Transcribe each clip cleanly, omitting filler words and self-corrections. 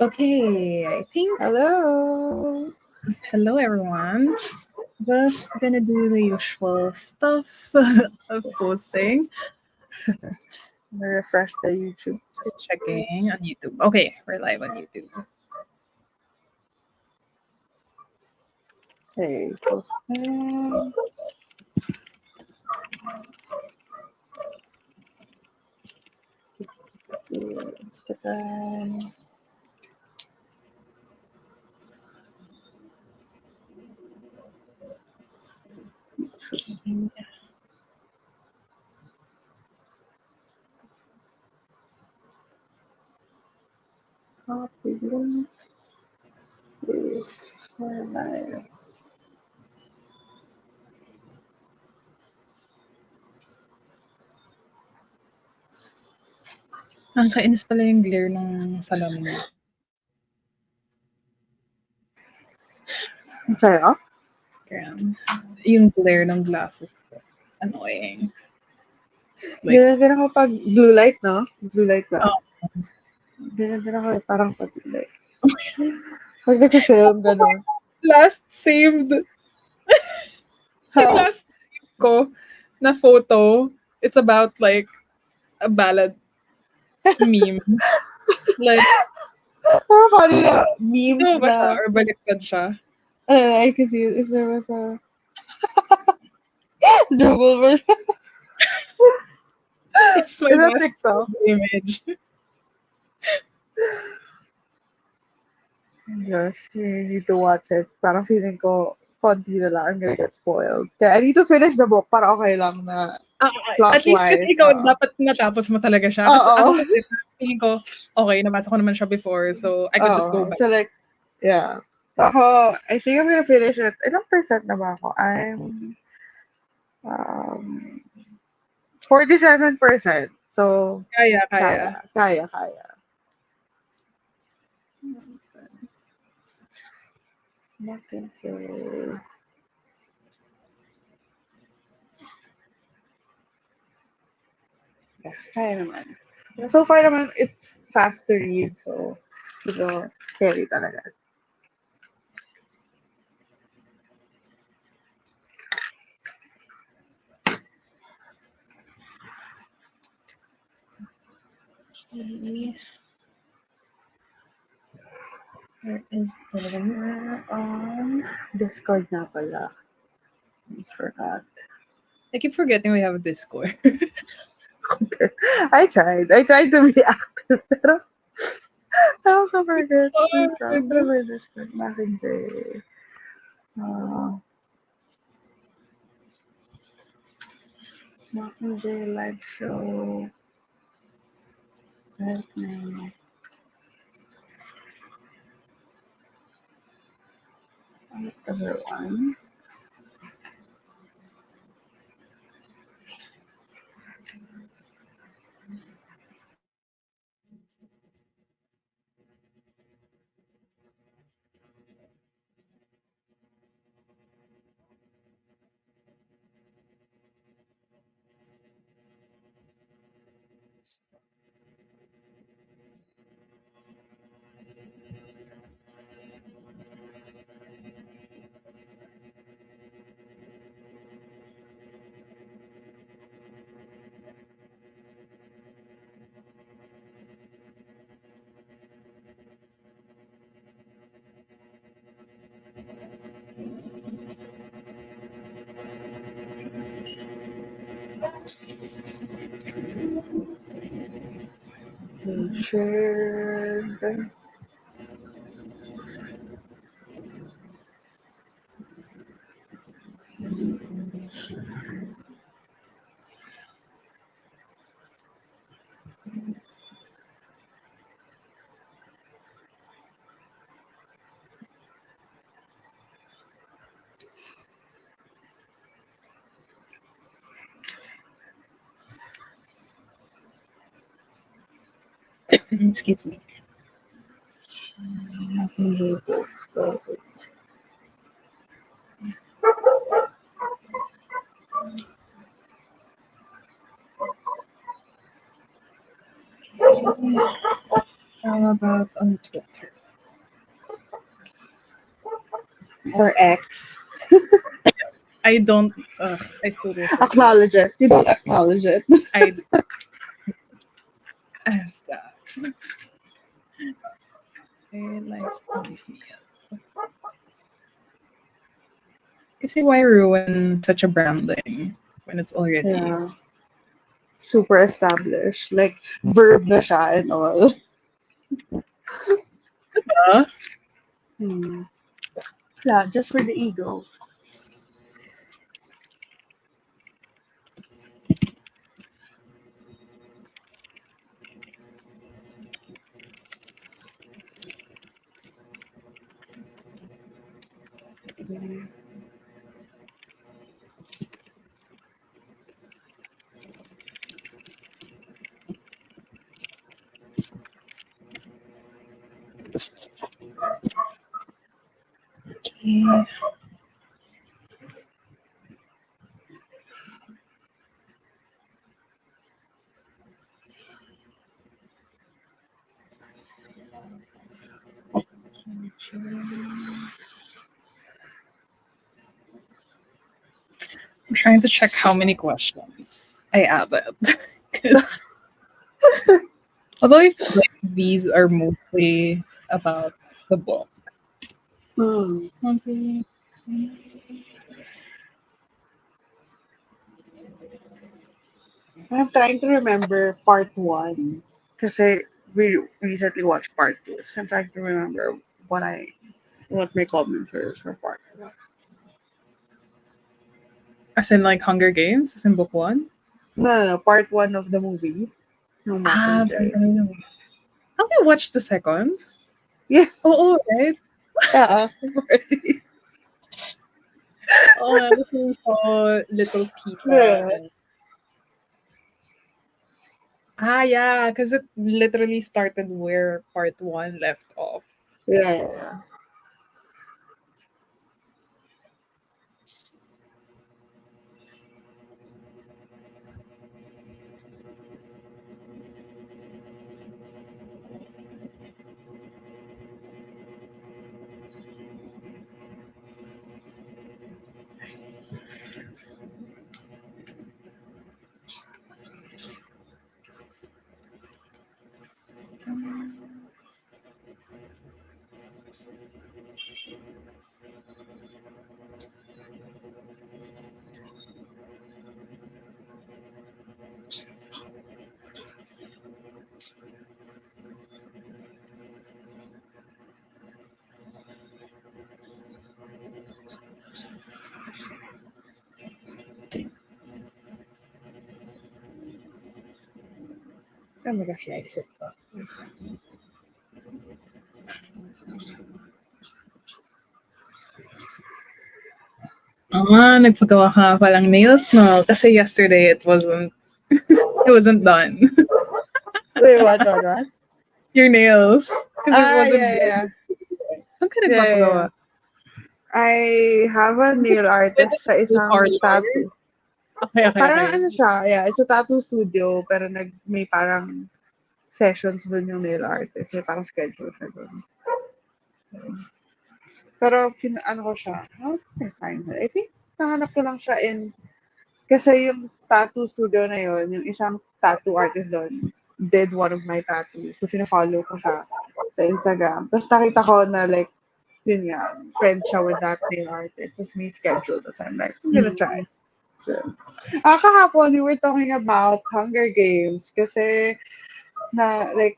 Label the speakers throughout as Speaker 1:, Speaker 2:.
Speaker 1: Okay, I think
Speaker 2: Hello.
Speaker 1: hello everyone. Just gonna do the usual stuff of posting.
Speaker 2: I'm gonna refresh the YouTube
Speaker 1: Just checking
Speaker 2: page.
Speaker 1: on YouTube. Okay, we're live on YouTube.
Speaker 2: Hey, posting. Instagram. Copy link. Please. Where am I?
Speaker 1: Ang kainis pala yung glare ng salamin mo.
Speaker 2: Sorry, oh?
Speaker 1: Kaya, yung glare ng glasses ko. It's annoying. Like,
Speaker 2: Ganyan din ako pag blue light, no? Blue light ba?
Speaker 1: oh,
Speaker 2: Ganyan din ako parang pag blue light. Pag nag-film, gano'n.
Speaker 1: last saved, yung
Speaker 2: Ha?
Speaker 1: last saved ko na photo, it's about like a ballad meme. Like,
Speaker 2: Pero funny na memes
Speaker 1: ano ba siya?
Speaker 2: na,
Speaker 1: Or baliktad siya?
Speaker 2: I can see if there was a double version.
Speaker 1: It's my
Speaker 2: Is that
Speaker 1: last
Speaker 2: TikTok?
Speaker 1: image.
Speaker 2: Gosh, you need to watch it. Parang feeling ko, konti na lang, I'm gonna get spoiled. Kaya I need to finish the book para okay lang na
Speaker 1: At least kasi
Speaker 2: plot-wise.
Speaker 1: ikaw, dapat natapos mo talaga siya. Kasi
Speaker 2: Oo.
Speaker 1: ako kasi, feeling ko, okay, nabasa ko naman siya before, so I could just go back.
Speaker 2: So like, yeah. Ako, I think I'm gonna finish it. Ilang percent na ba ako? I'm um, 47%. So,
Speaker 1: Kaya.
Speaker 2: kaya. Mockingjay. Yeah, kaya naman. So far naman, it's fast to read. So, ito, carry talaga.
Speaker 1: Okay. Where is the link?
Speaker 2: We're on Discord na pala. I forgot.
Speaker 1: I keep forgetting we have a Discord.
Speaker 2: I tried to be active, pero I also forget. Wait lang,
Speaker 1: Hard.
Speaker 2: ano ba yung Discord? Mockingjay. Mockingjay live show. Right now. Other one. Shared.
Speaker 1: Excuse me.
Speaker 2: Mockingjay books. Go.
Speaker 1: about on Twitter?
Speaker 2: Or X.
Speaker 1: I don't. I still don't forget.
Speaker 2: Acknowledge it. You don't acknowledge it.
Speaker 1: I as that. Lifetime meal. Kasi why ruin such a branding when it's already
Speaker 2: Yeah. Super established. Like, verb na siya and all.
Speaker 1: uh,
Speaker 2: Hmm. Yeah, just for the ego.
Speaker 1: okay. I'm trying to check how many questions I added. Because although I feel like these are mostly about the book.
Speaker 2: Hmm.
Speaker 1: Monthly.
Speaker 2: I'm trying to remember part one. Kasi we recently watched part two. So I'm trying to remember what my comments were for part one.
Speaker 1: As in like Hunger Games, as in book one.
Speaker 2: No. Part one of the movie. No Mockingjay.
Speaker 1: Have you watched the second?
Speaker 2: Yes.
Speaker 1: Oh, right.
Speaker 2: Yeah. Already.
Speaker 1: Oh, I was saw Little Peter.
Speaker 2: Yeah.
Speaker 1: And yeah, because it literally started where part one left off.
Speaker 2: Yeah. Oh my gosh, yeah, exit pa.
Speaker 1: Nagpagawa ka nga palang nails, no? Kasi yesterday it wasn't done.
Speaker 2: Wait, what?
Speaker 1: Your nails. Because it wasn't
Speaker 2: Yeah,
Speaker 1: done.
Speaker 2: yeah.
Speaker 1: Saan ka
Speaker 2: Yeah.
Speaker 1: nagpapagawa?
Speaker 2: I have a nail artist sa
Speaker 1: Nail
Speaker 2: isang
Speaker 1: parlor?
Speaker 2: tattoo. Parang
Speaker 1: Okay.
Speaker 2: ano siya, yeah, it's a tattoo studio, pero may parang sessions dun yung nail artist. May parang schedule siya dun. Pero, ano ko siya, how can I find her? I think, nahanap ko lang siya kasi yung tattoo studio na yun, yung isang tattoo artist doon, did one of my tattoos. So, fina-follow ko siya sa Instagram. Tapos nakita ko na like, yun nga, friend siya with that nail artist. Tapos may schedule. So, I'm like, I'm gonna try. So, kahapon, we were talking about Hunger Games kasi like,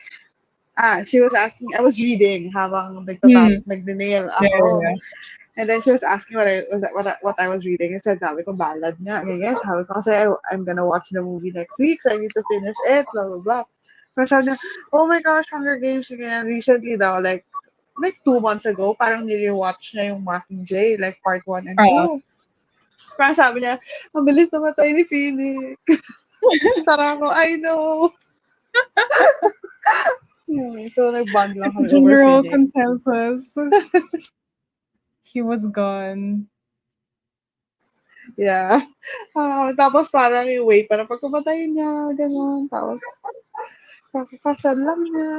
Speaker 2: she was asking, I was reading habang nagde-nail ako.
Speaker 1: Yeah.
Speaker 2: And then she was asking what I was reading. I said, sabi ko, ballad nga. Ganyan. Sabi ko, kasi I'm gonna watch the movie next week, so I need to finish it, blah, blah, blah. Pero sabi niya, oh my gosh, Hunger Games again. Recently daw, like 2 months ago, parang nire-watch na yung Mockingjay, like part 1 and 2. Parang sabi niya, ang bilis namatay ni Phoenix. Sarang ako, I know. So, nag-bond lang
Speaker 1: It's a
Speaker 2: kami over
Speaker 1: general
Speaker 2: Phoenix.
Speaker 1: consensus. He was gone.
Speaker 2: Yeah. Tapos parang yung way, parang pag kumatayin niya, gano'n. Tapos, kakakasal lang niya.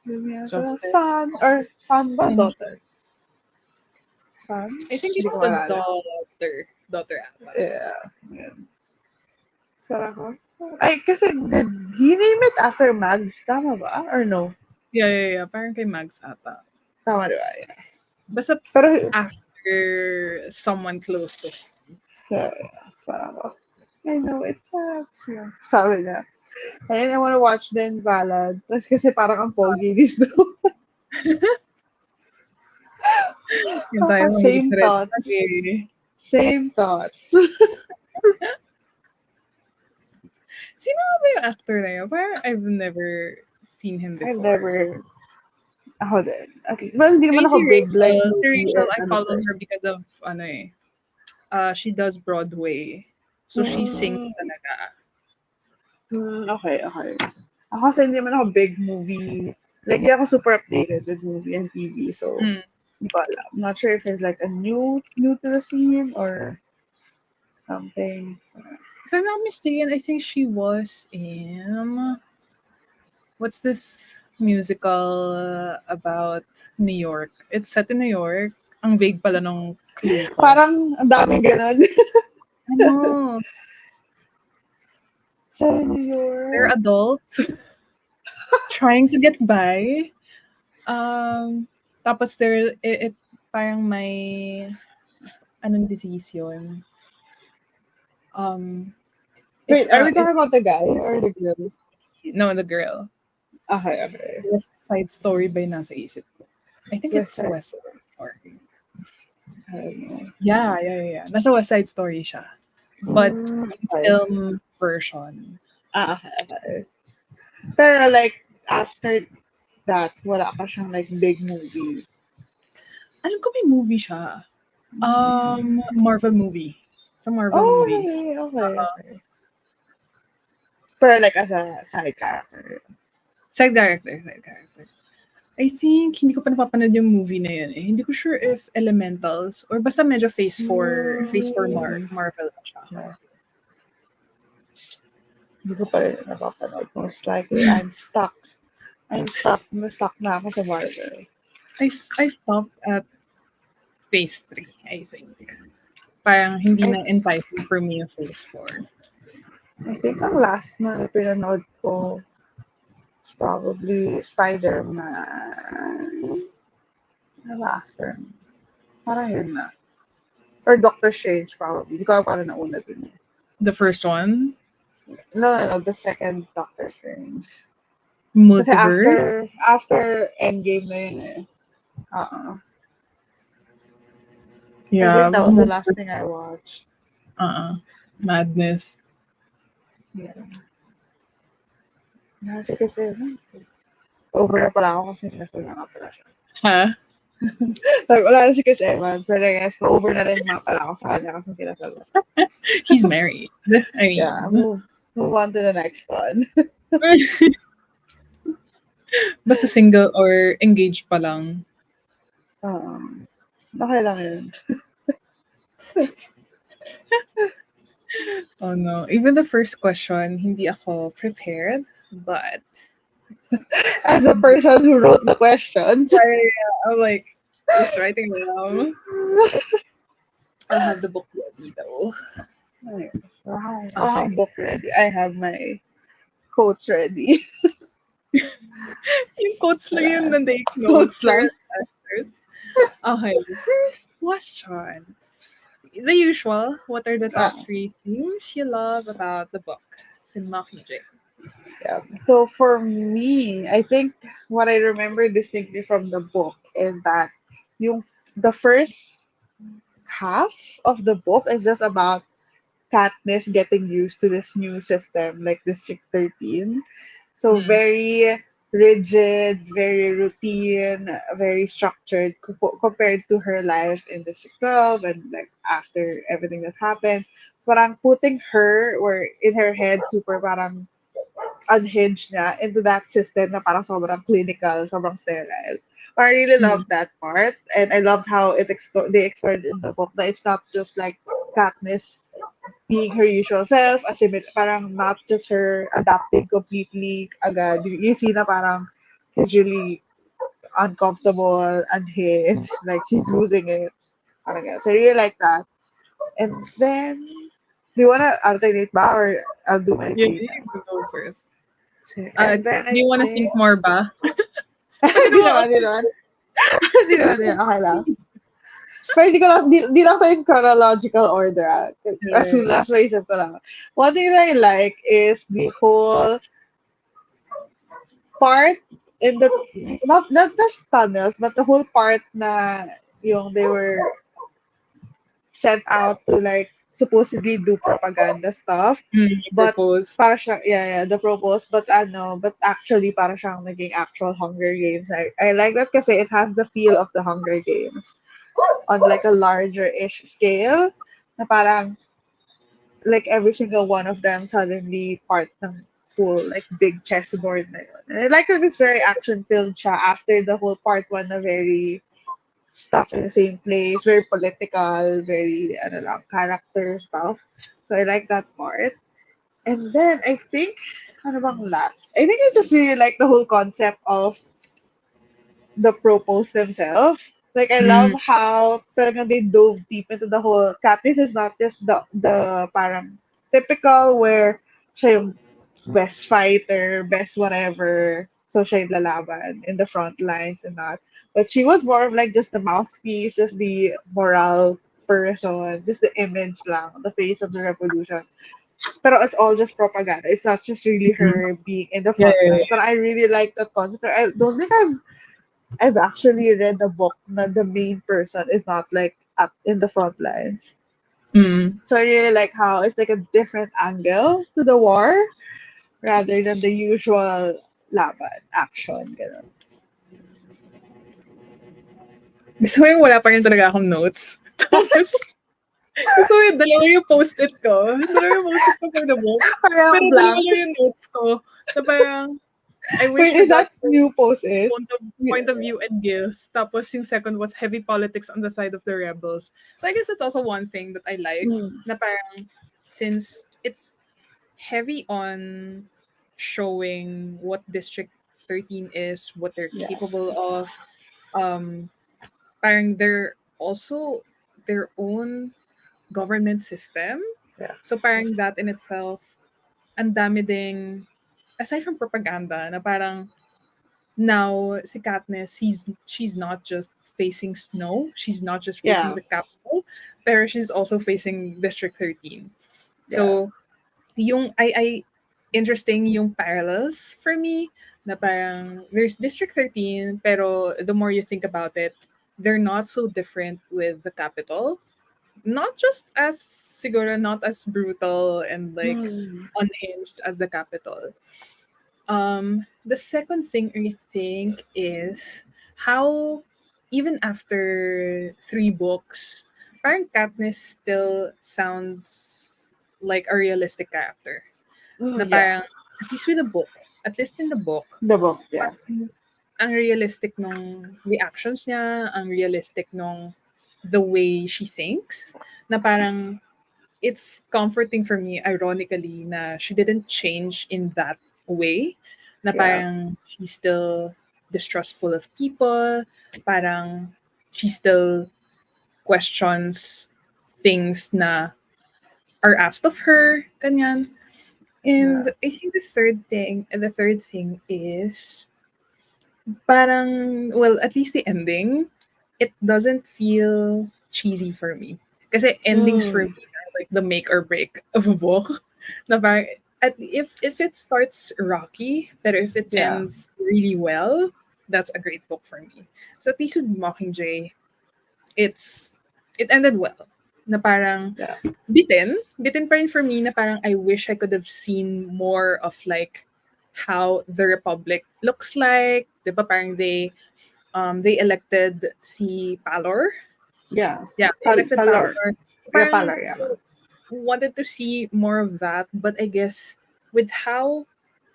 Speaker 2: Yun yata.
Speaker 1: Justice.
Speaker 2: Son, or son ba?
Speaker 1: And
Speaker 2: Daughter? Son?
Speaker 1: I think
Speaker 2: Hindi ko
Speaker 1: it's a
Speaker 2: maalala.
Speaker 1: daughter. Daughter ata.
Speaker 2: Yeah. Yun. Sarap ko. Ay, kasi did he name it after Mags? Tama ba? Or no?
Speaker 1: Yeah, yeah, yeah. Parang kay Mags ata.
Speaker 2: Tama diba? Yeah.
Speaker 1: Basta
Speaker 2: Pero,
Speaker 1: after someone close to him.
Speaker 2: yeah, parang ako, I know it sucks. Yeah. Sabi niya. And then I wanna watch then Ballad. Tapos kasi parang ang pogi this daw.
Speaker 1: Yung tayo mahilig
Speaker 2: Same
Speaker 1: sa red flag
Speaker 2: thoughts.
Speaker 1: eh.
Speaker 2: Same thoughts.
Speaker 1: Sino nga ba yung actor na yun? Parang I've never seen him
Speaker 2: I've
Speaker 1: before.
Speaker 2: never, ako din. Okay. Well, hindi
Speaker 1: I
Speaker 2: naman
Speaker 1: mean,
Speaker 2: ako big like
Speaker 1: Si
Speaker 2: movie
Speaker 1: Rachel, I
Speaker 2: ano
Speaker 1: follow
Speaker 2: person.
Speaker 1: her because of, ano eh, she does Broadway. So, she sings
Speaker 2: Mm,
Speaker 1: talaga.
Speaker 2: okay, okay. Ako kasi hindi naman ako big movie. Like, hindi ako super updated with movie and TV. So,
Speaker 1: Mm.
Speaker 2: hindi ko alam. I'm not sure if it's like a new to the scene or something.
Speaker 1: If I'm not mistaken, I think she was in, what's this musical about New York? It's set in New York. Ang vague pala nung clue ko.
Speaker 2: Parang ang daming ganun.
Speaker 1: Ano?
Speaker 2: Sa New
Speaker 1: They're
Speaker 2: York.
Speaker 1: adults trying to get by. Tapos it parang may anong disease yun.
Speaker 2: Wait, are we
Speaker 1: It's
Speaker 2: talking about the guy or the girl?
Speaker 1: no, the girl.
Speaker 2: Okay, okay.
Speaker 1: West Side Story ba yung nasa isip ko? I think
Speaker 2: West
Speaker 1: it's
Speaker 2: Side
Speaker 1: West
Speaker 2: Story.
Speaker 1: Side Story.
Speaker 2: I don't know.
Speaker 1: Yeah. Nasa West Side Story siya. But in
Speaker 2: Okay.
Speaker 1: film version.
Speaker 2: Okay, okay. Pero like, after that, wala pa siyang like big movie.
Speaker 1: Alam ko may movie siya. Marvel movie. It's a Marvel
Speaker 2: Oh,
Speaker 1: movie.
Speaker 2: really? Okay, okay. Pero like as a side character.
Speaker 1: Side character. I think, hindi ko pa napapanood yung movie na yun eh. Hindi ko sure if Elementals or basta medyo Phase 4 Marvel na siya.
Speaker 2: Yeah. Hindi ko pa rin napapanood. Most likely, I'm stuck. Na-stuck na ako sa Marvel.
Speaker 1: I stopped at Phase 3, I think. Parang hindi na enticing for me yung Phase 4.
Speaker 2: I think ang last na pinanood ko is probably Spider-Man. Ano after? Parang yun na. Or Doctor Strange, probably. Hindi ko alam paano nauna dun.
Speaker 1: The first one?
Speaker 2: No, the second Doctor Strange. Kasi
Speaker 1: Multiverse?
Speaker 2: after Endgame na yun eh. I
Speaker 1: Yeah.
Speaker 2: think that was the last thing I watched.
Speaker 1: Madness.
Speaker 2: Yeah. Kasi, over na pala ako kasi nasa na nga pala siya.
Speaker 1: Huh?
Speaker 2: Sabi, wala na si Chris Evans, pero I guess, over na rin nga pala ako sa kanya kasi kinasal.
Speaker 1: He's married. I mean,
Speaker 2: Yeah, move on to the next one.
Speaker 1: basta single or engaged pa lang.
Speaker 2: Okay lang yun.
Speaker 1: Oh no. Even the first question, hindi ako prepared, but
Speaker 2: As a person who wrote the questions.
Speaker 1: I'm like, just writing down. I'll have the book ready though.
Speaker 2: Wow.
Speaker 1: Okay.
Speaker 2: I have book ready. I have my quotes ready.
Speaker 1: Yung quotes lang yun, nandang
Speaker 2: Quotes lang.
Speaker 1: Okay, first question. The usual, what are the top 3 things you love about the book? Sin Mockingjay.
Speaker 2: Yeah. So for me, I think what I remember distinctly from the book is that the first half of the book is just about Katniss getting used to this new system, like District 13. So very rigid, very routine, very structured compared to her life in District 12 and like after everything that happened. Parang putting her or in her head super parang unhinged niya into that system na parang sobrang clinical, sobrang sterile. But I really loved that part, and I loved how they explored in the book that it's not just like Katniss being her usual self, parang not just her adapting completely agad. You see na parang he's really uncomfortable, unhinged, like she's losing it. Parang ganun. So I really like that. And then, do you wanna alternate ba or I'll do my
Speaker 1: Yeah,
Speaker 2: three
Speaker 1: you
Speaker 2: now?
Speaker 1: can go first.
Speaker 2: And
Speaker 1: Do
Speaker 2: then I
Speaker 1: you want to think
Speaker 2: think,
Speaker 1: more ba? Pwede
Speaker 2: di
Speaker 1: naman
Speaker 2: naman, di
Speaker 1: ako.
Speaker 2: naman. Di naman, okay lang. Pero di lang to in chronological order. As soon
Speaker 1: Yeah.
Speaker 2: as maisip ko lang. One thing that I like is the whole part in the, not just tunnels, but the whole part na yung they were sent out to like supposedly do propaganda stuff.
Speaker 1: You
Speaker 2: But
Speaker 1: propose.
Speaker 2: para siya, yeah, the propose, but actually para siyang naging actual Hunger Games. I like that kasi it has the feel of the Hunger Games on like a larger-ish scale na parang like every single one of them suddenly part ng full like big chessboard na yun. And I like that it's very action-filled siya after the whole part one na very stuck in the same place, very political, very ano lang, character stuff. So I like that part. And then I think ano bang last? I think I just really like the whole concept of the propose themselves. Like I love
Speaker 1: Mm,
Speaker 2: how talagang they dove deep into the whole Katniss is not just the parang typical where siya yung best fighter, best whatever, so siya yung lalaban in the front lines and that. But she was more of like just the mouthpiece, just the moral person, just the image lang, the face of the revolution. Pero it's all just propaganda. It's not just really
Speaker 1: mm.
Speaker 2: her being in the
Speaker 1: Yeah,
Speaker 2: front
Speaker 1: yeah,
Speaker 2: lines. But
Speaker 1: yeah.
Speaker 2: I really like that concept. I don't think I've actually read a book that the main person is not like up in the front lines.
Speaker 1: Mm.
Speaker 2: So I really like how it's like a different angle to the war rather than the usual laban action. Ganun.
Speaker 1: Gusto ko yung wala pa rin talaga akong notes. Tapos, gusto ko yung dalawa yung post-it ko. Dalawa yung post-it ko for the book. Pero
Speaker 2: Parang
Speaker 1: dalawa
Speaker 2: blank.
Speaker 1: lang yung notes ko. Na parang, I
Speaker 2: Wait,
Speaker 1: wish we
Speaker 2: is
Speaker 1: got
Speaker 2: that new post-it?
Speaker 1: point of view and gifts. Tapos yung second was heavy politics on the side of the rebels. So I guess that's also one thing that I like.
Speaker 2: Mm,
Speaker 1: Na parang, since it's heavy on showing what District 13 is, what they're
Speaker 2: yeah,
Speaker 1: capable of. Um, parang they're also their own government system.
Speaker 2: yeah,
Speaker 1: So parang that in itself, ang dami ding, aside from propaganda, na parang now si Katniss, she's not just facing snow, she's not just facing
Speaker 2: yeah,
Speaker 1: the capital, pero she's also facing District 13.
Speaker 2: yeah,
Speaker 1: So yung I interesting yung parallels for me na parang there's District 13 pero the more you think about it, they're not so different with the capital. Not just as siguro not as brutal and like
Speaker 2: mm,
Speaker 1: unhinged as the capital. The second thing I think is how even after three books, parang Katniss still sounds like a realistic character. Na
Speaker 2: yeah.
Speaker 1: parang, at least with the book, at least in the book,
Speaker 2: The book, yeah,
Speaker 1: parang ang realistic nung reactions niya, ang realistic nung the way she thinks, na parang it's comforting for me, ironically, na she didn't change in that way, na
Speaker 2: yeah,
Speaker 1: parang she's still distrustful of people, parang she still questions things na are asked of her, ganyan.
Speaker 2: yeah.
Speaker 1: And I think the third thing is parang, well, at least the ending, it doesn't feel cheesy for me. Kasi endings for
Speaker 2: Mm,
Speaker 1: me are like the make or break of a book. Na parang, if it starts rocky, but if it
Speaker 2: yeah,
Speaker 1: ends really well, that's a great book for me. So at least with Mockingjay, it's it ended well. Na parang
Speaker 2: yeah,
Speaker 1: bitin pa rin for me na parang I wish I could have seen more of like how the Republic looks like. 'Di ba parang they elected si Palor.
Speaker 2: yeah.
Speaker 1: Yeah, they elected
Speaker 2: Palor.
Speaker 1: Palor.
Speaker 2: Yeah,
Speaker 1: Parang
Speaker 2: Palor, yeah.
Speaker 1: wanted to see more of that, but I guess with how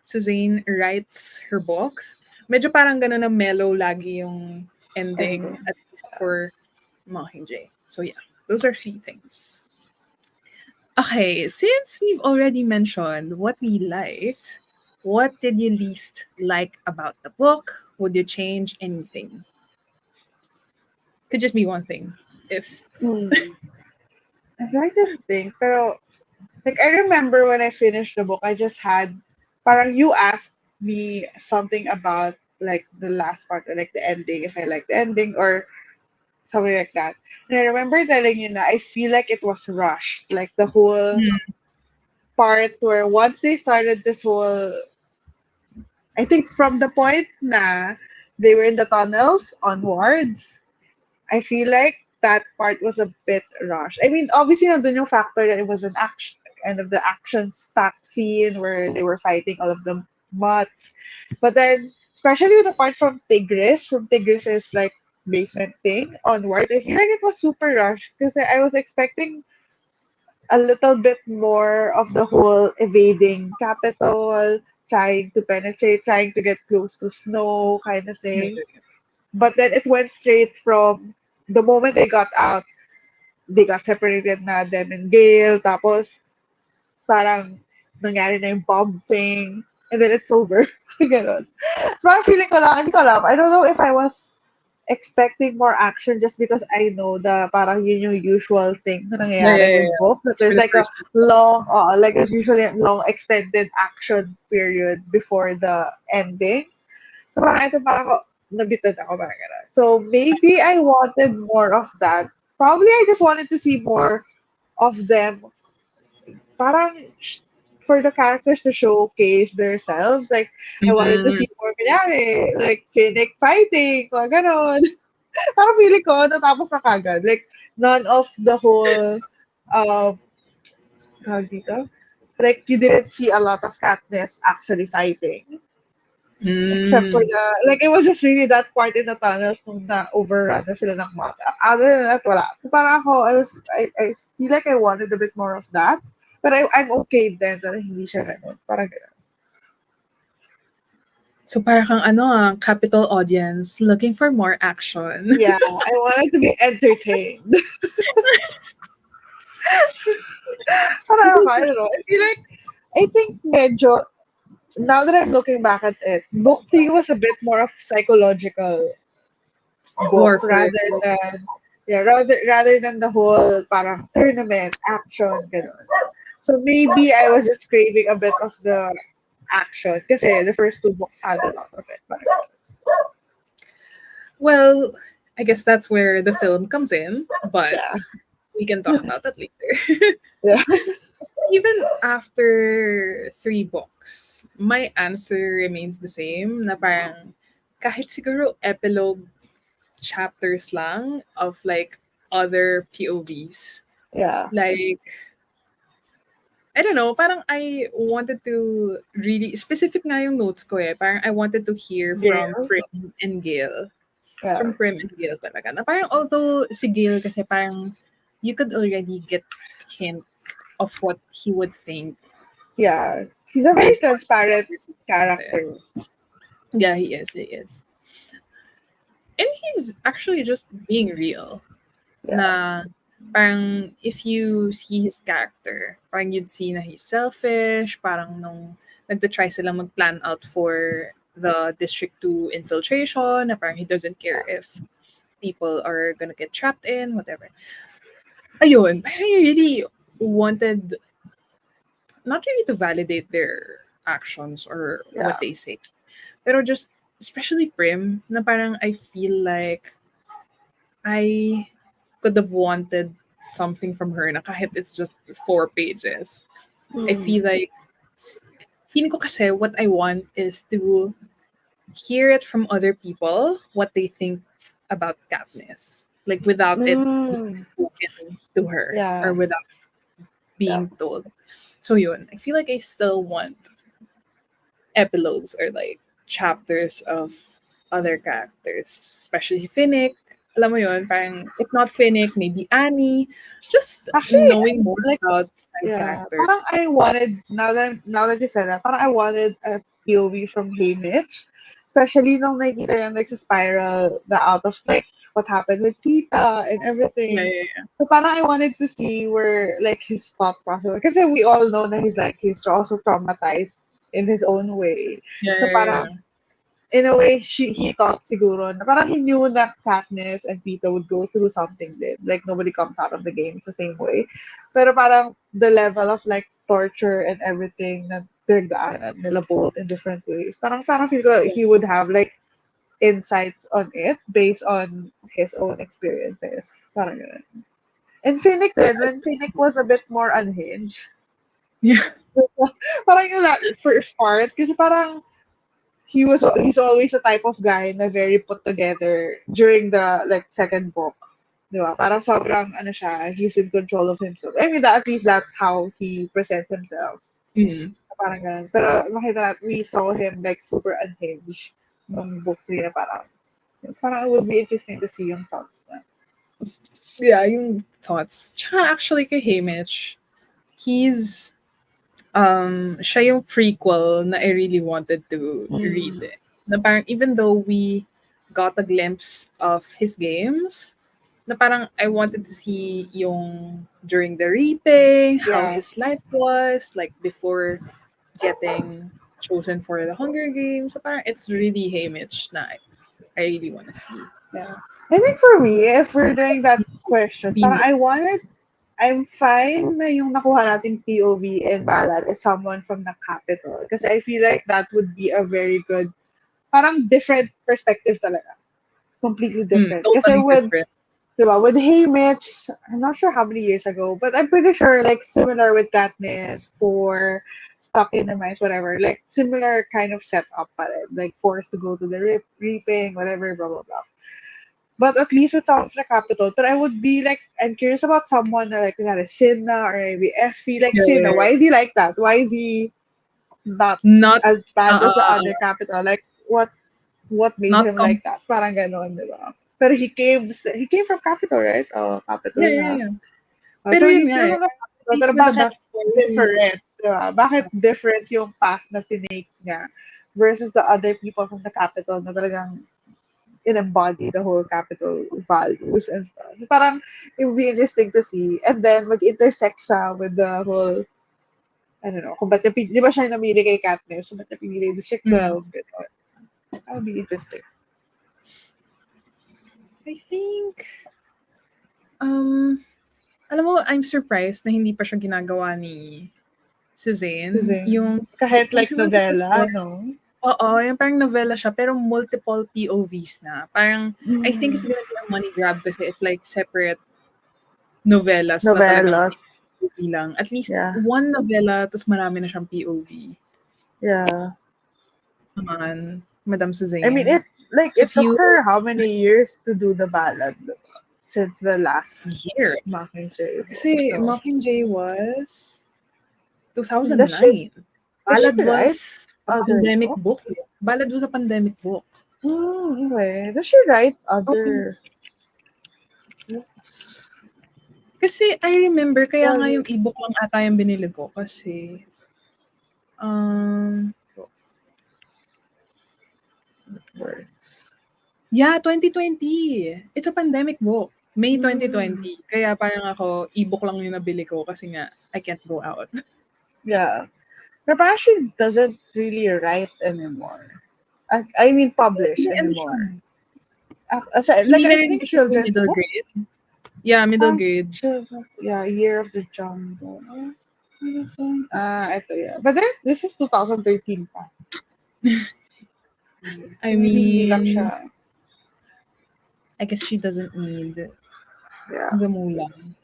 Speaker 1: Suzanne writes her books, medyo parang gano'n na mellow lagi yung ending,
Speaker 2: Ending.
Speaker 1: at least for Mockingjay. So yeah, those are three things. Okay, since we've already mentioned what we liked, what did you least like about the book? would you change anything? Could just be one thing. If
Speaker 2: Hmm. I didn't think, pero like I remember when I finished the book, I just had parang you asked me something about like the last part or like the ending, if I like the ending or something like that. And I remember telling you that I feel like it was rushed. Like the whole
Speaker 1: mm,
Speaker 2: part where once they started this whole I think from the point na they were in the tunnels onwards, I feel like that part was a bit rushed. I mean, obviously, nandun yung factor that it was an action, kind of the action-packed scene where they were fighting all of the mutts. But then, especially with the part from Tigris's like basement thing onwards, I feel like it was super rushed because I was expecting a little bit more of the whole evading capital, trying to penetrate, trying to get close to snow kind of thing. But then it went straight from the moment they got separated na them and Gail, tapos parang nangyari na yung bomb thing, and then it's over. Ganon. So parang feeling ko lang, hindi ko alam. I don't know if I was expecting more action just because I know the parang yun yung usual thing na
Speaker 1: yeah, yeah,
Speaker 2: nangyayari
Speaker 1: yeah,
Speaker 2: with
Speaker 1: yeah.
Speaker 2: books, that
Speaker 1: It's for
Speaker 2: there's
Speaker 1: the
Speaker 2: like a
Speaker 1: first.
Speaker 2: long, like there's usually a long extended action period before the ending. So parang ito parang ako, nabitan ako parang gano'n. So maybe I wanted more of that. Probably I just wanted to see more of them. Parang for the characters to showcase themselves. Like, I wanted to
Speaker 1: Mm,
Speaker 2: see more kunyari, like Finnick fighting, or gano'n. Parang feeling ko, natapos na kagad. Like, none of the whole, um, tawag dito? Like, you didn't see a lot of Katniss actually fighting. Except for
Speaker 1: mm.
Speaker 2: like, it was just really that part in the tunnels nung na-overrun na sila ng monster. Other than that, wala. So, parang ako, I feel like I wanted a bit more of that. But I'm okay then na hindi siya ganun. Parang ganun.
Speaker 1: So parang kang ano capital audience looking for more action.
Speaker 2: Yeah, I wanted to be entertained. Parang ako, I don't know. I feel like, I think medyo, now that I'm looking back at it, book 3 was a bit more of psychological book
Speaker 1: Warfare.
Speaker 2: rather than the whole parang tournament action ganun. So maybe I was just craving a bit of the action kasi the first two books had a lot of it. Parang
Speaker 1: Well, I guess that's where the film comes in, but
Speaker 2: yeah.
Speaker 1: we can talk about that later.
Speaker 2: Yeah.
Speaker 1: Even after three books, my answer remains the same na parang kahit siguro epilogue chapters lang of like other POVs.
Speaker 2: Yeah.
Speaker 1: Like, I don't know, parang I wanted to really, specific nga yung notes ko eh, parang I wanted to hear from
Speaker 2: Gail.
Speaker 1: Prim and Gail.
Speaker 2: Yeah.
Speaker 1: From Prim and Gail talaga. Na parang although si Gail kasi parang you could already get hints of what he would think
Speaker 2: Yeah. He's a very
Speaker 1: based on
Speaker 2: transparent
Speaker 1: kasi.
Speaker 2: character.
Speaker 1: Yeah, he is, he is. And he's actually just being real.
Speaker 2: Yeah.
Speaker 1: Na parang if you see his character, parang you'd see na he's selfish, parang nung nagtatry sila mag-plan out for the District 2 infiltration, na parang he doesn't care if people are gonna get trapped in, whatever. Ayun, parang I really wanted not really to validate their actions or
Speaker 2: Yeah.
Speaker 1: what they say, pero just especially Prim, na parang I feel like I could have wanted something from her na kahit it's just 4 pages. I feel
Speaker 2: Mm.
Speaker 1: like feeling ko kasi what I want is to hear it from other people what they think about Katniss. Like without it being
Speaker 2: Mm.
Speaker 1: spoken to her or
Speaker 2: Yeah.
Speaker 1: without
Speaker 2: Yeah.
Speaker 1: being told. So yun, I feel like I still want epilogues or like chapters of other characters, especially Finnick. Alam mo yun, parang if not Finnick, maybe Annie. Just
Speaker 2: Actually,
Speaker 1: knowing more
Speaker 2: like,
Speaker 1: about side
Speaker 2: yeah,
Speaker 1: characters.
Speaker 2: parang I wanted, now that you said that, parang I wanted a POV from Haymitch. Especially nung nakikita yung spiral the out of like what happened with Tita and
Speaker 1: Yeah,
Speaker 2: everything.
Speaker 1: yeah, yeah.
Speaker 2: So parang I wanted to see where like his thought process. Kasi we all know that he's also traumatized in his own way.
Speaker 1: Yeah,
Speaker 2: So
Speaker 1: yeah,
Speaker 2: parang
Speaker 1: yeah.
Speaker 2: in a way, he thought siguro na parang he knew that Katniss and Peeta would go through something din. Like, nobody comes out of the games the same way. Pero parang the level of like torture and everything na pinagdaanan nila both in different ways. Parang feel ko he would have like insights on it based on his own experiences. Parang ganun. And Finnick din, when Finnick was a bit more unhinged,
Speaker 1: Yeah.
Speaker 2: parang yung that first part, kasi parang he's always a type of guy na very put together during the like second book. Di ba? Parang sobrang ano siya, he's in control of himself. I mean, at least that's how he presents himself.
Speaker 1: Mm.
Speaker 2: Parang ganun. Pero makita natin, we saw him like super unhinged nung book 3 na parang it would be interesting to see yung thoughts na.
Speaker 1: Yeah, yung thoughts. Tsaka actually kay Haymitch, he's siya yung prequel na I really wanted to read
Speaker 2: Mm.
Speaker 1: it. Na parang even though we got a glimpse of his games, na parang I wanted to see yung during the reaping, how
Speaker 2: Yeah.
Speaker 1: his life was, like before getting chosen for the Hunger Games. So parang it's really Haymitch na I really want to see.
Speaker 2: Yeah. I think for me, if we're doing that question, parang
Speaker 1: Phoenix.
Speaker 2: I'm fine na yung nakuha nating POV and ballad is someone from the capital. Kasi I feel like that would be a very good, parang different perspective talaga. Completely different. Kasi
Speaker 1: Totally different.
Speaker 2: with Haymitch, I'm not sure how many years ago, but I'm pretty sure like similar with Katniss or Stuck in the Mines, whatever, like similar kind of setup pa rin. Like forced to go to the reaping, whatever, blah, blah, blah. But at least with some of the capital, but I would be like, I'm curious about someone that like, Sinna or maybe Effie, like
Speaker 1: Yeah,
Speaker 2: Sinna,
Speaker 1: yeah,
Speaker 2: why
Speaker 1: yeah.
Speaker 2: is he like that? Why is he not
Speaker 1: Not
Speaker 2: as bad as the
Speaker 1: uh,
Speaker 2: other capital? Like, what made
Speaker 1: not
Speaker 2: him like that? Parang ganon, di ba? Pero he came from capital, right? Oh,
Speaker 1: yeah,
Speaker 2: capital
Speaker 1: yeah,
Speaker 2: nga.
Speaker 1: yeah.
Speaker 2: So
Speaker 1: Pero yun
Speaker 2: he's
Speaker 1: nga
Speaker 2: still
Speaker 1: eh.
Speaker 2: from the
Speaker 1: At
Speaker 2: capital,
Speaker 1: least
Speaker 2: pero
Speaker 1: with the
Speaker 2: bakit
Speaker 1: backstory,
Speaker 2: different? Di ba? Bakit different yung path na tinake niya versus the other people from the capital na talagang embody the whole capital values and stuff. Parang it would be interesting to see. And then mag-intersect siya with the whole, I don't know, kung ba't niya, di ba siya yung namili kay Katniss? So ba't niya pinili District
Speaker 1: mm,
Speaker 2: 12? Gano'n. That would be interesting.
Speaker 1: I think, um, alam mo, I'm surprised na hindi pa siya ginagawa ni Suzanne.
Speaker 2: Kasi kahit
Speaker 1: Yung
Speaker 2: like
Speaker 1: siguro
Speaker 2: novela,
Speaker 1: before,
Speaker 2: no?
Speaker 1: oo, yung parang novela siya, pero multiple POVs na. Parang, I think it's gonna be a money grab kasi if like separate novelas na talagang
Speaker 2: Novelas.
Speaker 1: POV lang. At least
Speaker 2: Yeah.
Speaker 1: one novela, tapos marami na siyang POV.
Speaker 2: Yeah.
Speaker 1: Naman, Madam
Speaker 2: I mean,
Speaker 1: Suzanne.
Speaker 2: it
Speaker 1: If
Speaker 2: took
Speaker 1: you
Speaker 2: her how many years to do the ballad since the last
Speaker 1: years.
Speaker 2: Mockingjay book.
Speaker 1: Kasi
Speaker 2: So,
Speaker 1: Mockingjay was
Speaker 2: does she
Speaker 1: 2009. Ballad
Speaker 2: write
Speaker 1: was a
Speaker 2: other
Speaker 1: pandemic
Speaker 2: books?
Speaker 1: book. Ballad was a pandemic book.
Speaker 2: Okay. Does she write
Speaker 1: Okay.
Speaker 2: other
Speaker 1: Kasi I remember, kaya nga
Speaker 2: well,
Speaker 1: yung ebook lang ata yung binili ko. Kasi, um,
Speaker 2: works?
Speaker 1: yeah, 2020. It's a pandemic book. May
Speaker 2: Hmm.
Speaker 1: 2020. Kaya parang ako, ebook lang yung nabili ko kasi nga, I can't go out.
Speaker 2: Yeah. But parang she doesn't really write anymore. I mean, publish
Speaker 1: Hindi, ano siya,
Speaker 2: anymore. Like,
Speaker 1: hindi na
Speaker 2: I
Speaker 1: rin
Speaker 2: think
Speaker 1: kasi ako
Speaker 2: children's
Speaker 1: middle
Speaker 2: book.
Speaker 1: grade. Yeah, middle grade.
Speaker 2: Yeah, Year of the Jungle. Ito, yeah. But this is 2013 pa. So
Speaker 1: I
Speaker 2: maybe hindi lang
Speaker 1: mean,
Speaker 2: siya,
Speaker 1: I guess she doesn't need
Speaker 2: yeah.
Speaker 1: the mulang.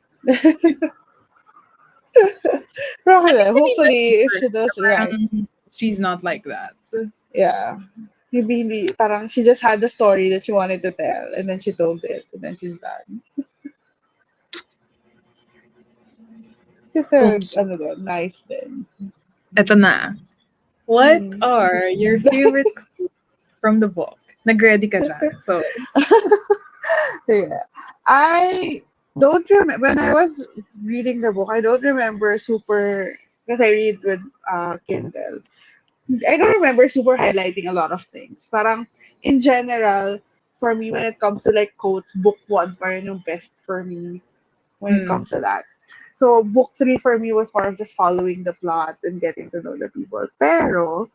Speaker 2: Pero okay
Speaker 1: At
Speaker 2: lang.
Speaker 1: least hindi na
Speaker 2: Hopefully, if
Speaker 1: super.
Speaker 2: she does right,
Speaker 1: Parang she's not like that.
Speaker 2: yeah. Maybe hindi, parang she just had the story that she wanted to tell, and then she told it, and then she's done. She said,
Speaker 1: Okay,
Speaker 2: ano din, nice din.
Speaker 1: eto na. What
Speaker 2: Hmm.
Speaker 1: are your favorite quotes from the book? Nag-ready ka dyan. So,
Speaker 2: Yeah. I don't remember, when I was reading the book, I don't remember super, because I read with Kindle. I don't remember super highlighting a lot of things. Parang, in general, for me, when it comes to like quotes, book one pa rin yung best for me when it
Speaker 1: mm,
Speaker 2: comes to that. So book three for me was more of just following the plot and getting to know the people. Pero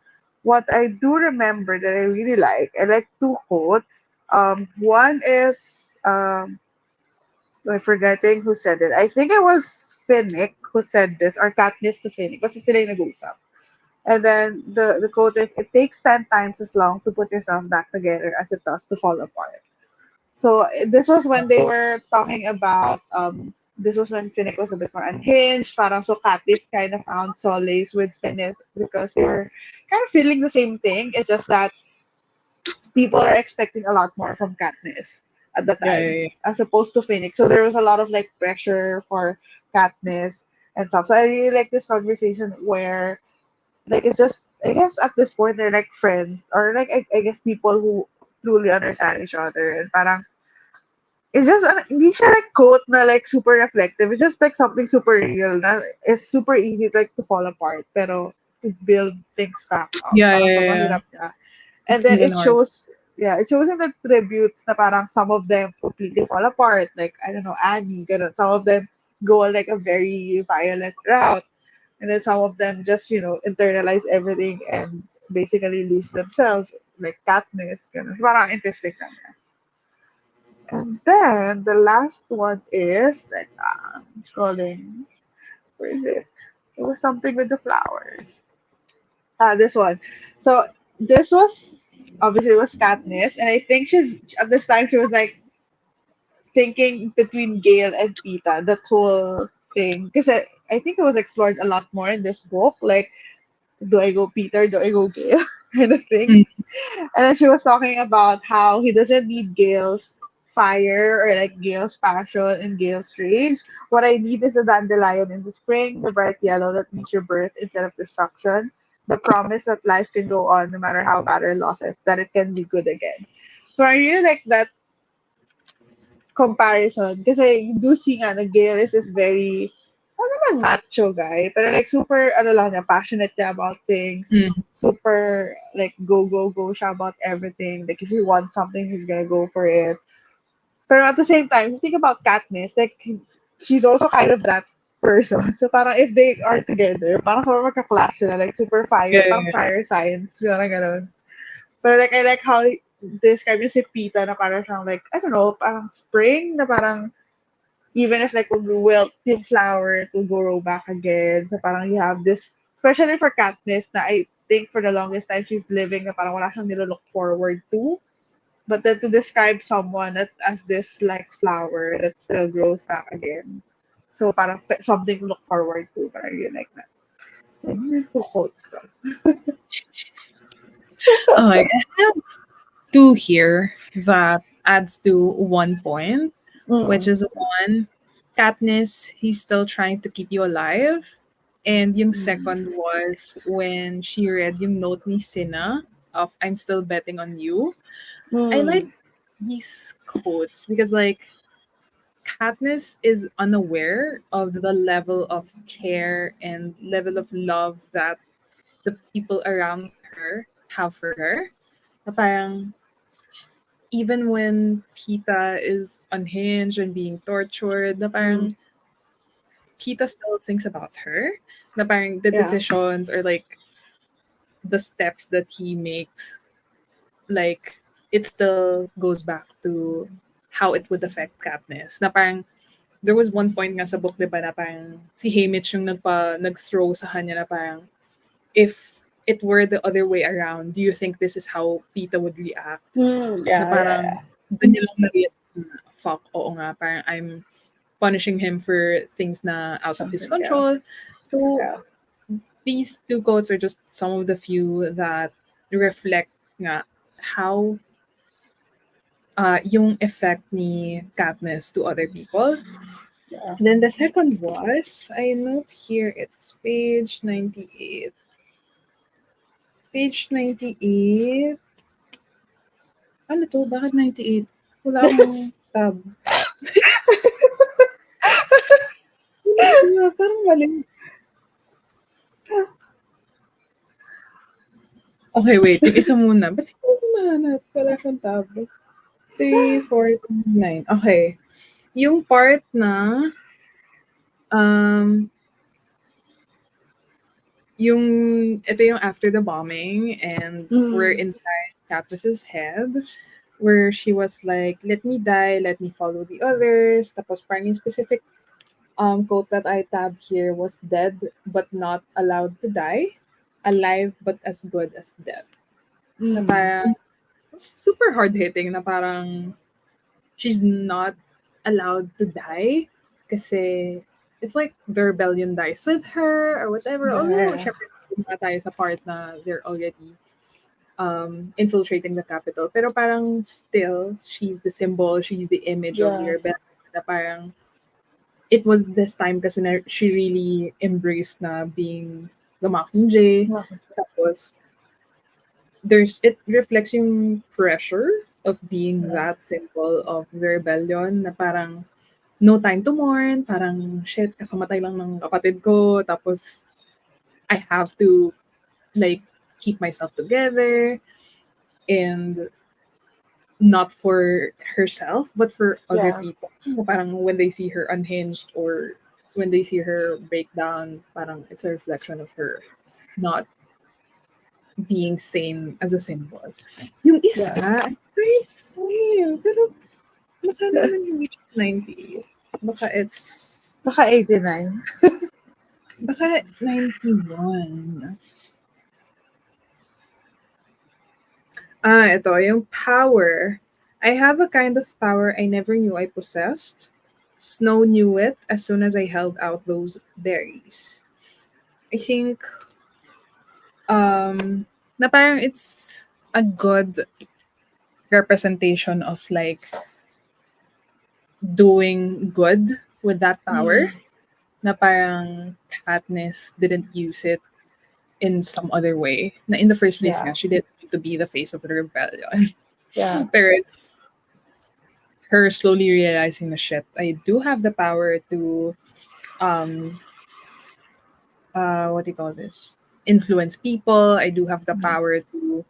Speaker 2: what I do remember that I like two quotes. One is I'm forgetting who said it. I think it was Finnick who said this, or Katniss to Finnick. Basta sila yung nag-uusap. And then the quote is, "It takes 10 times as long to put yourself back together as it does to fall apart." So this was when they were talking about this was when Finnick was a bit more unhinged. Parang so Katniss kind of found solace with Finnick because they were kind of feeling the same thing. It's just that people are expecting a lot more from Katniss at the
Speaker 1: Yeah,
Speaker 2: time
Speaker 1: yeah,
Speaker 2: as opposed to Phoenix. So there was a lot of like pressure for Katniss and stuff. So I really like this conversation where like it's just I guess at this point they're like friends or like I guess people who truly understand each other and parang it's just hindi siya like quote na like super reflective. It's just like something super real na it's super easy like to fall apart pero to build things back up.
Speaker 1: yeah,
Speaker 2: Parang
Speaker 1: yeah,
Speaker 2: sobrang
Speaker 1: yeah.
Speaker 2: hirap niya. And
Speaker 1: It's
Speaker 2: then
Speaker 1: even
Speaker 2: it
Speaker 1: hard.
Speaker 2: shows, yeah, it shows in the tributes na parang some of them completely fall apart. Like, I don't know, Annie, ganun. Some of them go like a very violent route. And then some of them just, internalize everything and basically lose themselves. Like Katniss, ganun. Parang interesting lang yan. And then the last one is, like, I'm scrolling. Where is it? It was something with the flowers. This one. So this was obviously it was Katniss, and I think she's at this time she was like thinking between Gale and Pita, that whole thing. Because I think it was explored a lot more in this book. Like, do I go Peter? Do I go Gale? Kind of thing.
Speaker 1: Mm,
Speaker 2: And then she was talking about how he doesn't need Gale's fire or like Gale's passion and Gale's rage. What I need is a dandelion in the spring, the bright yellow that means your birth instead of destruction. The promise that life can go on no matter how bad our losses, that it can be good again. So I really like that comparison kasi you do see nga na Gale is this very ano naman macho guy pero like super ano lang niya passionate niya about things
Speaker 1: mm.
Speaker 2: super like go siya about everything like if he wants something he's gonna go for it pero at the same time think about Katniss like she's also kind of that person so parang if they are together parang sobrang magka-clash sila like super
Speaker 1: Yeah,
Speaker 2: fire parang
Speaker 1: yeah,
Speaker 2: fire signs parang ganun. But like I like how describe niya si Pita na parang siyang like I don't know, parang spring na parang even if like when we wilt yung flower, it will grow back again. So parang you have this, especially for Katniss na I think for the longest time she's living na parang wala siyang nilolook forward to. But then to describe someone as this like flower that still grows back again. So parang something to look forward to. Parang yun like that. And yun yung two quotes ko.
Speaker 1: Oh, I have two here that adds to 1 point, which
Speaker 2: Mm-mm.
Speaker 1: is one, Katniss, he's still trying to keep you alive. And yung second was when she read yung note ni Sina of I'm still betting on you. I like
Speaker 2: Mm.
Speaker 1: these quotes because like Katniss is unaware of the level of care and level of love that the people around her have for her. Na parang even when Pita is unhinged and being tortured, na
Speaker 2: Mm.
Speaker 1: parang Pita still thinks about her. Na parang the
Speaker 2: Yeah.
Speaker 1: decisions or like the steps that he makes, like it still goes back to how it would affect Katniss. Na parang there was one point nga sa book, di ba, na parang si Haymitch yung nag-throw sa kanya na parang if it were the other way around, do you think this is how Pita would react?
Speaker 2: Mm.
Speaker 1: Na
Speaker 2: Yeah, yeah,
Speaker 1: parang doon niya lang na-realize na, fuck, oo nga, parang I'm punishing him for things na out of his
Speaker 2: something, yeah.
Speaker 1: control. So
Speaker 2: Yeah.
Speaker 1: these two quotes are just some of the few that reflect nga how yung effect ni Katniss to other people.
Speaker 2: Yeah.
Speaker 1: Then the second was, I note here, it's page 98. Page 98. Ano to? Bakit 98? Wala akong tab. Parang mali. Okay, wait. Yung isa muna. Ba't hindi ko mahanap? Wala siyang tab. 3, 4, 9. Okay. Yung part na, um, ito yung after the bombing, and we're
Speaker 2: Mm.
Speaker 1: inside Katniss's head, where she was like, let me die, let me follow the others. Tapos parang yung specific quote that I tabbed here was dead but not allowed to die, alive but as good as dead. Na
Speaker 2: Mm.
Speaker 1: parang super hard hitting, na parang she's not allowed to die kasi it's like the rebellion dies with her or whatever. Although,
Speaker 2: Yeah.
Speaker 1: syempre, na tayo sa part na they're already infiltrating the capital. Pero parang still, she's the symbol, she's the image of the
Speaker 2: Yeah.
Speaker 1: rebellion. Na parang it was this time kasi na she really embraced na being the Mockingjay. Tapos, it reflects yung pressure of being
Speaker 2: Yeah.
Speaker 1: that symbol of the rebellion, na parang no time to mourn, parang shit, kakamatay lang ng kapatid ko, tapos I have to like keep myself together, and not for herself but for other
Speaker 2: Yeah.
Speaker 1: people. Parang when they see her unhinged or when they see her break down, parang it's a reflection of her not being sane as a symbol. Yung isa,
Speaker 2: Yeah.
Speaker 1: right? Funny, pero baka naman hindi 98. Baka it's,
Speaker 2: Baka 89.
Speaker 1: baka 91. Ito, yung power. I have a kind of power I never knew I possessed. Snow knew it as soon as I held out those berries. I think, na parang it's a good representation of like doing good with that power.
Speaker 2: Mm.
Speaker 1: Na parang Katniss didn't use it in some other way. Na in the first place
Speaker 2: Yeah.
Speaker 1: nga, she didn't need to be the face of the rebellion.
Speaker 2: Yeah.
Speaker 1: Pero it's her slowly realizing the shit. I do have the power to um what do you call this? Influence people. I do have the
Speaker 2: Mm.
Speaker 1: power to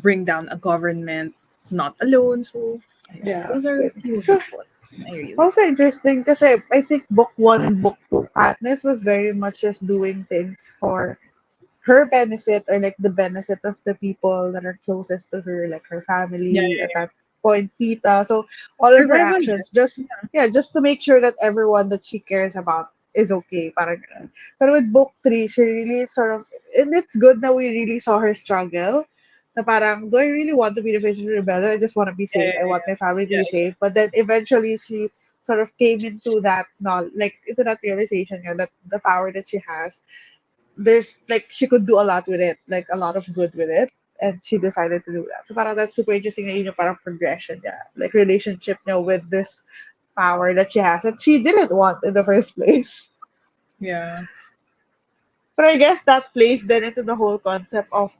Speaker 1: bring down a government not alone. So yeah,
Speaker 2: Yeah.
Speaker 1: those are a few of the
Speaker 2: So,
Speaker 1: quotes I really
Speaker 2: also
Speaker 1: like.
Speaker 2: interesting kasi I think book one and book two, Katniss was very much just doing things for her benefit or like the benefit of the people that are closest to her, like her
Speaker 1: Yeah,
Speaker 2: family
Speaker 1: yeah,
Speaker 2: at
Speaker 1: yeah.
Speaker 2: that point, Tita. So all of her
Speaker 1: Survival
Speaker 2: actions,
Speaker 1: net.
Speaker 2: just
Speaker 1: Yeah.
Speaker 2: yeah, just to make sure that everyone that she cares about is okay. Parang ganun. But with book three, she really sort of, and it's good that we really saw her struggle. Na parang, do I really want to be the face of the rebellion? I just want to be
Speaker 1: Yeah,
Speaker 2: safe. I
Speaker 1: yeah,
Speaker 2: want my family to
Speaker 1: yeah.
Speaker 2: be safe. But then eventually she sort of came into that knowledge, like into that realization, yeah, that the power that she has, there's like she could do a lot with it, like a lot of good with it, and she decided to do that. So parang that's super interesting na yun yung parang progression niya, like relationship niya with this power that she has that she didn't want in the first place.
Speaker 1: Yeah.
Speaker 2: But I guess that plays then into the whole concept of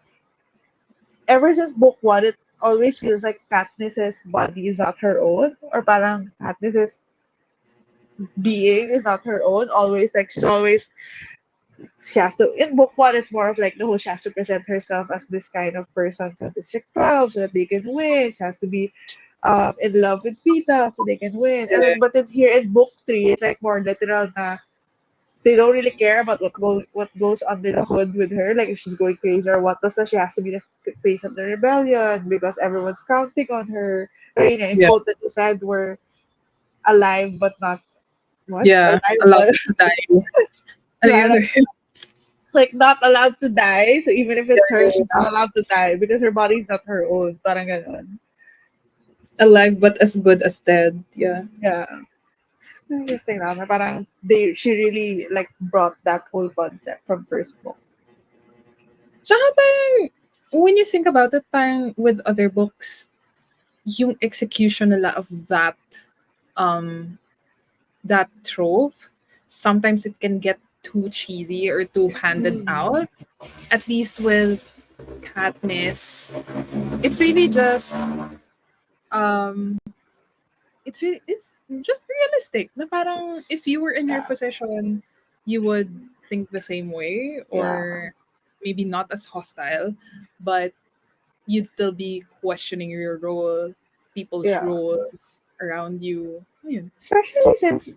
Speaker 2: ever since book one, it always feels like Katniss's body is not her own, or parang Katniss's being is not her own. Always like she's always she has to in book one it's more of like the whole she has to present herself as this kind of person from District 12 so that they can win. She has to be in love with Pita so they can win. And
Speaker 1: Yeah.
Speaker 2: then but then here in book three it's like more literal na they don't really care about what goes under the hood with her, like if she's going crazy or what. So she has to be the face of the rebellion because everyone's counting on her. Or yun, yung
Speaker 1: Yeah.
Speaker 2: quote that you said were alive but not what?
Speaker 1: Yeah.
Speaker 2: Alive
Speaker 1: Allowed
Speaker 2: but
Speaker 1: to die. Ano yun? Ano yun?
Speaker 2: like not allowed to die. So even if
Speaker 1: Yeah,
Speaker 2: it's her,
Speaker 1: yeah,
Speaker 2: she's
Speaker 1: yeah.
Speaker 2: not allowed to die because her body's not her own. Parang ganon.
Speaker 1: Alive but as good as dead. Yeah.
Speaker 2: Yeah. Interesting na. Parang she really like brought that whole concept from first book.
Speaker 1: Tsaka parang, when you think about it, parang with other books, yung execution nila of um, that trope, sometimes it can get too cheesy or too handed
Speaker 2: Mm.
Speaker 1: out. At least with Katniss, it's really just um it's just realistic. Na parang if you were in her
Speaker 2: Yeah.
Speaker 1: position, you would think the same way,
Speaker 2: Yeah.
Speaker 1: or maybe not as hostile, but you'd still be questioning your role, people's
Speaker 2: Yeah.
Speaker 1: roles around you. Ayun.
Speaker 2: Especially since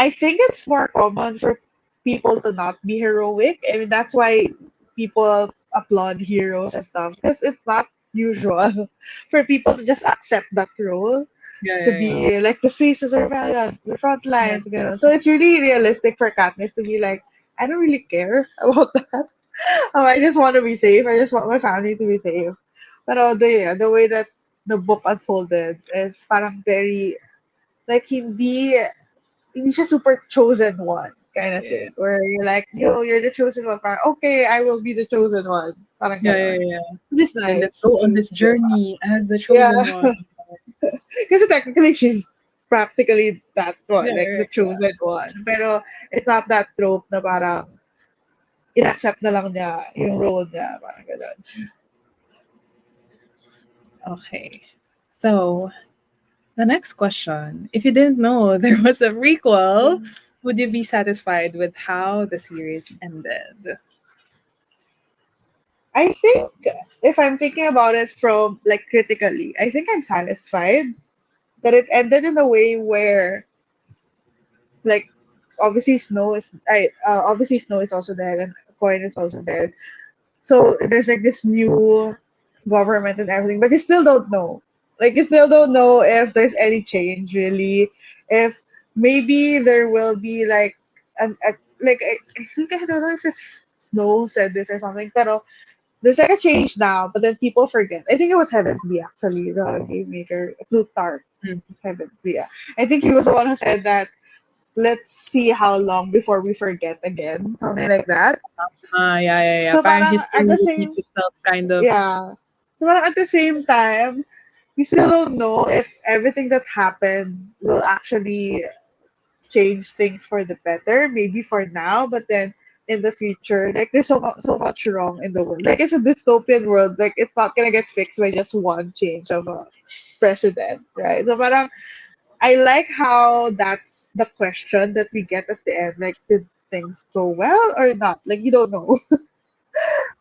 Speaker 2: I think it's more common for people to not be heroic. I mean, that's why people applaud heroes and stuff because it's not usual for people to just accept that role
Speaker 1: Yeah,
Speaker 2: to
Speaker 1: yeah, yeah.
Speaker 2: be like the face of the rebellion, the front
Speaker 1: Yeah,
Speaker 2: lines, you know. So it's really realistic for Katniss to be like, I don't really care about that. I just want to be safe. I just want my family to be safe. But the way that the book unfolded is parang very like hindi siya super chosen one kind of
Speaker 1: yeah.
Speaker 2: thing. Where you're like, yo, you're the chosen one. Parang, okay, I will be the chosen one. Parang
Speaker 1: Yeah, yeah,
Speaker 2: ganon.
Speaker 1: yeah.
Speaker 2: Which is
Speaker 1: Then let's
Speaker 2: nice.
Speaker 1: go on this journey as the
Speaker 2: Yeah.
Speaker 1: chosen one.
Speaker 2: Kasi technically, she's practically that one,
Speaker 1: Yeah,
Speaker 2: like the
Speaker 1: right.
Speaker 2: chosen one. Pero it's not that trope na parang in-accept na lang niya yung role niya. Parang ganon.
Speaker 1: Okay. So the next question: if you didn't know there was a prequel, would you be satisfied with how the series ended?
Speaker 2: I think if I'm thinking about it from like critically, I think I'm satisfied that it ended in a way where like obviously Snow is also dead and Coin is also dead. So there's like this new government and everything, but you still don't know. Like you still don't know if there's any change really. If maybe there will be like I think I don't know if it's Snow said this or something, but there's like a change now, but then people forget. I think it was Heavensby actually, the game maker, Plutarch
Speaker 1: Mm.
Speaker 2: Heavensby. Yeah. I think he was the one who said that let's see how long before we forget again, something like that.
Speaker 1: Yeah, yeah, yeah.
Speaker 2: So
Speaker 1: Parang
Speaker 2: parang at
Speaker 1: history
Speaker 2: the
Speaker 1: repeats
Speaker 2: same
Speaker 1: itself, kind of.
Speaker 2: yeah. So parang at the same time, we still don't know if everything that happened will actually change things for the better, maybe for now, but then in the future, like there's so much wrong in the world. Like it's a dystopian world. Like it's not gonna get fixed by just one change of a president, right? So parang I like how that's the question that we get at the end. Like, did things go well or not? Like you don't know.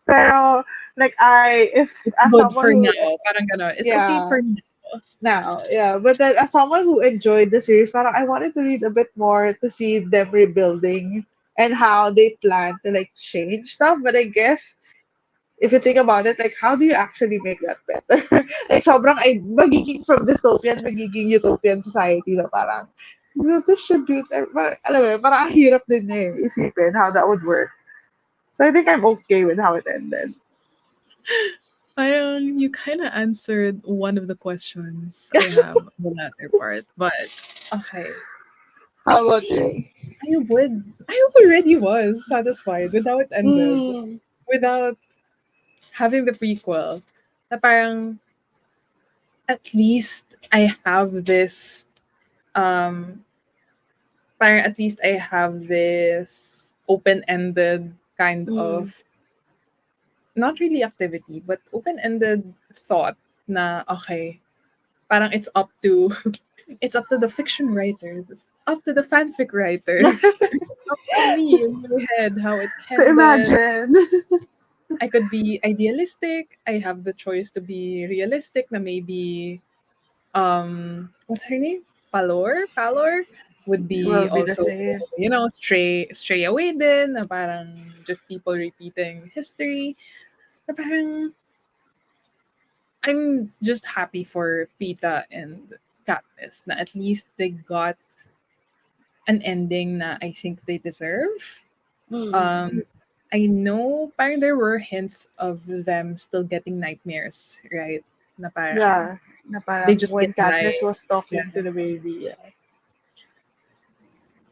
Speaker 2: Pero like if
Speaker 1: It's
Speaker 2: as
Speaker 1: good
Speaker 2: someone
Speaker 1: for
Speaker 2: who
Speaker 1: now. Parang gano'n. It's okay
Speaker 2: yeah
Speaker 1: for now.
Speaker 2: now yeah, but then as someone who enjoyed the series, parang I wanted to read a bit more to see them rebuilding and how they plan to like change stuff. But I guess if you think about it, like how do you actually make that better? Like sobrang ay magiging from dystopian, magiging utopian society na parang we'll distribute, alam mo, yun, parang ang hirap din niya isipin how that would work. So I think I'm okay with how it ended.
Speaker 1: Parang you kind of answered one of the questions I have on the latter part. But okay. I
Speaker 2: How about
Speaker 1: think
Speaker 2: you?
Speaker 1: I already was satisfied with how it ended.
Speaker 2: Mm,
Speaker 1: Without having the prequel. Na parang at least I have this um parang at least I have this open-ended kind
Speaker 2: mm,
Speaker 1: of not really activity but open-ended thought na okay, parang it's up to it's up to the fiction writers, it's up to the fanfic writers, it's up to me in my head how it
Speaker 2: to
Speaker 1: ended.
Speaker 2: imagine.
Speaker 1: I could be idealistic. I have the choice to be realistic na maybe what's her name? Palor would be
Speaker 2: Will be the
Speaker 1: also,
Speaker 2: same.
Speaker 1: stray away din na parang just people repeating history. Na parang I'm just happy for Pita and Katniss na at least they got an ending na I think they deserve.
Speaker 2: Mm.
Speaker 1: Um, I know parang there were hints of them still getting nightmares, right? Na parang
Speaker 2: Yeah, na
Speaker 1: they
Speaker 2: parang
Speaker 1: just
Speaker 2: when
Speaker 1: get
Speaker 2: Katniss
Speaker 1: like
Speaker 2: was talking to
Speaker 1: yeah,
Speaker 2: the baby. Yeah.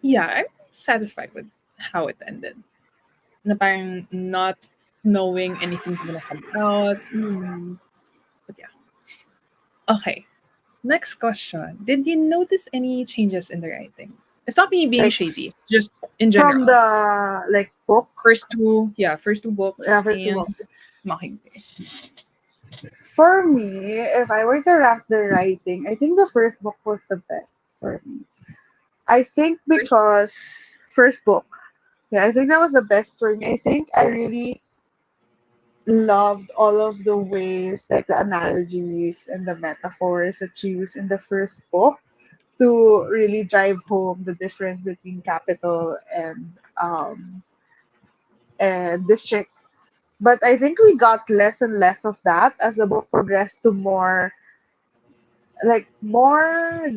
Speaker 1: yeah, I'm satisfied with how it ended. Na parang not knowing anything's gonna come out.
Speaker 2: Mm.
Speaker 1: But yeah. Okay. Next question. Did you notice any changes in the writing? It's not me being
Speaker 2: Like
Speaker 1: shady, just in
Speaker 2: from
Speaker 1: general.
Speaker 2: the like book,
Speaker 1: First two
Speaker 2: yeah,
Speaker 1: books
Speaker 2: for two
Speaker 1: and
Speaker 2: books.
Speaker 1: Mockingjay.
Speaker 2: For me, if I were to rank the writing, I think the first book was the best for me. I think
Speaker 1: First,
Speaker 2: because first book, yeah, I think that was the best for me. I think I really loved all of the ways, like the analogies and the metaphors that she used in the first book. to really drive home the difference between capital and district. But I think we got less and less of that as the book progressed to more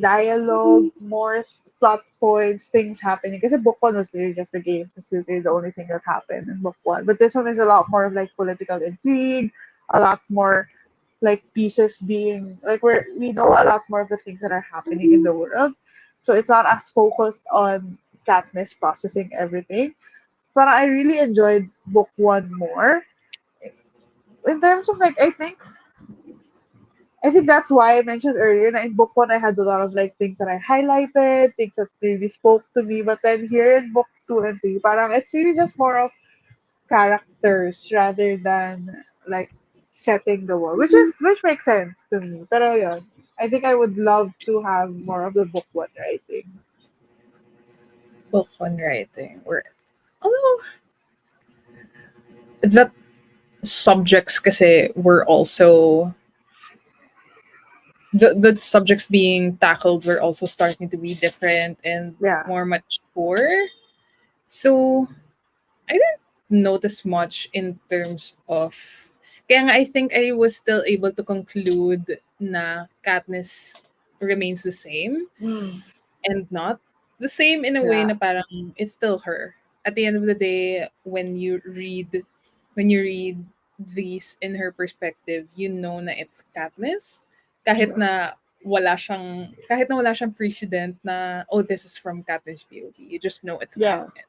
Speaker 2: dialogue, more plot points, things happening. Because book one was really just the game. It's literally the only thing that happened in book one. But this one is a lot more of like political intrigue, a lot more like pieces being like we know a lot more of the things that are happening in the world. So it's not as focused on Katniss processing everything. But I really enjoyed book one more. In terms of like I think that's why I mentioned earlier that in book one I had a lot of like things that I highlighted, things that really spoke to me. But then here in book two and three, parang it's really just more of characters rather than like setting the world, which makes sense to me. Pero yun, I think I would love to have more of the book one writing.
Speaker 1: Book one writing, where although the subjects kasi were also the subjects being tackled were also starting to be different and
Speaker 2: Yeah,
Speaker 1: more mature. So I didn't notice much in terms of kaya nga I think I was still able to conclude na Katniss remains the same
Speaker 2: mm,
Speaker 1: and not the same in a way
Speaker 2: yeah,
Speaker 1: na parang it's still her. At the end of the day, when you read these in her perspective, you know na it's Katniss.
Speaker 2: yeah,
Speaker 1: Kahit na wala siyang precedent na oh this is from Katniss POV. You just know it's
Speaker 2: yeah,
Speaker 1: Katniss.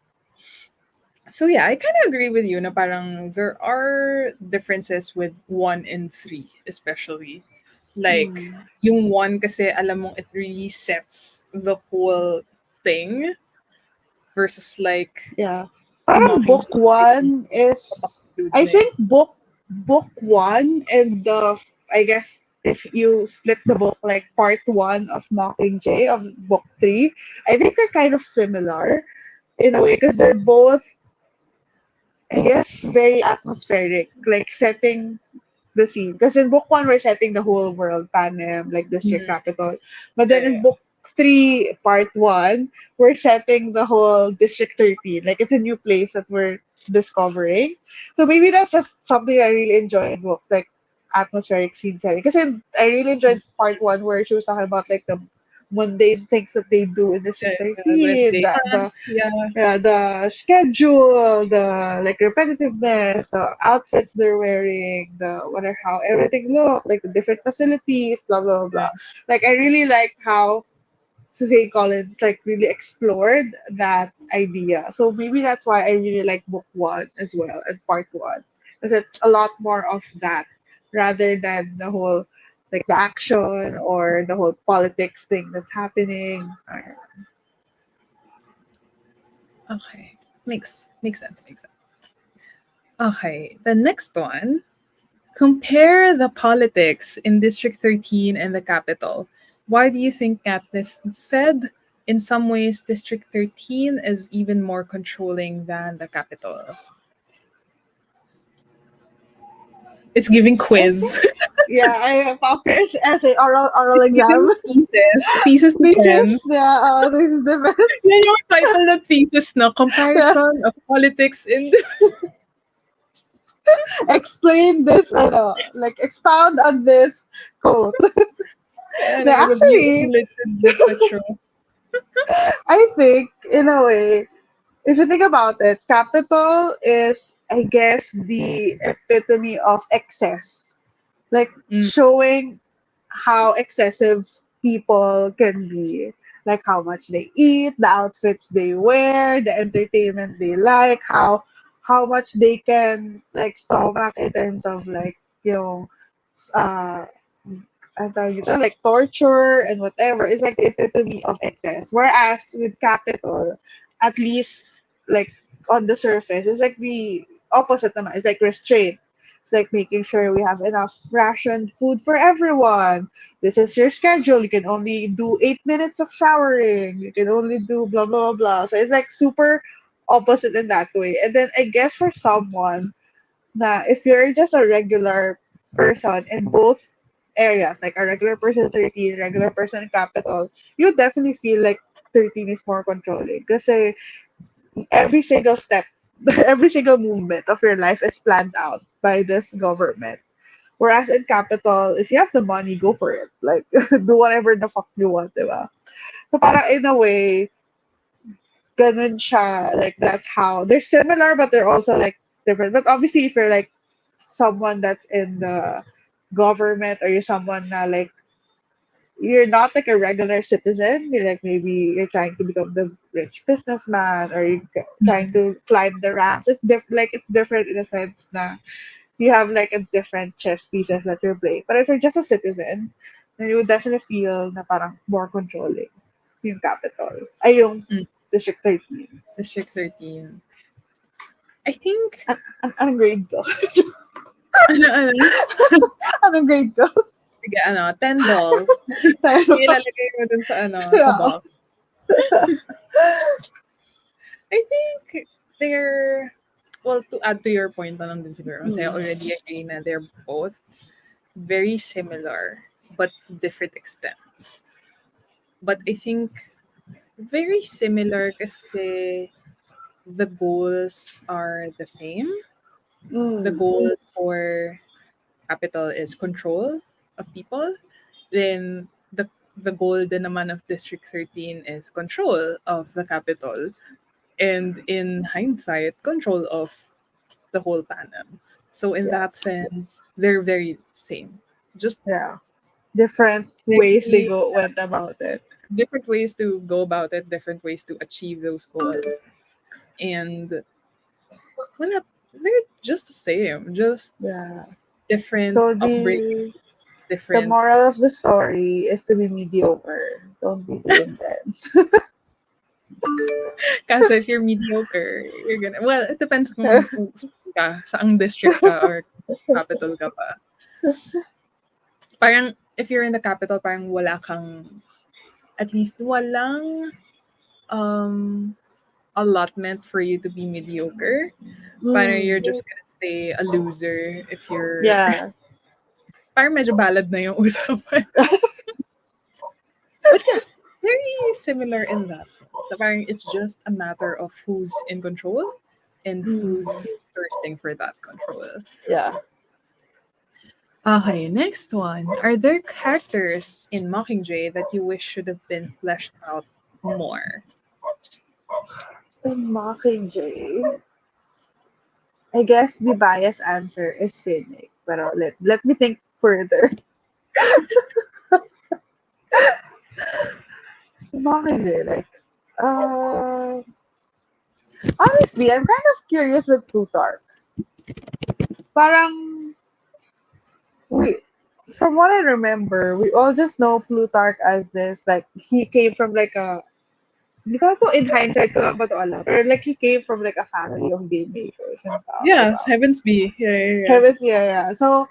Speaker 1: So yeah, I kind of agree with you na parang there are differences with 1 and 3 especially. Like
Speaker 2: mm,
Speaker 1: yung 1 kasi alam mong it really sets the whole thing versus like
Speaker 2: yeah. Book
Speaker 1: Mockingjay
Speaker 2: one is,
Speaker 1: dude
Speaker 2: I
Speaker 1: na eh.
Speaker 2: think book one and the I guess if you split the book like part one of Mockingjay of book three, I think they're kind of similar in a way because they're both, I guess, very atmospheric, like setting the scene. Because in book one, we're setting the whole world, Panem, like district
Speaker 1: Mm,
Speaker 2: capital. But then in
Speaker 1: yeah,
Speaker 2: book three, part one, we're setting the whole District 13. Like it's a new place that we're discovering. So maybe that's just something I really enjoy in books, like atmospheric scene setting. Because I really enjoyed part one where she was talking about like the mundane things that they do in
Speaker 1: yeah,
Speaker 2: District
Speaker 1: yeah, the
Speaker 2: 13,
Speaker 1: day hunt, yeah,
Speaker 2: the schedule, the like repetitiveness, the outfits they're wearing, the whatever how everything look, like the different facilities, blah blah blah.
Speaker 1: yeah.
Speaker 2: Like I really liked how Suzanne Collins like really explored that idea. So maybe that's why I really like book one as well and part one. Because it's a lot more of that rather than the whole like the action or the whole politics thing that's happening.
Speaker 1: Okay. Makes sense, makes sense. Okay, the next one. Compare the politics in District 13 and the capital. Why do you think Katniss said in some ways District 13 is even more controlling than the capital? It's giving
Speaker 2: I
Speaker 1: quiz.
Speaker 2: think, yeah, I practice as a oral
Speaker 1: It's
Speaker 2: exam.
Speaker 1: giving pieces
Speaker 2: Thesis,
Speaker 1: depends.
Speaker 2: yeah, this is the
Speaker 1: Yan yung title ng thesis na
Speaker 2: yeah.
Speaker 1: comparison of politics in
Speaker 2: Explain this, like expound on this quote.
Speaker 1: and
Speaker 2: Now,
Speaker 1: a review of
Speaker 2: actually,
Speaker 1: literature.
Speaker 2: I think in a way, if you think about it, capital is, I guess, the epitome of excess, like
Speaker 1: Mm,
Speaker 2: showing how excessive people can be, like how much they eat, the outfits they wear, the entertainment they like, how much they can like stomach in terms of like you know uh ang tawag dito, like torture and whatever is like the epitome of excess. Whereas with capital, at least like on the surface, it's like the opposite naman. It's like restraint. It's like making sure we have enough rationed food for everyone. This is your schedule. You can only do 8 minutes of showering. You can only do blah blah blah. So it's like super opposite in that way. And then I guess for someone na if you're just a regular person and both areas, like a regular person 13, regular person capital, you definitely feel like 13 is more controlling. Kasi every single step, every single movement of your life is planned out by this government. Whereas in capital, if you have the money, go for it. Like, do whatever the fuck you want, diba? So parang in a way, ganun siya. Like, that's how, they're similar, but they're also like different. But obviously, if you're like someone that's in the government or you're someone na like you're not like a regular citizen. You're like maybe you're trying to become the rich businessman or you're trying to climb the ranks. It's different in a sense that you have like a different chess pieces that you're playing. But if you're just a citizen, then you would definitely feel na parang more controlling yung capital. Ay yung
Speaker 1: Mm,
Speaker 2: District 13.
Speaker 1: District 13. I think,
Speaker 2: Anong grade ko?
Speaker 1: ano?
Speaker 2: Anong grade ko?
Speaker 1: Sige, $10.
Speaker 2: Pero,
Speaker 1: Ilalagay mo dun sa sa
Speaker 2: yeah.
Speaker 1: box. I think they're, well, to add to your point na lang din siguro, kasi I already agree na they're both very similar, but to different extents. But I think very similar kasi the goals are the same. The goal for capital is control of people. Then the goal din naman of District 13 is control of the capital. And in hindsight, control of the whole Panem. So in
Speaker 2: Yeah.
Speaker 1: that sense, they're very same. Just
Speaker 2: Yeah. Different ways they
Speaker 1: very
Speaker 2: go went about it.
Speaker 1: different ways to go about it, different ways to achieve those goals. And we're not, they're just the same, just
Speaker 2: Yeah.
Speaker 1: different
Speaker 2: So
Speaker 1: upbringings,
Speaker 2: the
Speaker 1: different.
Speaker 2: moral of the story is to be mediocre. Don't be too intense.
Speaker 1: Kasi if you're mediocre, you're gonna, well, it depends kung saan ka, saang district ka or capital ka pa. Parang, if you're in the capital, parang wala kang, at least walang um, allotment for you to be mediocre. Parang you're
Speaker 2: Mm,
Speaker 1: just gonna stay a loser if you're,
Speaker 2: yeah.
Speaker 1: parang medyo ballad na yung usapan. But yeah, very similar in that sense. Na parang it's just a matter of who's in control and
Speaker 2: Mm,
Speaker 1: who's thirsting for that control.
Speaker 2: yeah.
Speaker 1: Okay, next one. Are there characters in Mockingjay that you wish should have been fleshed out more?
Speaker 2: The Mockingjay. I guess the biased answer is Finnick. Pero let me think further. Mockingjay, like, uh, honestly, I'm kind of curious with Plutarch. Parang, we, from what I remember, we all just know Plutarch as this, like, he came from like a, hindi ko alam kung in hindsight ko lang ba to alam, or like he came from like a family of game makers and stuff,
Speaker 1: Yeah,
Speaker 2: diba?
Speaker 1: Heavens Be. Yeah.
Speaker 2: Heavens, yeah. So,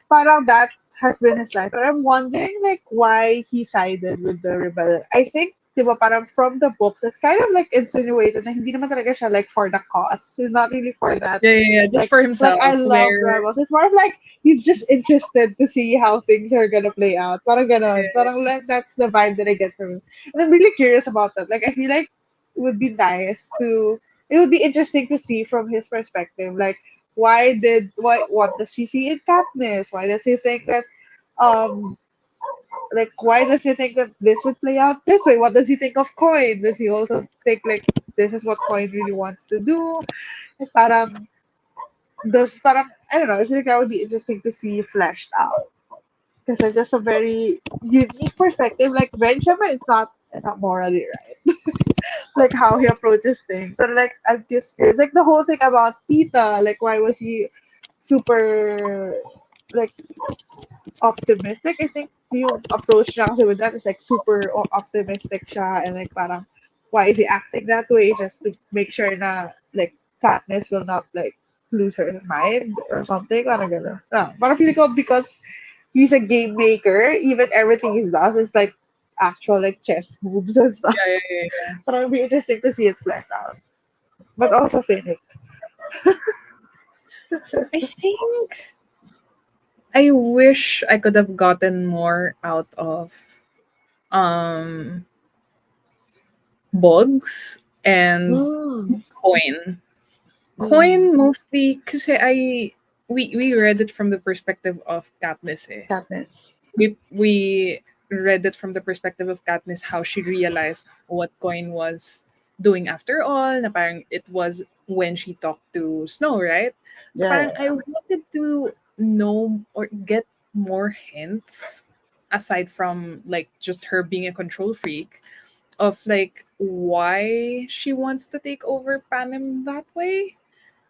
Speaker 2: parang that has been his life. But I'm wondering, like, why he sided with the rebellion. I think, di ba, parang from the books, it's kind of like insinuated na hindi naman talaga siya like for the cause. He's not really for that.
Speaker 1: Yeah. Just for
Speaker 2: Like I
Speaker 1: himself.
Speaker 2: love
Speaker 1: Where
Speaker 2: rebels. It's more of like he's just interested to see how things are gonna play out. Parang ganon. Parang like that's the vibe that I get from him. And I'm really curious about that. Like I feel like it would be nice to. It would be interesting to see from his perspective. Like what does he see in Katniss? Why does he think that um like why does he think that this would play out this way? What does he think of Coin? Does he also think like this is what Coin really wants to do? Parang parang I don't know, I feel like that would be interesting to see fleshed out. Because it's just a very unique perspective. Like Ben Shema, it's not morally right. Like how he approaches things. But like I'm just curious. Like the whole thing about Pita, like why was he super like optimistic? I think yung approach niya kasi with that is like super optimistic siya and like parang why is he acting that way? Just to make sure na like Katniss will not like lose her mind or something. Parang gano'n. Parang feeling ko because he's a game maker, even everything he does is like actual like chess moves and stuff.
Speaker 1: yeah.
Speaker 2: But it would be interesting to see it fleshed out. But also Finnick.
Speaker 1: I think I wish I could have gotten more out of um bugs and
Speaker 2: Mm,
Speaker 1: coin.
Speaker 2: mm,
Speaker 1: Coin mostly kasi we read it from the perspective of Katniss eh.
Speaker 2: Katniss.
Speaker 1: We read it from the perspective of Katniss how she realized what Coin was doing after all. Na parang it was when she talked to Snow, right? So
Speaker 2: Yeah,
Speaker 1: parang
Speaker 2: yeah,
Speaker 1: I wanted to know or get more hints aside from like just her being a control freak of like why she wants to take over Panem that way,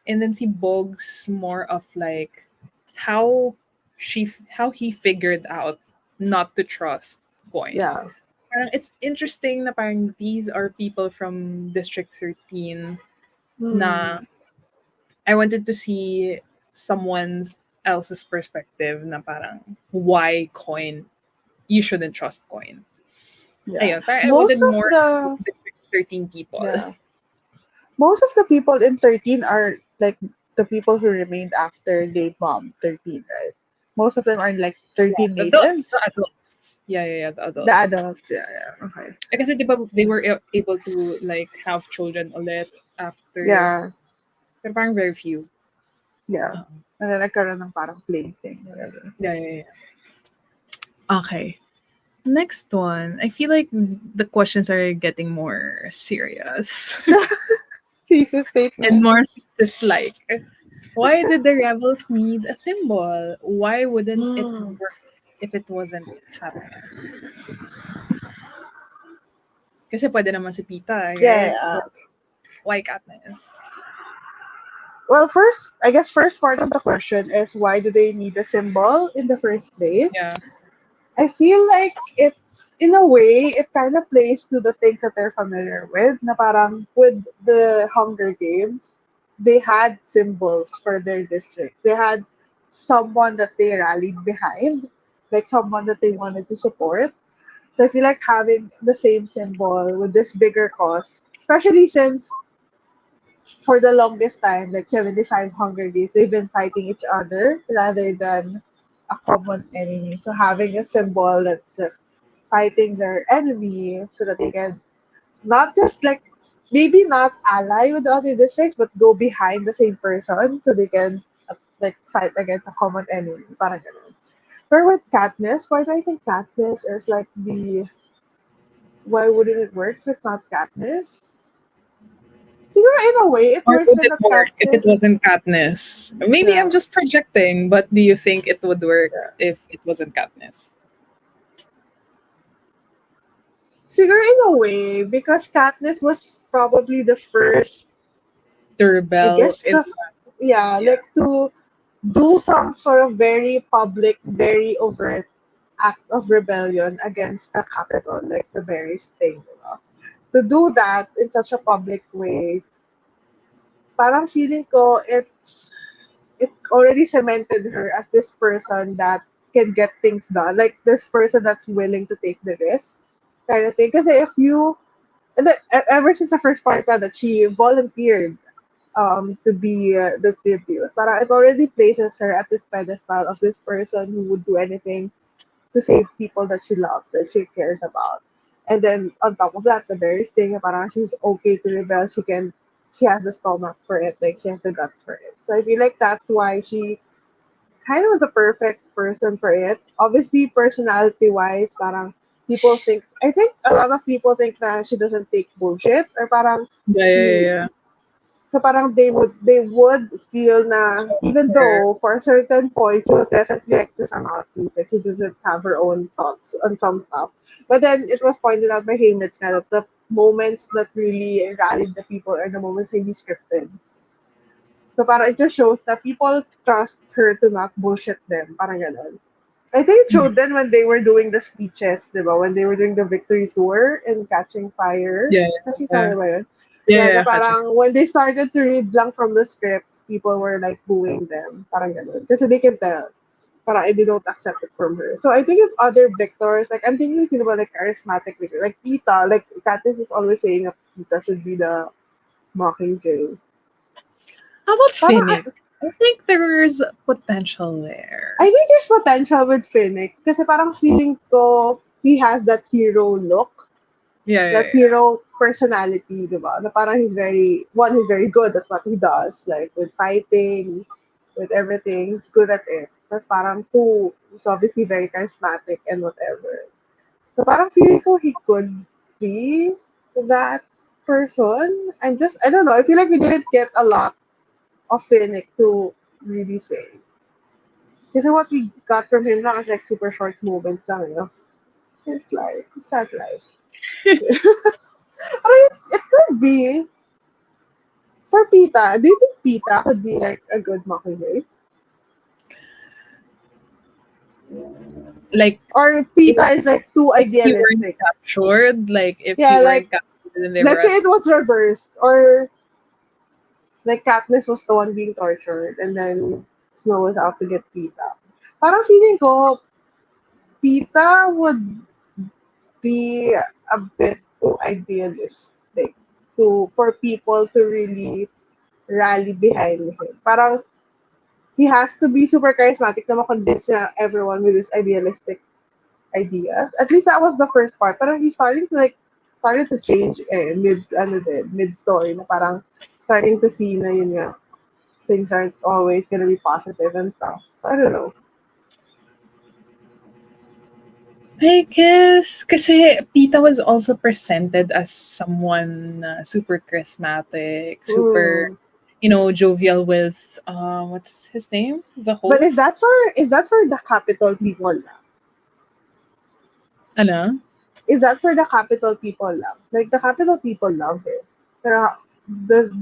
Speaker 1: and then see Boggs more of like how how he figured out not to trust Coin.
Speaker 2: yeah.
Speaker 1: Parang it's interesting na parang these are people from District 13 na
Speaker 2: Mm,
Speaker 1: I wanted to see someone else's perspective na parang why Coin, you shouldn't trust Coin.
Speaker 2: yeah.
Speaker 1: Ayun, parang I
Speaker 2: Most
Speaker 1: wanted
Speaker 2: of
Speaker 1: more
Speaker 2: the
Speaker 1: District 13 people.
Speaker 2: yeah, most of the people in 13 are like the people who remained after they bombed 13, right? Most of them are like
Speaker 1: Yeah,
Speaker 2: 13
Speaker 1: the
Speaker 2: natives.
Speaker 1: adults. Yeah, the
Speaker 2: The
Speaker 1: adults.
Speaker 2: adults, yeah, yeah. Okay.
Speaker 1: Kasi di ba they were able to like have children ulit after,
Speaker 2: Yeah,
Speaker 1: pero parang very few.
Speaker 2: yeah.
Speaker 1: Um,
Speaker 2: And then nagkaroon ng parang plane thing, whatever.
Speaker 1: yeah. Okay. Next one. I feel like the questions are getting more serious
Speaker 2: Thesis
Speaker 1: and
Speaker 2: statement.
Speaker 1: more like. Why did the rebels need a symbol? Why wouldn't it
Speaker 2: Hmm.
Speaker 1: work if it wasn't Katniss? Kasi pwede naman si Pita,
Speaker 2: Yeah,
Speaker 1: right?
Speaker 2: yeah.
Speaker 1: But why Katniss?
Speaker 2: Well, first, I guess first part of the question is why do they need a symbol in the first place?
Speaker 1: Yeah.
Speaker 2: I feel like it's in a way it kind of plays to the things that they're familiar with. Na parang with the Hunger Games, they had symbols for their district. They had someone that they rallied behind, like someone that they wanted to support. So I feel like having the same symbol with this bigger cause, especially since for the longest time, like 75 Hunger Games, they've been fighting each other rather than a common enemy. So having a symbol that's just fighting their enemy so that they can not just like maybe not ally with the other districts, but go behind the same person so they can like fight against a common enemy. Parang ganun. But with Katniss, why do I think Katniss is like the why wouldn't it work if it's not Katniss? Siguro in a way, it
Speaker 1: Or
Speaker 2: works
Speaker 1: would
Speaker 2: in
Speaker 1: it
Speaker 2: that
Speaker 1: work if it
Speaker 2: Katniss.
Speaker 1: wasn't Katniss? Maybe
Speaker 2: Yeah.
Speaker 1: I'm just projecting, but do you think it would work
Speaker 2: Yeah.
Speaker 1: if it wasn't Katniss?
Speaker 2: Siguro in a way, because Katniss was probably the first,
Speaker 1: To
Speaker 2: I
Speaker 1: rebel
Speaker 2: guess
Speaker 1: in,
Speaker 2: the yeah,
Speaker 1: yeah.
Speaker 2: like to do some sort of very public, very overt act of rebellion against the capital, like the Berries thing, you know. To do that in such a public way, parang feeling ko it already cemented her as this person that can get things done, like this person that's willing to take the risk, kind of thing. Because if you and then, ever since the first part pa that she volunteered to be the tribute, para it already places her at this pedestal of this person who would do anything to save people that she loves, that she cares about. And then on top of that, the very thing, parang she's okay to rebel. She has the stomach for it, like she has the guts for it. So I feel like that's why she kind of was a perfect person for it. Obviously, personality wise, parang people think, I think a lot of people think that she doesn't take bullshit or parang she
Speaker 1: Yeah.
Speaker 2: so parang they would feel na even
Speaker 1: Sure.
Speaker 2: though for a certain point she was definitely like to some outfit, like she doesn't have her own thoughts on some stuff. But then it was pointed out by Hamish na that the moments that really rallied the people are the moments hindi scripted. So parang it just shows that people trust her to not bullshit them. Parang ganon. I think it
Speaker 1: Mhm.
Speaker 2: showed then when they were doing the speeches, di ba? When they were doing the victory tour in Catching Fire.
Speaker 1: Yeah.
Speaker 2: Catching
Speaker 1: Yeah.
Speaker 2: Fire ba yun? Yeah, na
Speaker 1: Gotcha.
Speaker 2: parang when they started to read lang from the scripts, people were like booing them. Parang ganun. Kasi they can tell. Parang they don't accept it from her. So I think if other victors, like I'm thinking sino ba like charismatic victor, like Pita, like Katniss is always saying that Pita should be the Mockingjay.
Speaker 1: How about
Speaker 2: Parang
Speaker 1: Finnick? I think there's potential
Speaker 2: I
Speaker 1: there.
Speaker 2: think there's potential with Finnick kasi parang feeling ko he has that hero look,
Speaker 1: Yeah,
Speaker 2: that
Speaker 1: yeah, yeah.
Speaker 2: hero personality, di ba? Na parang he's very good at what he does, like with fighting, with everything, he's good at it. Tapos parang two, he's obviously very charismatic and whatever. So parang feeling ko he could be that person. I don't know, I feel like we didn't get a lot of Finnick to really say. Kasi what we got from him lang is like super short moments lang of his life, his sad life. But it could be for Pita. Do you think Pita could be like a good mockingjay?
Speaker 1: Like
Speaker 2: Or
Speaker 1: if
Speaker 2: Pita is like too
Speaker 1: he weren't
Speaker 2: idealistic?
Speaker 1: captured, like if he
Speaker 2: Yeah, like
Speaker 1: weren't captured and they were
Speaker 2: let's
Speaker 1: at
Speaker 2: say it was reversed, or like Katniss was the one being tortured, and then Snow was out to get Pita. Parang feeling ko, Pita would be a bit too idealistic for people to really rally behind him. Parang he has to be super charismatic na makonvince niya everyone with his idealistic ideas. At least that was the first part. Parang he's started to change mid story na parang starting to see na yun nga, things aren't always gonna be positive and stuff. So I don't know.
Speaker 1: I guess kasi Pita was also presented as someone super charismatic, super
Speaker 2: Mm.
Speaker 1: jovial with what's his name? The
Speaker 2: But
Speaker 1: host?
Speaker 2: is that for the capital people lang?
Speaker 1: Ano?
Speaker 2: Is that for the capital people lang? Like the capital people love him. Pero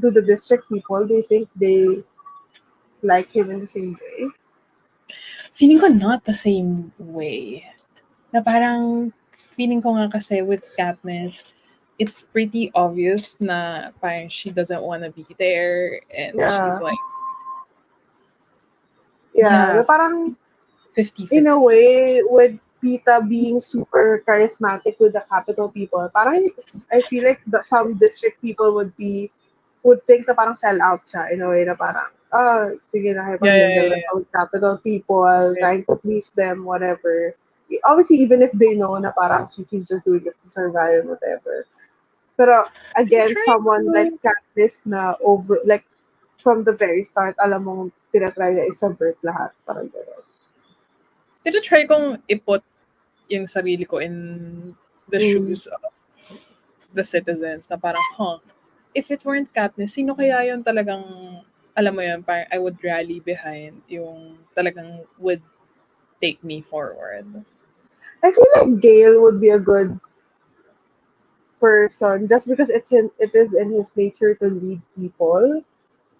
Speaker 2: do the district people, they think they like him in the same way?
Speaker 1: Feeling ko not the same way. Na parang feeling ko nga kasi with Katniss, it's pretty obvious na parang she doesn't want to be there and she's
Speaker 2: Yeah.
Speaker 1: like,
Speaker 2: Yeah.
Speaker 1: yeah,
Speaker 2: Na parang in a
Speaker 1: 50-50.
Speaker 2: way, with Tita being super charismatic with the capital people, parang I feel like some district people would think na parang sell out siya in a way na parang, oh, sige,
Speaker 1: Yeah, yeah,
Speaker 2: nakipagmingle
Speaker 1: yeah,
Speaker 2: lang siya with capital people,
Speaker 1: yeah.
Speaker 2: trying to please them, whatever. Obviously, even if they know na parang he's just doing it to survive, whatever. Pero
Speaker 1: They're
Speaker 2: again,
Speaker 1: trying
Speaker 2: someone like
Speaker 1: to
Speaker 2: Katniss na like from the very start, alam mong tinatry na i-subvert lahat. Parang gano'n.
Speaker 1: try kong iput yung sarili ko in the
Speaker 2: Mm.
Speaker 1: shoes of the citizens na parang, if it weren't Katniss, sino kaya yun talagang, alam mo yun, parang I would rally behind yung talagang would take me forward.
Speaker 2: I feel like Gale would be a good person just because it is in his nature to lead people,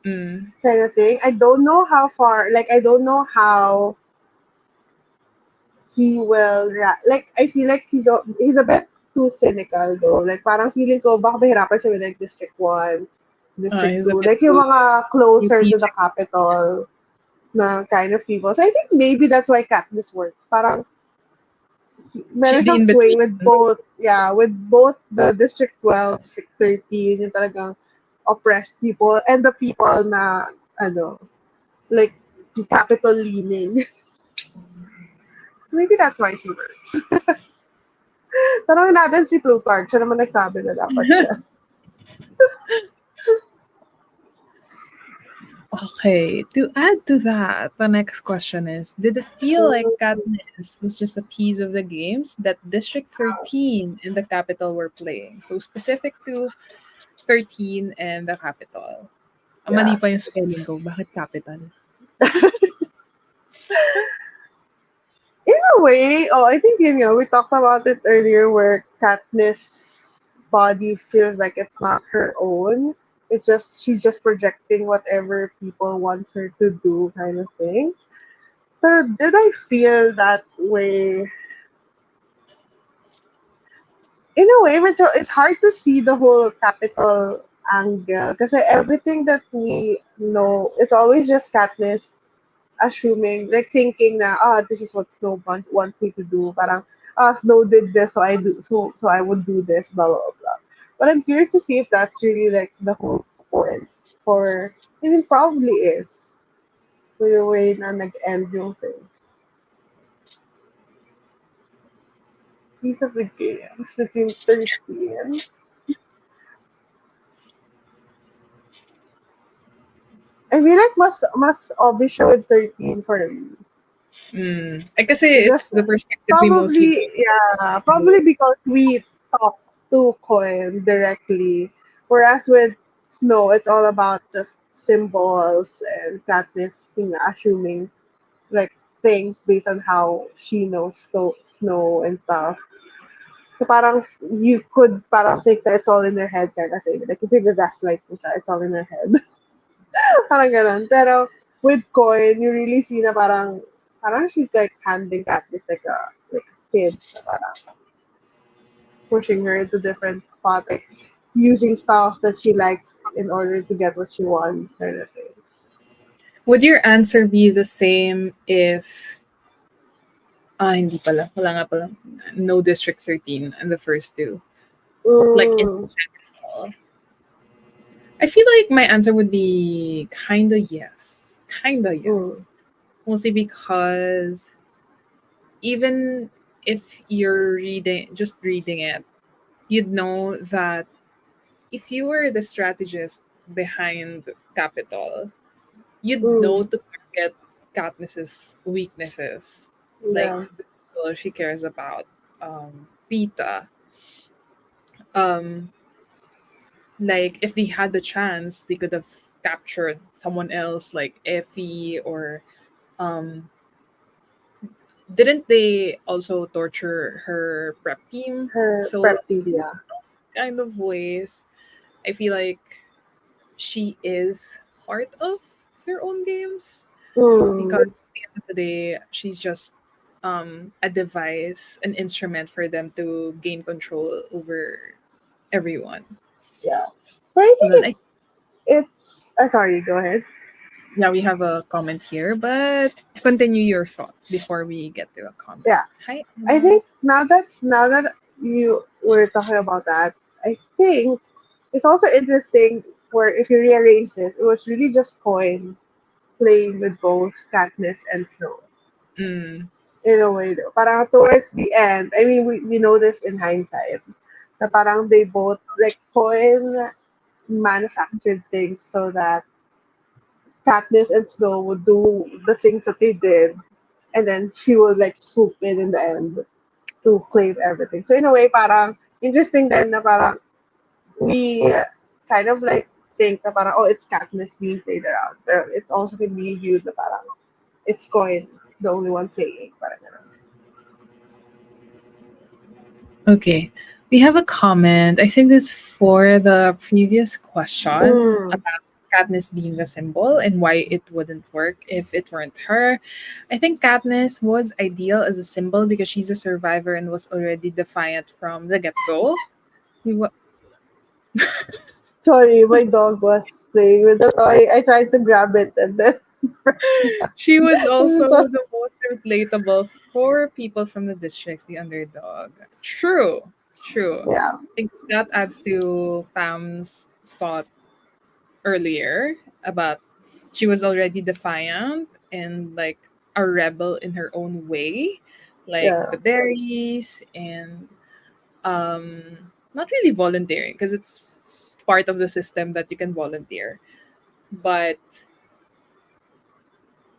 Speaker 1: Mm.
Speaker 2: kind of thing. I don't know how far, like I don't know how he will like I feel like he's a bit too cynical though. Like parang feeling ko baka mahirapan siya with like District 1, District
Speaker 1: He's a
Speaker 2: 2,
Speaker 1: bit
Speaker 2: like yung
Speaker 1: too
Speaker 2: mga closer to the
Speaker 1: strategic.
Speaker 2: capital na kind of people. So I think maybe that's why Katniss works. Parang meron
Speaker 1: She's the
Speaker 2: siyang
Speaker 1: in
Speaker 2: swing
Speaker 1: between.
Speaker 2: with both, yeah, with both the District 12, District 13, yung talagang oppressed people, and the people na, ano, like, capital leaning. Maybe that's why she works. Tanongin natin si Plutarch, siya naman nagsabi na dapat siya.
Speaker 1: Okay, to add to that, the next question is, did it feel like Katniss was just a piece of the games that District 13 and the Capital were playing? So specific to 13 and the Capital.
Speaker 2: Yeah.
Speaker 1: Mali pa yung spelling ko. Bakit Capital?
Speaker 2: In a way, I think we talked about it earlier where Katniss' body feels like it's not her own. It's just she's just projecting whatever people want her to do, kind of thing. But did I feel that way? In a way, it's hard to see the whole capital angle because everything that we know, it's always just Katniss assuming, like thinking na, this is what wants me to do. Parang, Snow did this, so I would do this, blah, blah, blah. But I'm curious to see if that's really like the whole point for, I mean, probably is. with the way na nag-end yung things. Piece of the games between 13. I feel like mas obvious siya with 13 for me.
Speaker 1: Kasi it's
Speaker 2: Just
Speaker 1: the perspective we mostly
Speaker 2: probably, yeah, probably because we talk to Coin directly. Whereas with Snow, it's all about just symbols and Katniss, assuming like things based on how she knows Snow and stuff. So parang you could parang think that it's all in her head kind of thing. Like if you gaslight mo siya, it's all in her head. Parang ganun. Pero with Coin, you really see na parang she's like handing Katniss like a kid. Na parang pushing her into different spots, like using stuff that she likes in order to get what she wants kind of thing.
Speaker 1: Would your answer be the same if hindi pala. Wala nga pala. No District 13 and the first two. Like in
Speaker 2: Mm,
Speaker 1: general. I feel like my answer would be kinda yes. Kinda
Speaker 2: mm,
Speaker 1: yes. Mostly because even if you're just reading it, you'd know that if you were the strategist behind Capital, you'd know
Speaker 2: mm,
Speaker 1: to target Katniss's weaknesses, like
Speaker 2: yeah.
Speaker 1: the people she cares about. Pita. Um, like if they had the chance, they could have captured someone else, like Effie or um. Didn't they also torture her prep team?
Speaker 2: Her
Speaker 1: So
Speaker 2: prep TV, yeah.
Speaker 1: those kind of ways, I feel like she is part of their own games
Speaker 2: Mm,
Speaker 1: because at the end of the day, she's just a device, an instrument for them to gain control over everyone.
Speaker 2: yeah. But I
Speaker 1: And
Speaker 2: think
Speaker 1: then I
Speaker 2: it's sorry, go ahead.
Speaker 1: yeah, we have a comment here, but continue your thought before we get to a comment.
Speaker 2: Yeah.
Speaker 1: Hi,
Speaker 2: I
Speaker 1: Anna.
Speaker 2: think now that you were talking about that, I think it's also interesting where if you rearrange it, it was really just Coin playing with both Katniss and Snow.
Speaker 1: Mm,
Speaker 2: In a way, though. Parang towards the end, I mean, we know this in hindsight, na parang they both, like, Coin manufactured things so that Katniss and Snow would do the things that they did, and then she would, like, swoop in the end to claim everything. So, in a way, parang, interesting then na parang, we kind of, like, think na parang, oh, it's Katniss being played around. But it also can be viewed na parang, it's Coin, the only one playing. Parang ganun.
Speaker 1: okay. We have a comment. I think this for the previous question
Speaker 2: Mm.
Speaker 1: about Katniss being the symbol and why it wouldn't work if it weren't her. I think Katniss was ideal as a symbol because she's a survivor and was already defiant from the get go.
Speaker 2: Sorry, my dog was playing with the toy. I tried to grab it and then
Speaker 1: She was also
Speaker 2: so,
Speaker 1: the most relatable for people from the districts, the underdog. True, true.
Speaker 2: yeah,
Speaker 1: I think that adds to Pam's thought earlier about she was already defiant and like a rebel in her own way, like
Speaker 2: yeah.
Speaker 1: the berries and not really volunteering because it's part of the system that you can volunteer. But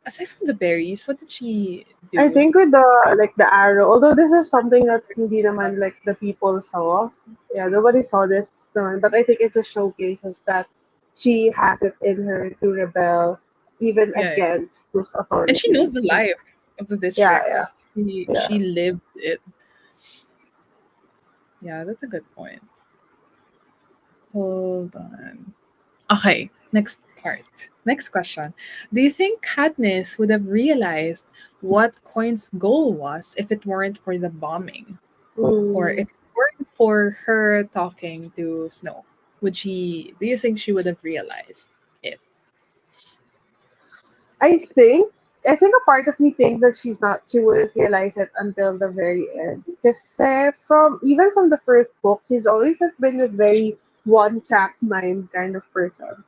Speaker 1: aside from the berries, what did she
Speaker 2: I
Speaker 1: do?
Speaker 2: think with the arrow, although this is something that hindi naman like the people saw. Yeah, nobody saw this naman, but I think it just showcases that she has it in her to rebel even
Speaker 1: Yeah, yeah.
Speaker 2: against these
Speaker 1: And she knows the
Speaker 2: authorities.
Speaker 1: life of the
Speaker 2: Yeah, yeah,
Speaker 1: districts. She
Speaker 2: yeah.
Speaker 1: she lived it. Yeah, that's a good point. Hold on. Okay, next part. Next question. Do you think Katniss would have realized what Coin's goal was if it weren't for the bombing? Or
Speaker 2: Mm.
Speaker 1: if it weren't for her talking to Snow? Do you think she would have realized it?
Speaker 2: I think I think a part of me thinks that she wouldn't realize it until the very end. Because from the first book, she's always has been a very one track mind kind of person.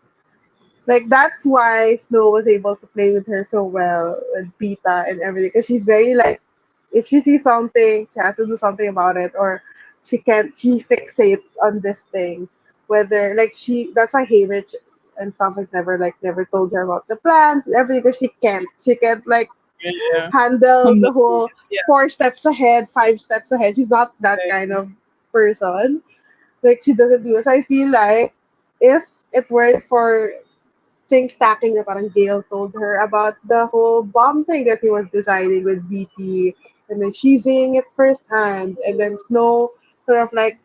Speaker 2: Like that's why Snow was able to play with her so well with Pita and everything because she's very like if she sees something she has to do something about it or she fixates on this thing whether like she that's why Haymitch and stuff has never told her about the plans and everything because she can't like
Speaker 1: Yeah, yeah.
Speaker 2: handle
Speaker 1: From the
Speaker 2: the whole
Speaker 1: yeah,
Speaker 2: 4 steps ahead 5 steps ahead she's not that kind
Speaker 1: right.
Speaker 2: of person like she doesn't do this. I feel like if it weren't for things stacking na parang Gail told her about the whole bomb thing that he was designing with BP and then she's seeing it firsthand and then Snow sort of like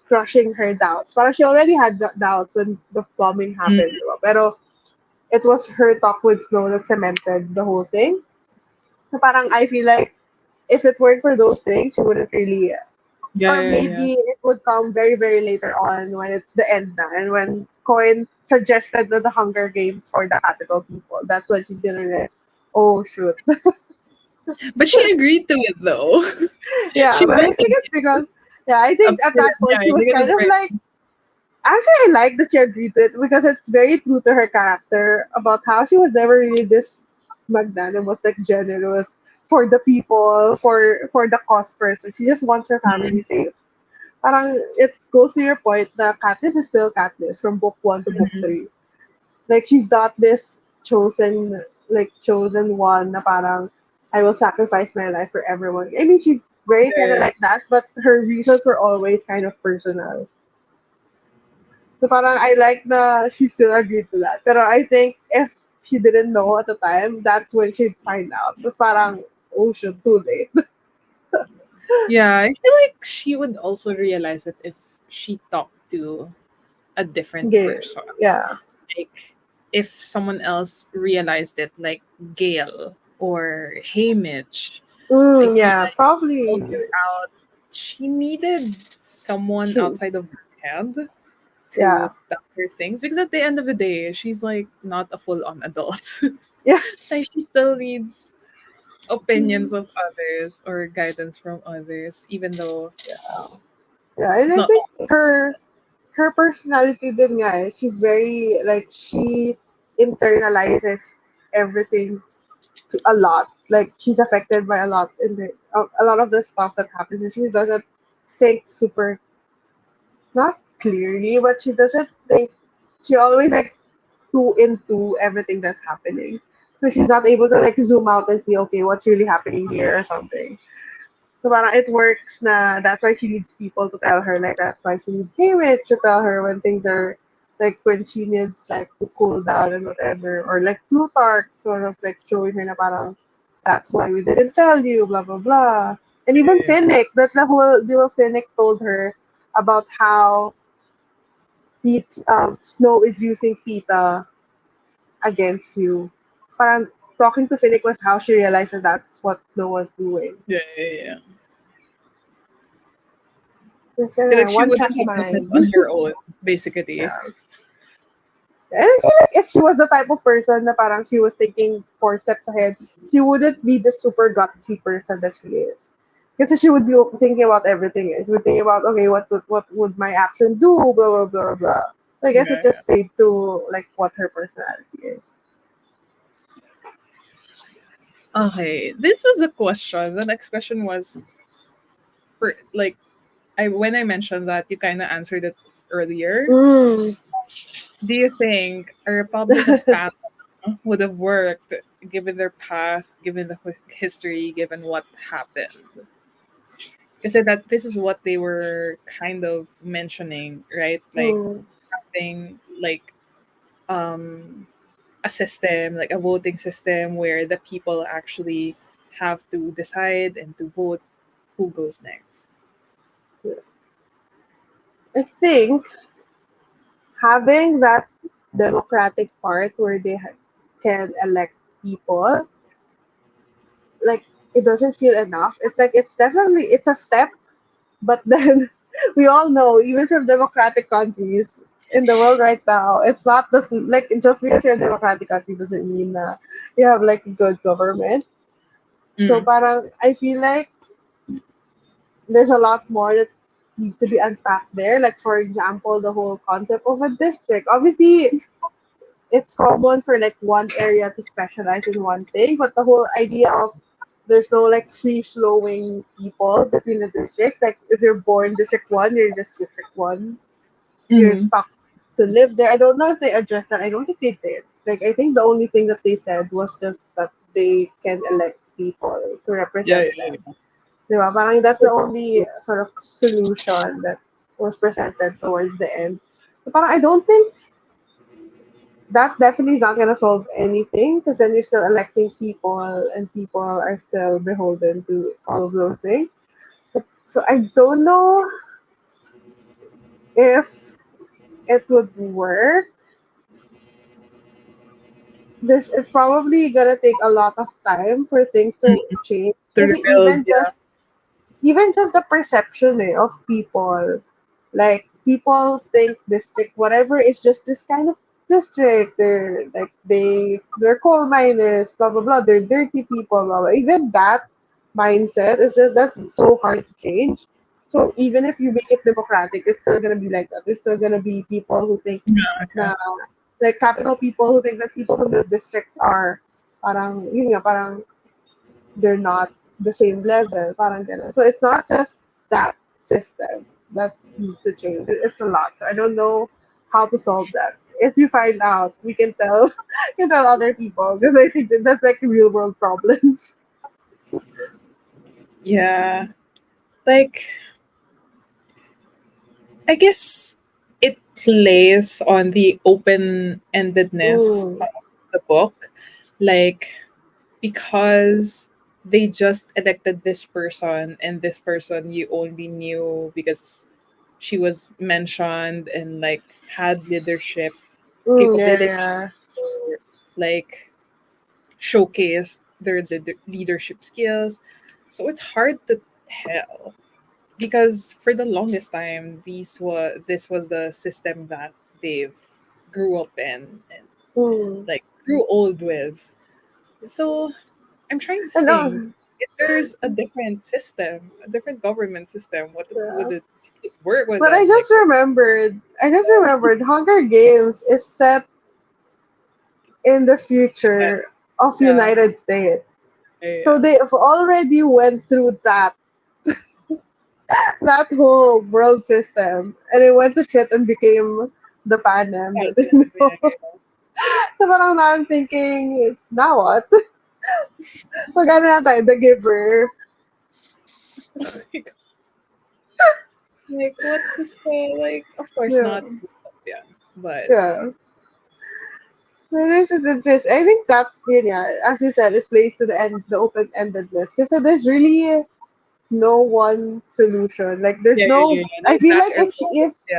Speaker 2: crushing her doubts. Parang she already had doubts when the bombing
Speaker 1: Mm,
Speaker 2: happened. Diba? Pero it was her talk with Snow that cemented the whole thing. So parang I feel like if it weren't for those things, she wouldn't really
Speaker 1: yeah,
Speaker 2: or
Speaker 1: yeah, yeah.
Speaker 2: maybe it would come very, very later on when it's the end na and when Coin suggested the Hunger Games for the capital people. That's when she's gonna like, oh shoot.
Speaker 1: But she agreed to it though.
Speaker 2: Yeah,
Speaker 1: She
Speaker 2: but I
Speaker 1: both
Speaker 2: think it's because yeah, I think at that
Speaker 1: yeah,
Speaker 2: point she was
Speaker 1: because
Speaker 2: kind
Speaker 1: of
Speaker 2: of
Speaker 1: her.
Speaker 2: like actually I like that she agreed to it because it's very true to her character about how she was never really this magnanimous, like generous for the people, for the cause person. She just wants her family
Speaker 1: Mm,
Speaker 2: safe. Parang it goes to your point that Katniss is still Katniss from book 1 to book
Speaker 1: mm,
Speaker 2: 3. Like she's not this chosen one na parang I will sacrifice my life for everyone. I mean she's very kind of
Speaker 1: yeah,
Speaker 2: like that, but her reasons were always kind of personal. So parang I like the she still agreed to that. Pero I think if she didn't know at the time, that's when she'd find out. Tapos parang, oh shit, too late.
Speaker 1: yeah. I feel like she would also realize it if she talked to a different
Speaker 2: Okay,
Speaker 1: person.
Speaker 2: yeah.
Speaker 1: Like if someone else realized it, like Gail or Haymitch, I feel
Speaker 2: Yeah,
Speaker 1: like to help
Speaker 2: probably.
Speaker 1: her out, she needed someone
Speaker 2: She,
Speaker 1: outside of her head to
Speaker 2: yeah.
Speaker 1: tell her things because at the end of the day, she's like not a full on adult.
Speaker 2: Yeah.
Speaker 1: Like she still needs opinions of others or guidance from others, even though
Speaker 2: Yeah, and
Speaker 1: it's
Speaker 2: I
Speaker 1: not
Speaker 2: think
Speaker 1: all.
Speaker 2: her personality din nga, she's very like she internalizes everything to a lot. Like she's affected by a lot in a lot of the stuff that happens and she doesn't think super not clearly, but she doesn't think she always like too into everything that's happening. So she's not able to like zoom out and see okay what's really happening here or something. So parang it works na that's why she needs people to tell her like that's why she needs Haymitch to tell her when things are like when she needs like to cool down and whatever or like Plutarch sort of like showing her na parang that's why we didn't tell you blah blah blah and even
Speaker 1: Yeah.
Speaker 2: Finnick that the whole Finnick told her about how Snow is using Pita against you. Parang talking to Finnick was how she realized that that's what Snow was doing.
Speaker 1: Yeah, yeah, yeah.
Speaker 2: Yes,
Speaker 1: I feel like she
Speaker 2: one
Speaker 1: wouldn't
Speaker 2: track
Speaker 1: have done it
Speaker 2: mind.
Speaker 1: on her own, basically.
Speaker 2: Yeah. And I feel like if she was the type of person that parang she was thinking 4 steps ahead, she wouldn't be the super gutsy person that she is. Because she would be thinking about everything. She would think about, okay, what would my action do? Blah, blah, blah, blah. So I guess it
Speaker 1: Yeah, yeah.
Speaker 2: just played to like what her personality is.
Speaker 1: Okay, this was a question. The next question was like I when I mentioned that you kind of answered it earlier.
Speaker 2: Mm.
Speaker 1: Do you think a Republic of Panama would have worked given their past, given the history, given what happened? Because that this is what they were kind of mentioning, right? Like
Speaker 2: Mm.
Speaker 1: having like um a system, like a voting system where the people actually have to decide and to vote who goes next.
Speaker 2: I think having that democratic part where they can elect people, like it doesn't feel enough. It's like it's definitely it's a step, but then we all know even from democratic countries in the world right now, it's not the like just because you're a democratic country doesn't mean that you have like a good government. So
Speaker 1: Mm.
Speaker 2: parang I feel like there's a lot more that needs to be unpacked there. Like for example, the whole concept of a district. Obviously, it's common for like one area to specialize in one thing, but the whole idea of there's no like free flowing people between the districts. Like if you're born District 1, you're just District 1. You're
Speaker 1: Mm.
Speaker 2: stuck to live there. I don't know if they addressed that. I don't think they did. Like I think the only thing that they said was just that they can elect people to
Speaker 1: Yeah,
Speaker 2: represent
Speaker 1: yeah,
Speaker 2: them.
Speaker 1: yeah.
Speaker 2: Diba? Parang that's the only sort of solution that was presented towards the end. So parang I don't think that definitely is not going to solve anything because then you're still electing people and people are still beholden to all of those things. So I don't know if it would work. This it's probably gonna take a lot of time for things to
Speaker 1: Mm.
Speaker 2: change.
Speaker 1: To
Speaker 2: Because
Speaker 1: rebuild, yeah.
Speaker 2: even just the perception of people, like people think district whatever is just this kind of district. They're like they're coal miners, blah blah blah. They're dirty people, blah blah. Even that mindset is just that's so hard to change. So even if you make it democratic, it's still gonna be like that. There's still gonna be people who think
Speaker 1: Yeah, yeah.
Speaker 2: na like capital people who think that people from the districts are parang yun nga parang they're not the same level, parang ganun. So it's not just that system that needs to change. It's a lot. So I don't know how to solve that. If you find out, we can tell can tell other people because I think that that's like real world problems.
Speaker 1: Yeah. Like, I guess it plays on the open endedness
Speaker 2: Mm,
Speaker 1: of the book. Like, because they just elected this person, and this person you only knew because she was mentioned and like had leadership
Speaker 2: yeah,
Speaker 1: capability,
Speaker 2: yeah.
Speaker 1: or like showcased their leadership skills. So it's hard to tell because for the longest time this was the system that they've grew up in and
Speaker 2: Mm.
Speaker 1: like grew old with. So I'm trying to
Speaker 2: And
Speaker 1: think if there's a different system, a different government system, what
Speaker 2: yeah.
Speaker 1: would it work with
Speaker 2: But
Speaker 1: them? Like,
Speaker 2: I just remembered Hunger Games is set in the future
Speaker 1: yes,
Speaker 2: of
Speaker 1: yeah,
Speaker 2: United States. So
Speaker 1: yeah,
Speaker 2: they have already went through that whole world system and it went to shit and became the Panem
Speaker 1: yeah,
Speaker 2: that they
Speaker 1: yeah,
Speaker 2: know. So parang now I'm thinking, now what? Magkano na tayo? The Giver.
Speaker 1: yeah. Like, what's this? Like, of course
Speaker 2: Yeah.
Speaker 1: not dystopian, but
Speaker 2: Yeah. So this is interesting. I think that's, yeah, as you said, it plays to the end, the open-endedness. Because so there's really no one solution. Like there's
Speaker 1: yeah, yeah,
Speaker 2: no.
Speaker 1: yeah, yeah.
Speaker 2: I
Speaker 1: No
Speaker 2: feel
Speaker 1: black
Speaker 2: like
Speaker 1: or white. Yeah,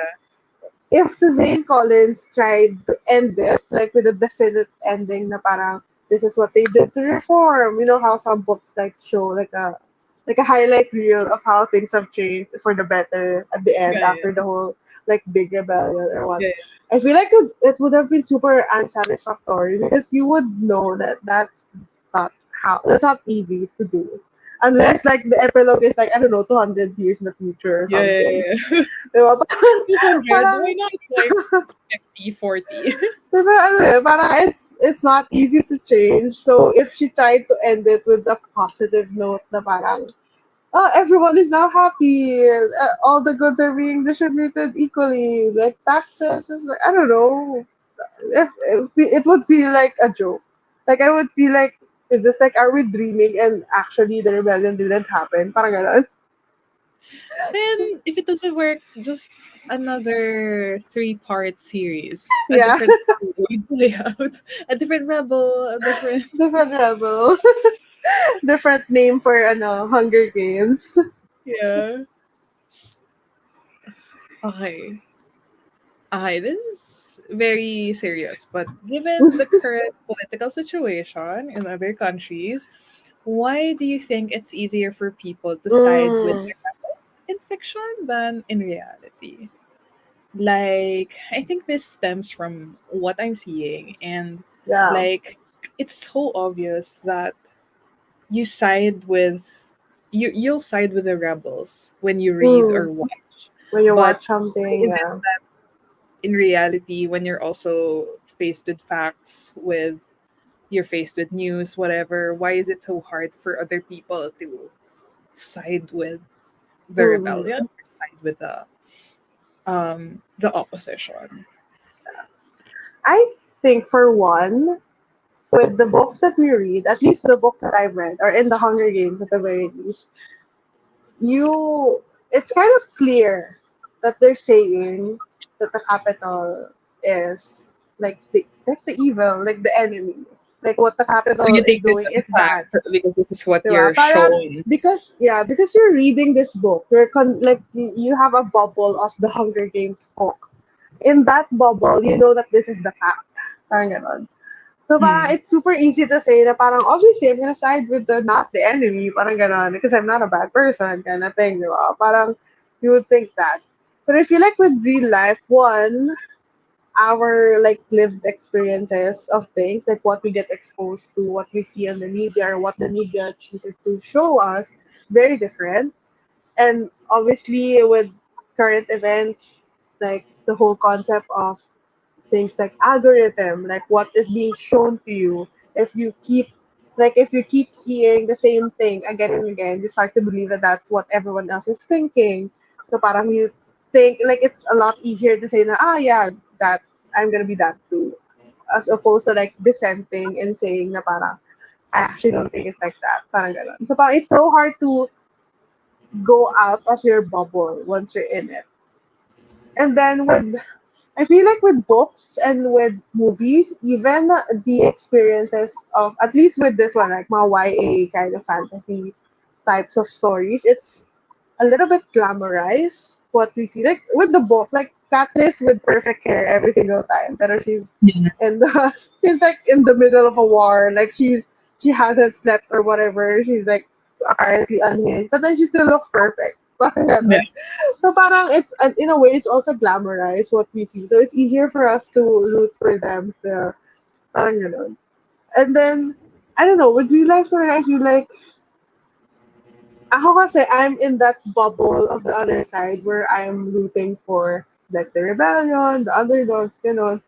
Speaker 2: if Suzanne Collins tried to end it, like with a definite ending na parang this is what they did to reform. You know how some books like show like a highlight reel of how things have changed for the better at the end
Speaker 1: yeah, yeah,
Speaker 2: after the whole like big rebellion or what.
Speaker 1: yeah,
Speaker 2: I feel like it would have been super unsatisfactory because you would know that not that's not easy to do. Unless like the epilogue is like I don't know 200 years in the future or
Speaker 1: yeah, yeah,
Speaker 2: something.
Speaker 1: yeah, yeah.
Speaker 2: Diba?
Speaker 1: 200.
Speaker 2: Parang
Speaker 1: Why not like 50, 40?
Speaker 2: Diba, ano eh, parang it's not easy to change. So if she tried to end it with a positive note na parang, oh, everyone is now happy, all the goods are being distributed equally, like taxes, is like, I don't know, it would feel like a joke. Like I would feel like, is this like, are we dreaming and actually the rebellion didn't happen? Parang ganon.
Speaker 1: Then, if it doesn't work, just another three-part series, a
Speaker 2: Yeah,
Speaker 1: different story layout, a different rebel, a different.
Speaker 2: different rebel. Different name for ano, Hunger Games.
Speaker 1: Yeah. Okay. Okay, this is very serious, but given the current political situation in other countries, why do you think it's easier for people to side with
Speaker 2: Mm,
Speaker 1: the rebels in fiction than in reality? Like, I think this stems from what I'm seeing, and
Speaker 2: yeah.
Speaker 1: like, it's so obvious that you side with you'll side with the rebels when you read or
Speaker 2: Mm,
Speaker 1: watch.
Speaker 2: when you
Speaker 1: But
Speaker 2: watch
Speaker 1: why
Speaker 2: something,
Speaker 1: is it
Speaker 2: yeah.
Speaker 1: in reality, when you're also faced with facts, with you're faced with news, whatever, why is it so hard for other people to side with the rebellion
Speaker 2: Mm-hmm.
Speaker 1: or side with the opposition?
Speaker 2: I think for one, with the books that we read, at least the books that I've read, or in the Hunger Games at the very least, you it's kind of clear that they're saying that the capital is like the evil, like the enemy. Like what the
Speaker 1: So
Speaker 2: capital
Speaker 1: you
Speaker 2: is
Speaker 1: take this
Speaker 2: doing
Speaker 1: as
Speaker 2: is
Speaker 1: a
Speaker 2: bad.
Speaker 1: fact because this is what
Speaker 2: Diba?
Speaker 1: you're
Speaker 2: Parang,
Speaker 1: shown.
Speaker 2: because you're reading this book, like you have a bubble of the Hunger Games book. In that bubble, you know that this is the fact. Parang ganon. So parang
Speaker 1: Mm.
Speaker 2: it's super easy to say that parang obviously I'm gonna side with the not the enemy, parang ganon, because I'm not a bad person kind of thing, di ba? Parang you would think that. But I feel like with real life, one, our like lived experiences of things, like what we get exposed to, what we see on the media, or what the media chooses to show us, very different. And obviously with current events, like the whole concept of things like algorithm, like what is being shown to you. If you keep seeing the same thing again and again, you start to believe that that's what everyone else is thinking. So parang you think like it's a lot easier to say na yeah, that I'm gonna be that too, as opposed to like dissenting and saying na parang I actually don't think it's like that. Parang ganun. So parang it's so hard to go out of your bubble once you're in it. And then with I feel like with books and with movies, even the experiences of at least with this one, like my YA kind of fantasy types of stories, it's a little bit glamorized what we see. Like with the book, like Katniss with perfect hair every single time. But
Speaker 1: Yeah.
Speaker 2: in the she's like in the middle of a war. Like she hasn't slept or whatever. She's like apparently unhinged. But then she still looks perfect. Parang
Speaker 1: Yeah.
Speaker 2: ganon. So parang it's in a way it's also glamorized what we see. So it's easier for us to root for them still. Parang ganon. And then I don't know, with real life talaga, I feel like ako kasi I'm in that bubble of the other side where I'm rooting for like the rebellion, the underdogs, ganon.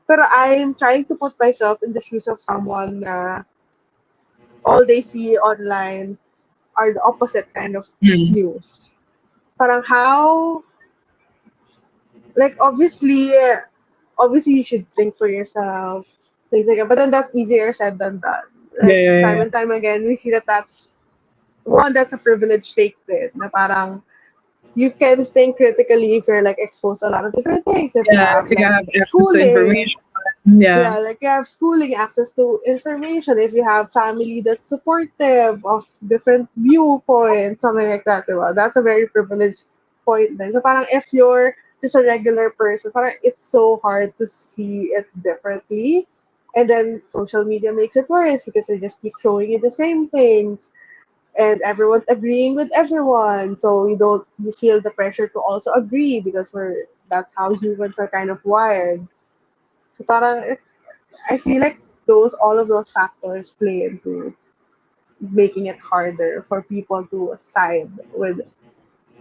Speaker 2: Pero I'm trying to put myself in the shoes of someone na all they see online are the opposite kind of
Speaker 1: Mm.
Speaker 2: news. Parang how like obviously you should think for yourself, things like that. But then that's easier said than done.
Speaker 1: Yeah,
Speaker 2: Like
Speaker 1: yeah,
Speaker 2: time
Speaker 1: yeah.
Speaker 2: and time again, we see that that's one that's a privileged take din. Na parang you can think critically if you're like exposed to a lot of different things. If you
Speaker 1: Yeah,
Speaker 2: have
Speaker 1: if you
Speaker 2: like
Speaker 1: have access to
Speaker 2: schooling,
Speaker 1: information. Yeah.
Speaker 2: yeah, like you have schooling, access to information. If you have family that's supportive of different viewpoints, something like that, diba? That's a very privileged point then. So parang if you're just a regular person, parang it's so hard to see it differently. And then social media makes it worse because they just keep showing you the same things and everyone's agreeing with everyone. So you feel the pressure to also agree because that's how humans are kind of wired. So parang I feel like all of those factors play into making it harder for people to side with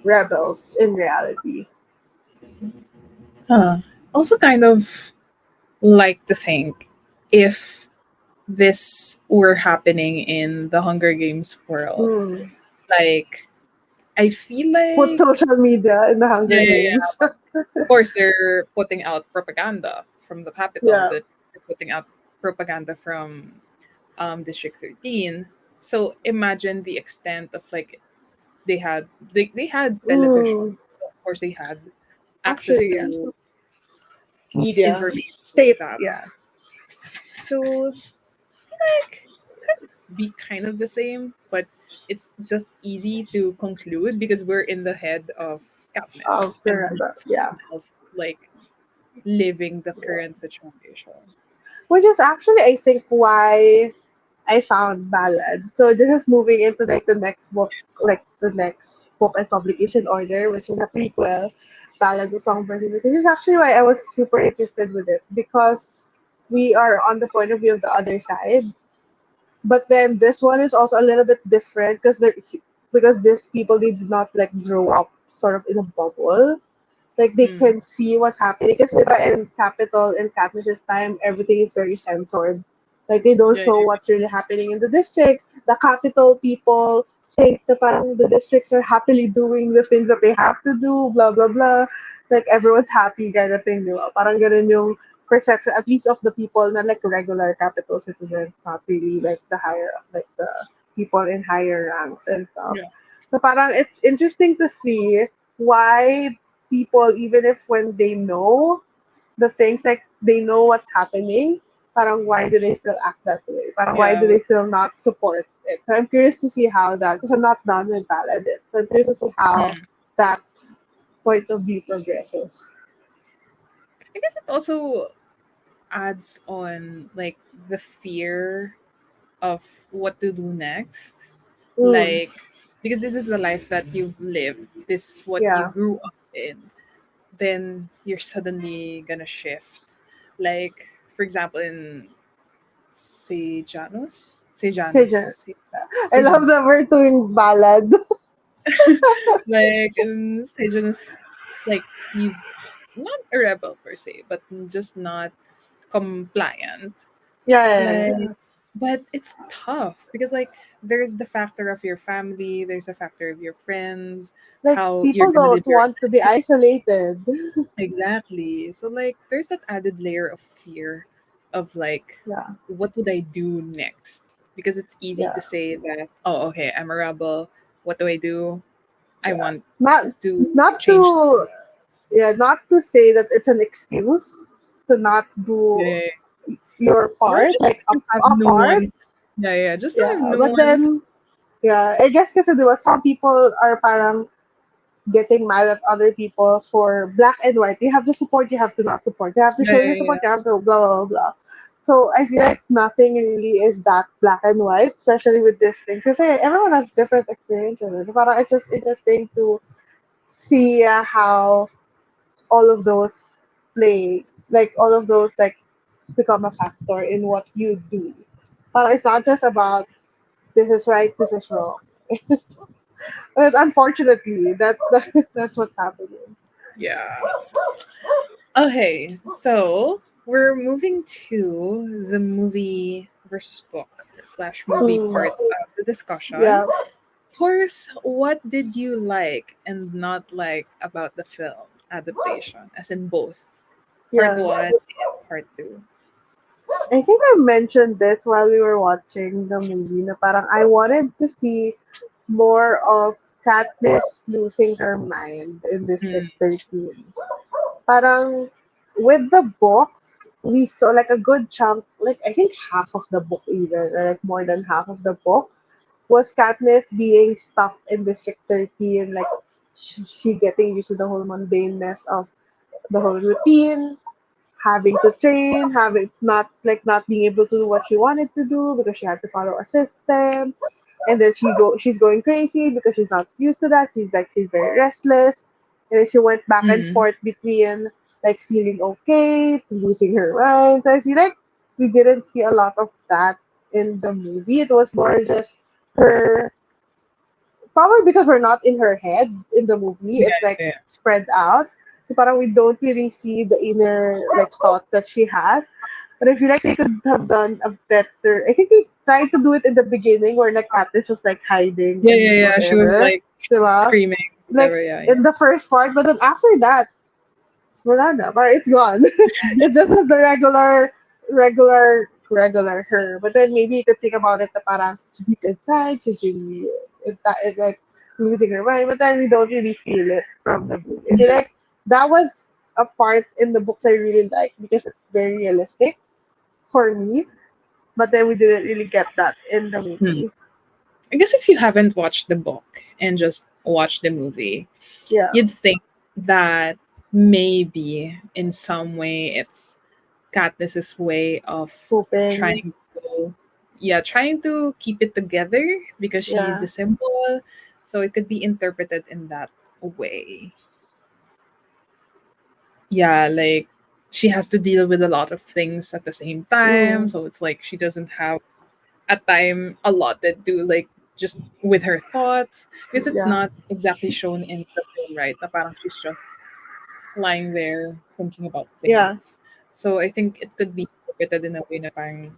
Speaker 2: rebels in reality.
Speaker 1: Huh. Also kind of like to think if this were happening in the Hunger Games world.
Speaker 2: Hmm.
Speaker 1: Like I feel
Speaker 2: Put
Speaker 1: like
Speaker 2: social media in the
Speaker 1: yeah,
Speaker 2: Hunger
Speaker 1: yeah, yeah.
Speaker 2: Games.
Speaker 1: Of course, they're putting out propaganda from the capital.
Speaker 2: Yeah.
Speaker 1: That they're putting out propaganda from District 13. So imagine the extent of like they had television.
Speaker 2: Mm.
Speaker 1: So of course they had access
Speaker 2: Actually, yeah.
Speaker 1: to
Speaker 2: Media.
Speaker 1: information like
Speaker 2: State.
Speaker 1: that.
Speaker 2: Yeah.
Speaker 1: So like could be kind of the same, but it's just easy to conclude because we're in the head of
Speaker 2: Of
Speaker 1: Katniss
Speaker 2: the
Speaker 1: and not
Speaker 2: rebel. Yeah.
Speaker 1: someone else like living the current situation.
Speaker 2: Which is actually, I think, why I found Ballad. So this is moving into like the next book and publication order, which is a prequel, Ballad of Songbirds in the Tree. This is actually why I was super interested with it because we are on the point of view of the other side. But then this one is also a little bit different because these people did not like grow up sort of in a bubble. Like they
Speaker 1: Mm.
Speaker 2: can see what's happening. Because in Capital, in Katniss's time, everything is very censored. Like they don't
Speaker 1: Yeah,
Speaker 2: show what's really happening in the districts. The capital people think the parang the districts are happily doing the things that they have to do, blah blah blah. Like everyone's happy kind of thing, di ba? Parang ganun yung perception, at least of the people na like regular capital citizens, not really like the higher, like the people in higher ranks and stuff.
Speaker 1: yeah,
Speaker 2: So parang it's interesting to see why people, even if when they know the things, like they know what's happening, parang why do they still act that way? Parang why do
Speaker 1: yeah,
Speaker 2: they still not support it? So I'm curious to see how that, because I'm not done with Paladin. So I'm curious to see how
Speaker 1: mm.
Speaker 2: that point of view progresses.
Speaker 1: I guess it also adds on like the fear of what to do next.
Speaker 2: Mm,
Speaker 1: Like, because this is the life that you've lived, this is what you
Speaker 2: yeah.
Speaker 1: grew up in, then you're suddenly gonna shift. Like, for example, in
Speaker 2: Sejan. I love
Speaker 1: Sejanus.
Speaker 2: that we're doing ballad.
Speaker 1: Like, in Sejanus, like, he's not a rebel per se, but just not compliant.
Speaker 2: Yeah, yeah,
Speaker 1: Like,
Speaker 2: yeah.
Speaker 1: but it's tough because like there's the factor of your family, there's a factor of your friends,
Speaker 2: Like
Speaker 1: how you're
Speaker 2: people
Speaker 1: gonna
Speaker 2: don't
Speaker 1: live your
Speaker 2: want to be isolated.
Speaker 1: exactly. So like there's that added layer of fear of like
Speaker 2: Yeah,
Speaker 1: what would I do next? Because it's easy
Speaker 2: yeah,
Speaker 1: to say that, oh okay, I'm a rebel. What do I do? I
Speaker 2: yeah.
Speaker 1: want
Speaker 2: Not
Speaker 1: to
Speaker 2: not
Speaker 1: change the
Speaker 2: to
Speaker 1: world.
Speaker 2: yeah, not to say that it's an excuse to not do
Speaker 1: Yeah.
Speaker 2: your
Speaker 1: Or
Speaker 2: part,
Speaker 1: just
Speaker 2: like
Speaker 1: to have
Speaker 2: a part.
Speaker 1: nuance. Yeah. Just to have
Speaker 2: Yeah, but
Speaker 1: nuance.
Speaker 2: then yeah, I guess kasi diba, some people are parang getting mad at other people for black and white. You have to support, you have to not support. You have to show your
Speaker 1: Yeah.
Speaker 2: support, you have to blah blah blah. So I feel like nothing really is that black and white, especially with these things. Because everyone has different experiences. Parang it's just interesting to see how all of those play, like all of those like become a factor in what you do. But it's not just about this is right, this is wrong. But unfortunately, that's what's happening.
Speaker 1: Yeah. Okay, so we're moving to the movie versus book slash movie
Speaker 2: Mm,
Speaker 1: part of the discussion.
Speaker 2: yeah,
Speaker 1: Of course, what did you like and not like about the film adaptation, as in both part
Speaker 2: yeah.
Speaker 1: one and part two?
Speaker 2: I think I mentioned this while we were watching the movie. Na parang I wanted to see more of Katniss losing her mind in
Speaker 1: Mm,
Speaker 2: District 13. Parang with the books, we saw like a good chunk, like I think half of the book even, or like more than half of the book was Katniss being stuck in District 13, like she getting used to the whole mundaneness of the whole routine, having to train, having not being able to do what she wanted to do because she had to follow a system. And then she's going crazy because she's not used to that. She's very restless. And then she went back and
Speaker 1: mm,
Speaker 2: forth between like feeling okay to losing her mind. So I feel like we didn't see a lot of that in the movie. It was more just her, probably because we're not in her head in the movie.
Speaker 1: yeah,
Speaker 2: It's like
Speaker 1: yeah,
Speaker 2: spread out. So parang we don't really see the inner like thoughts that she has. But I feel like they could have done a better. I think they tried to do it in the beginning where like Katniss was like hiding and
Speaker 1: yeah. She was
Speaker 2: whatever.
Speaker 1: like
Speaker 2: Diba?
Speaker 1: screaming,
Speaker 2: Like
Speaker 1: whatever. Yeah,
Speaker 2: in the first part, but then after that, wala na. Parang it's gone. It's just the regular her. But then maybe you could think about it na parang deep inside, she's really it's like losing her mind. But then we don't really feel it from the book. I feel
Speaker 1: yeah.
Speaker 2: like that was a part in the books I really like because it's very realistic for me. But then we didn't really get that in the
Speaker 1: Hmm.
Speaker 2: movie.
Speaker 1: I guess if you haven't watched the book and just watched the movie,
Speaker 2: Yeah.
Speaker 1: you'd think that maybe in some way it's Katniss's way of
Speaker 2: Hoping.
Speaker 1: trying to trying to keep it together because she's
Speaker 2: Yeah.
Speaker 1: the symbol. So it could be interpreted in that way. Yeah, like she has to deal with a lot of things at the same time.
Speaker 2: Mm,
Speaker 1: So it's like she doesn't have a time allotted to like just with her thoughts because it's
Speaker 2: yeah.
Speaker 1: not exactly shown in the film, right? Na parang she's just lying there thinking about
Speaker 2: Yeah.
Speaker 1: things. So I think it could be interpreted in a way na parang,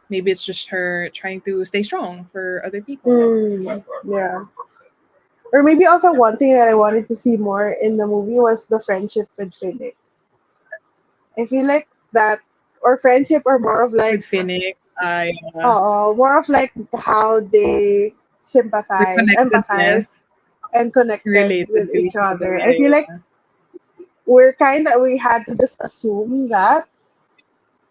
Speaker 1: maybe it's just her trying to stay strong for other people.
Speaker 2: Yeah. Or maybe also one thing that I wanted to see more in the movie was the friendship with Finnick. I feel like that, or friendship, or more of
Speaker 1: With
Speaker 2: like,
Speaker 1: Finnick,
Speaker 2: more of like how they
Speaker 1: the
Speaker 2: sympathize, empathize,
Speaker 1: connectedness
Speaker 2: and connected
Speaker 1: related
Speaker 2: with
Speaker 1: to
Speaker 2: each
Speaker 1: each other.
Speaker 2: other. I
Speaker 1: Yeah,
Speaker 2: feel like
Speaker 1: yeah,
Speaker 2: we had to just assume that,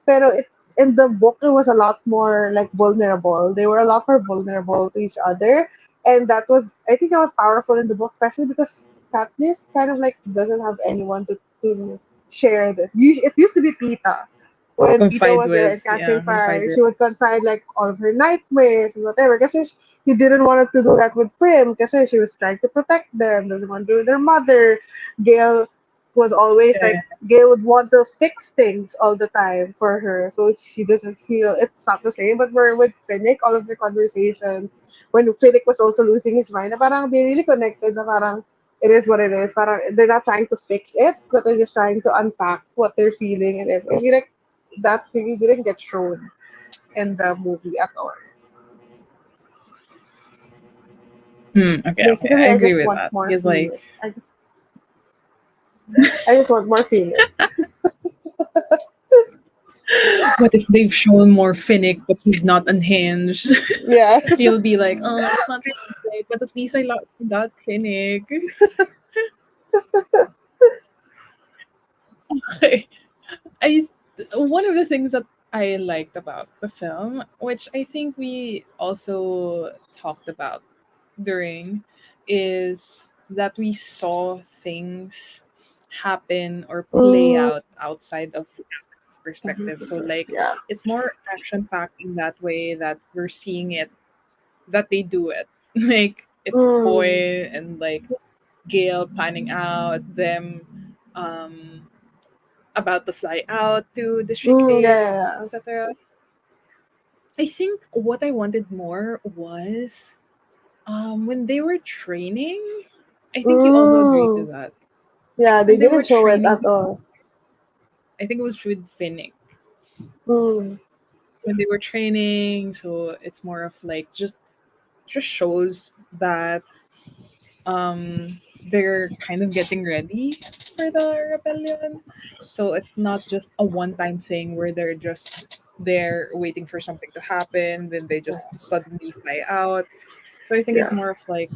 Speaker 2: pero in the book it was a lot more like vulnerable. They were a lot more vulnerable to each other, and that was, I think, that was powerful in the book, especially because Katniss kind of like doesn't have anyone to share this. It used to be Pita. When Pita
Speaker 1: confide
Speaker 2: was there
Speaker 1: with,
Speaker 2: and catching
Speaker 1: yeah, confide
Speaker 2: fire,
Speaker 1: with.
Speaker 2: she would confide like all of her nightmares and whatever. Because he didn't want to do that with Prim, because she was trying to protect them, doesn't want to do with their mother. Gail was always
Speaker 1: Yeah,
Speaker 2: like, Gail would want to fix things all the time for her, so she doesn't feel it's not the same. But we're with Finnick, all of the conversations when Finnick was also losing his mind, na parang they really connected. Na parang it is what it is. Parang they're not trying to fix it, but they're just trying to unpack what they're feeling, and I feel like that really didn't get shown in the movie at all.
Speaker 1: okay, okay. I
Speaker 2: Basically, I
Speaker 1: agree
Speaker 2: just
Speaker 1: with
Speaker 2: want
Speaker 1: that
Speaker 2: more
Speaker 1: because, like,
Speaker 2: feeling. I just want more feeling.
Speaker 1: what if they've shown more Finnick, but he's not unhinged?
Speaker 2: Yeah.
Speaker 1: You'll be like, oh, it's not really great, but at least I love that Finnick. Okay. I One of the things that I liked about the film, which I think we also talked about during, is that we saw things happen or play
Speaker 2: Mm,
Speaker 1: out outside of Alex' perspective. So like
Speaker 2: yeah.
Speaker 1: it's more action packed in that way that we're seeing it, that they do it. Like it's
Speaker 2: Mm,
Speaker 1: Coy and like Gail planning out them about to fly out to District
Speaker 2: yeah,
Speaker 1: 8,
Speaker 2: yeah,
Speaker 1: etc. I think what I wanted more was when they were training. I
Speaker 2: yeah.
Speaker 1: think you also agreed to that.
Speaker 2: Yeah, they
Speaker 1: When they were
Speaker 2: didn't show it
Speaker 1: training,
Speaker 2: at all.
Speaker 1: I think it was with Finnick.
Speaker 2: Mm,
Speaker 1: When they were training, so it's more of like just shows that they're kind of getting ready for the rebellion. So it's not just a one-time thing where they're just there waiting for something to happen, then they just suddenly fly out. So I think it's
Speaker 2: yeah,
Speaker 1: more of like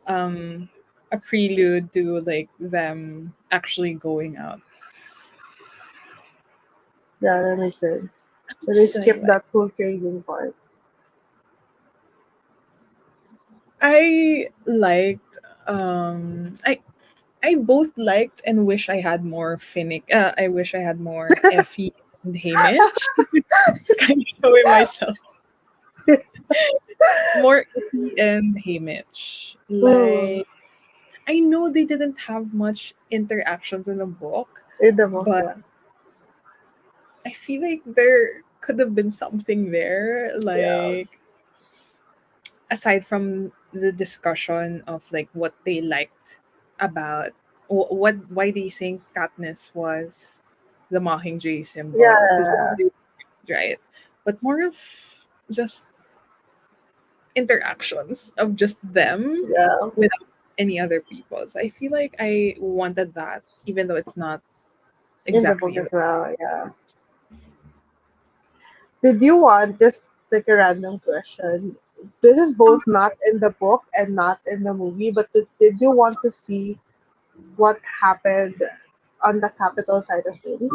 Speaker 1: um a prelude to like them actually going out.
Speaker 2: yeah, that makes sense. So
Speaker 1: That's
Speaker 2: they
Speaker 1: what I
Speaker 2: skipped
Speaker 1: like.
Speaker 2: that whole training part.
Speaker 1: I liked I both liked and wish I had more Finnick. I wish I had more Effie and Hamish. Kind of showing myself more Effie and Hamish.
Speaker 2: Mm,
Speaker 1: Like I know they didn't have much interactions in the book,
Speaker 2: in the book,
Speaker 1: but
Speaker 2: yeah.
Speaker 1: I feel like there could have been something there.
Speaker 2: Yeah.
Speaker 1: Like aside from the discussion of like what they liked about what why do you think Katniss was the Mockingjay symbol, because
Speaker 2: Yeah.
Speaker 1: right, but more of just interactions of just them
Speaker 2: Yeah.
Speaker 1: without any other people. So I feel like I wanted that, even though it's not
Speaker 2: In the book
Speaker 1: exactly
Speaker 2: as well, yeah. Did you want, just like a random question? This is both not in the book and not in the movie, but did you want to see what happened on the capital side of things?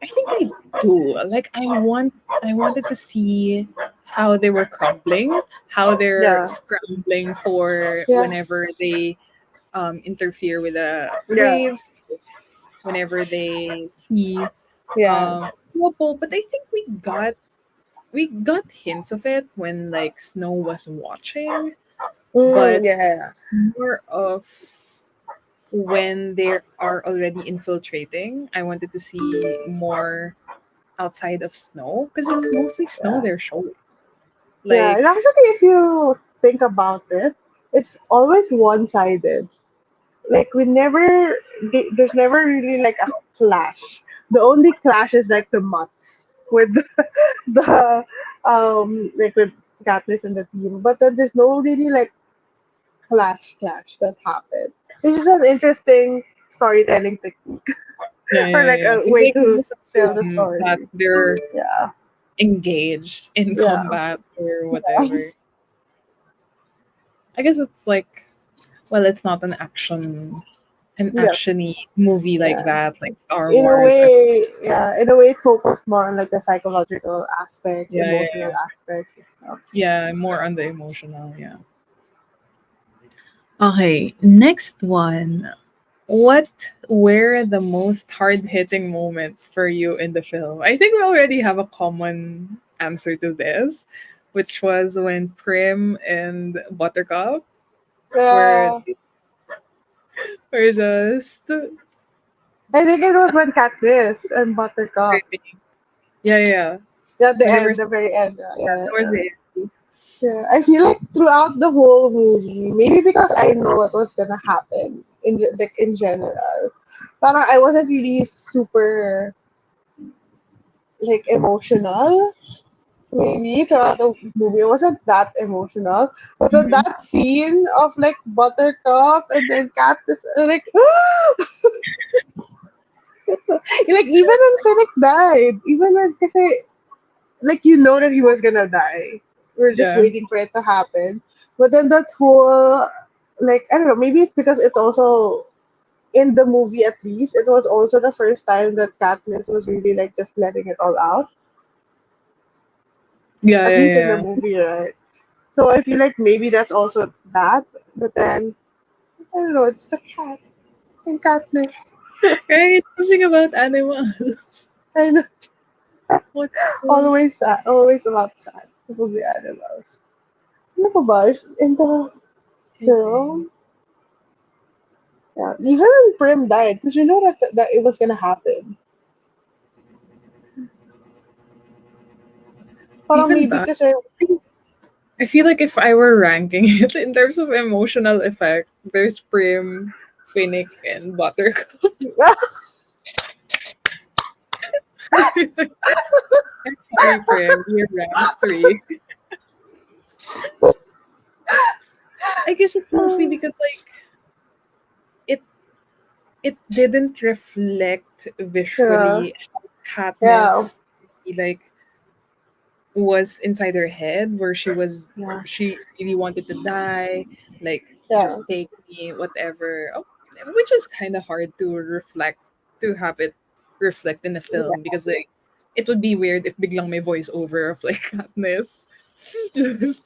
Speaker 1: I think I do. Like I wanted to see how they were crumbling, how they're
Speaker 2: Yeah.
Speaker 1: scrambling for
Speaker 2: Yeah.
Speaker 1: whenever they interfere with the
Speaker 2: Yeah.
Speaker 1: waves, whenever they see
Speaker 2: Yeah.
Speaker 1: trouble. But I think we got hints of it when like Snow was watching,
Speaker 2: Mm,
Speaker 1: but
Speaker 2: yeah.
Speaker 1: more of when they are already infiltrating. I wanted to see more outside of Snow because it's mostly Snow
Speaker 2: Yeah.
Speaker 1: they're showing.
Speaker 2: Yeah. And
Speaker 1: Like,
Speaker 2: actually, if you think about it, it's always one sided. like there's never really like a clash. The only clash is like the mutts with the like with Katniss and the team, but then there's no really like clash that happened. It's just an interesting storytelling technique
Speaker 1: Yeah,
Speaker 2: or
Speaker 1: yeah,
Speaker 2: like
Speaker 1: yeah.
Speaker 2: a
Speaker 1: Because
Speaker 2: way
Speaker 1: they can
Speaker 2: to
Speaker 1: just
Speaker 2: tell the
Speaker 1: assume that
Speaker 2: story.
Speaker 1: they're
Speaker 2: Yeah,
Speaker 1: engaged in
Speaker 2: yeah,
Speaker 1: combat or whatever. I guess it's like, well, it's not an
Speaker 2: yeah,
Speaker 1: actiony movie like
Speaker 2: yeah.
Speaker 1: that, like Star
Speaker 2: In a
Speaker 1: Wars. Or,
Speaker 2: way, yeah, in a way, it focused more on like the psychological aspects,
Speaker 1: yeah, yeah,
Speaker 2: emotional
Speaker 1: yeah.
Speaker 2: aspects. You know.
Speaker 1: Yeah, more on the emotional. Yeah. Okay, next one. What were the most hard hitting moments for you in the film? I think we already have a common answer to this, which was when Prim and Buttercup were,
Speaker 2: Yeah,
Speaker 1: were just
Speaker 2: I think it was when Katniss and Buttercup.
Speaker 1: screaming. Yeah, yeah, yeah.
Speaker 2: Yeah, at the
Speaker 1: When they were,
Speaker 2: end, the very end. Yeah, yeah,
Speaker 1: towards
Speaker 2: yeah.
Speaker 1: the end.
Speaker 2: Yeah, I feel like throughout the whole movie, maybe because I know what was gonna happen like in general, but I wasn't really super like emotional. Maybe throughout the movie, I wasn't that emotional. But on
Speaker 1: Mhm.
Speaker 2: that scene of like Buttercup and then Katniss, like like even when Finnick died, even when kasi like you know that he was gonna die. We're just
Speaker 1: Yeah.
Speaker 2: waiting for it to happen. But then that whole like I don't know, maybe it's because it's also in the movie at least, it was also the first time that Katniss was really like just letting it all out.
Speaker 1: Yeah,
Speaker 2: At
Speaker 1: yeah,
Speaker 2: least in the
Speaker 1: yeah.
Speaker 2: movie, right? So I feel like maybe that's also that. But then I don't know, it's the cat and Katniss.
Speaker 1: Right? Something about animals.
Speaker 2: And
Speaker 1: What else?
Speaker 2: always sad, always a lot sad. It will be animals. Ano pa ba? In the
Speaker 1: Hitting.
Speaker 2: film, yeah, even when Prim died, because you know that it was gonna happen. Parang
Speaker 1: Even
Speaker 2: maybe
Speaker 1: that.
Speaker 2: kasi
Speaker 1: I feel like if I were ranking it in terms of emotional effect, there's Prim, Finnick, and Buttercup. I'm sorry, Prim. You're ranked three. I guess it's mostly because like it it didn't reflect
Speaker 2: yeah,
Speaker 1: visually how
Speaker 2: yeah,
Speaker 1: Katniss like was inside her head where
Speaker 2: yeah,
Speaker 1: she really wanted to die, like
Speaker 2: yeah,
Speaker 1: just take me, whatever. Oh, which is kind of hard to have it reflect in the film
Speaker 2: yeah.
Speaker 1: because like it would be weird if biglang may voice over of like Katniss. Just-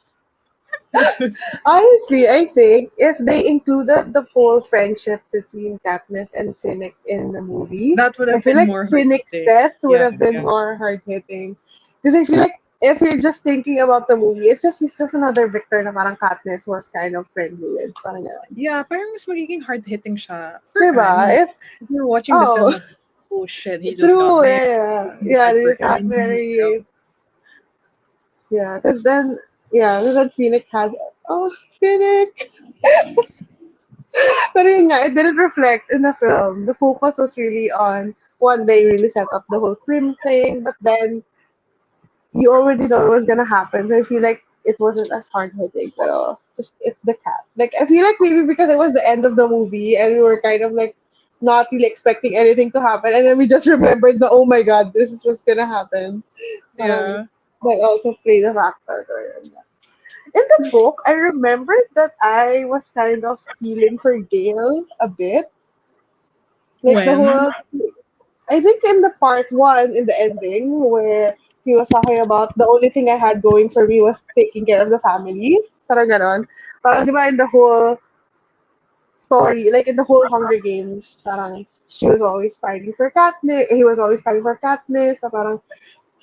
Speaker 2: Honestly, I think if they included the whole friendship between Katniss and Finnick in the movie,
Speaker 1: that would
Speaker 2: I
Speaker 1: have
Speaker 2: feel
Speaker 1: been
Speaker 2: like
Speaker 1: more hard
Speaker 2: Finnick's
Speaker 1: hitting.
Speaker 2: death would
Speaker 1: Yeah,
Speaker 2: have been
Speaker 1: yeah,
Speaker 2: more hard hitting. Because I feel like if you're just thinking about the movie, he's just another Victor na parang Katniss was kind of friendly with. Parang gano'n.
Speaker 1: yeah. Parang mas magiging hard hitting siya for
Speaker 2: Diba?
Speaker 1: Annie. If you're watching the film,
Speaker 2: Oh,
Speaker 1: like, oh shit, he just got
Speaker 2: true,
Speaker 1: married.
Speaker 2: yeah.
Speaker 1: He
Speaker 2: Yeah,
Speaker 1: died
Speaker 2: they
Speaker 1: for
Speaker 2: just got
Speaker 1: Annie. So,
Speaker 2: very, yeah. Because then Finnick had, oh, Finnick. Pero yun nga, it didn't reflect in the film. The focus was really on one day really set up the whole prim thing, but then you already know it was gonna happen. So I feel like it wasn't as hard hitting, pero just it's the cat. Like I feel like maybe because it was the end of the movie and we were kind of like not really expecting anything to happen, and then we just remembered the oh my god, this is what's gonna happen. Parang
Speaker 1: yeah.
Speaker 2: that also played a factor. In the book, I remembered that I was kind of feeling for Gale a bit. Like the
Speaker 1: When?
Speaker 2: whole, I think in the part one, in the ending, where he was talking about the only thing I had going for me was taking care of the family. Parang ganon. Parang di ba in the whole story, like in the whole Hunger Games, parang she was always fighting for Katniss, he was always fighting for Katniss, na parang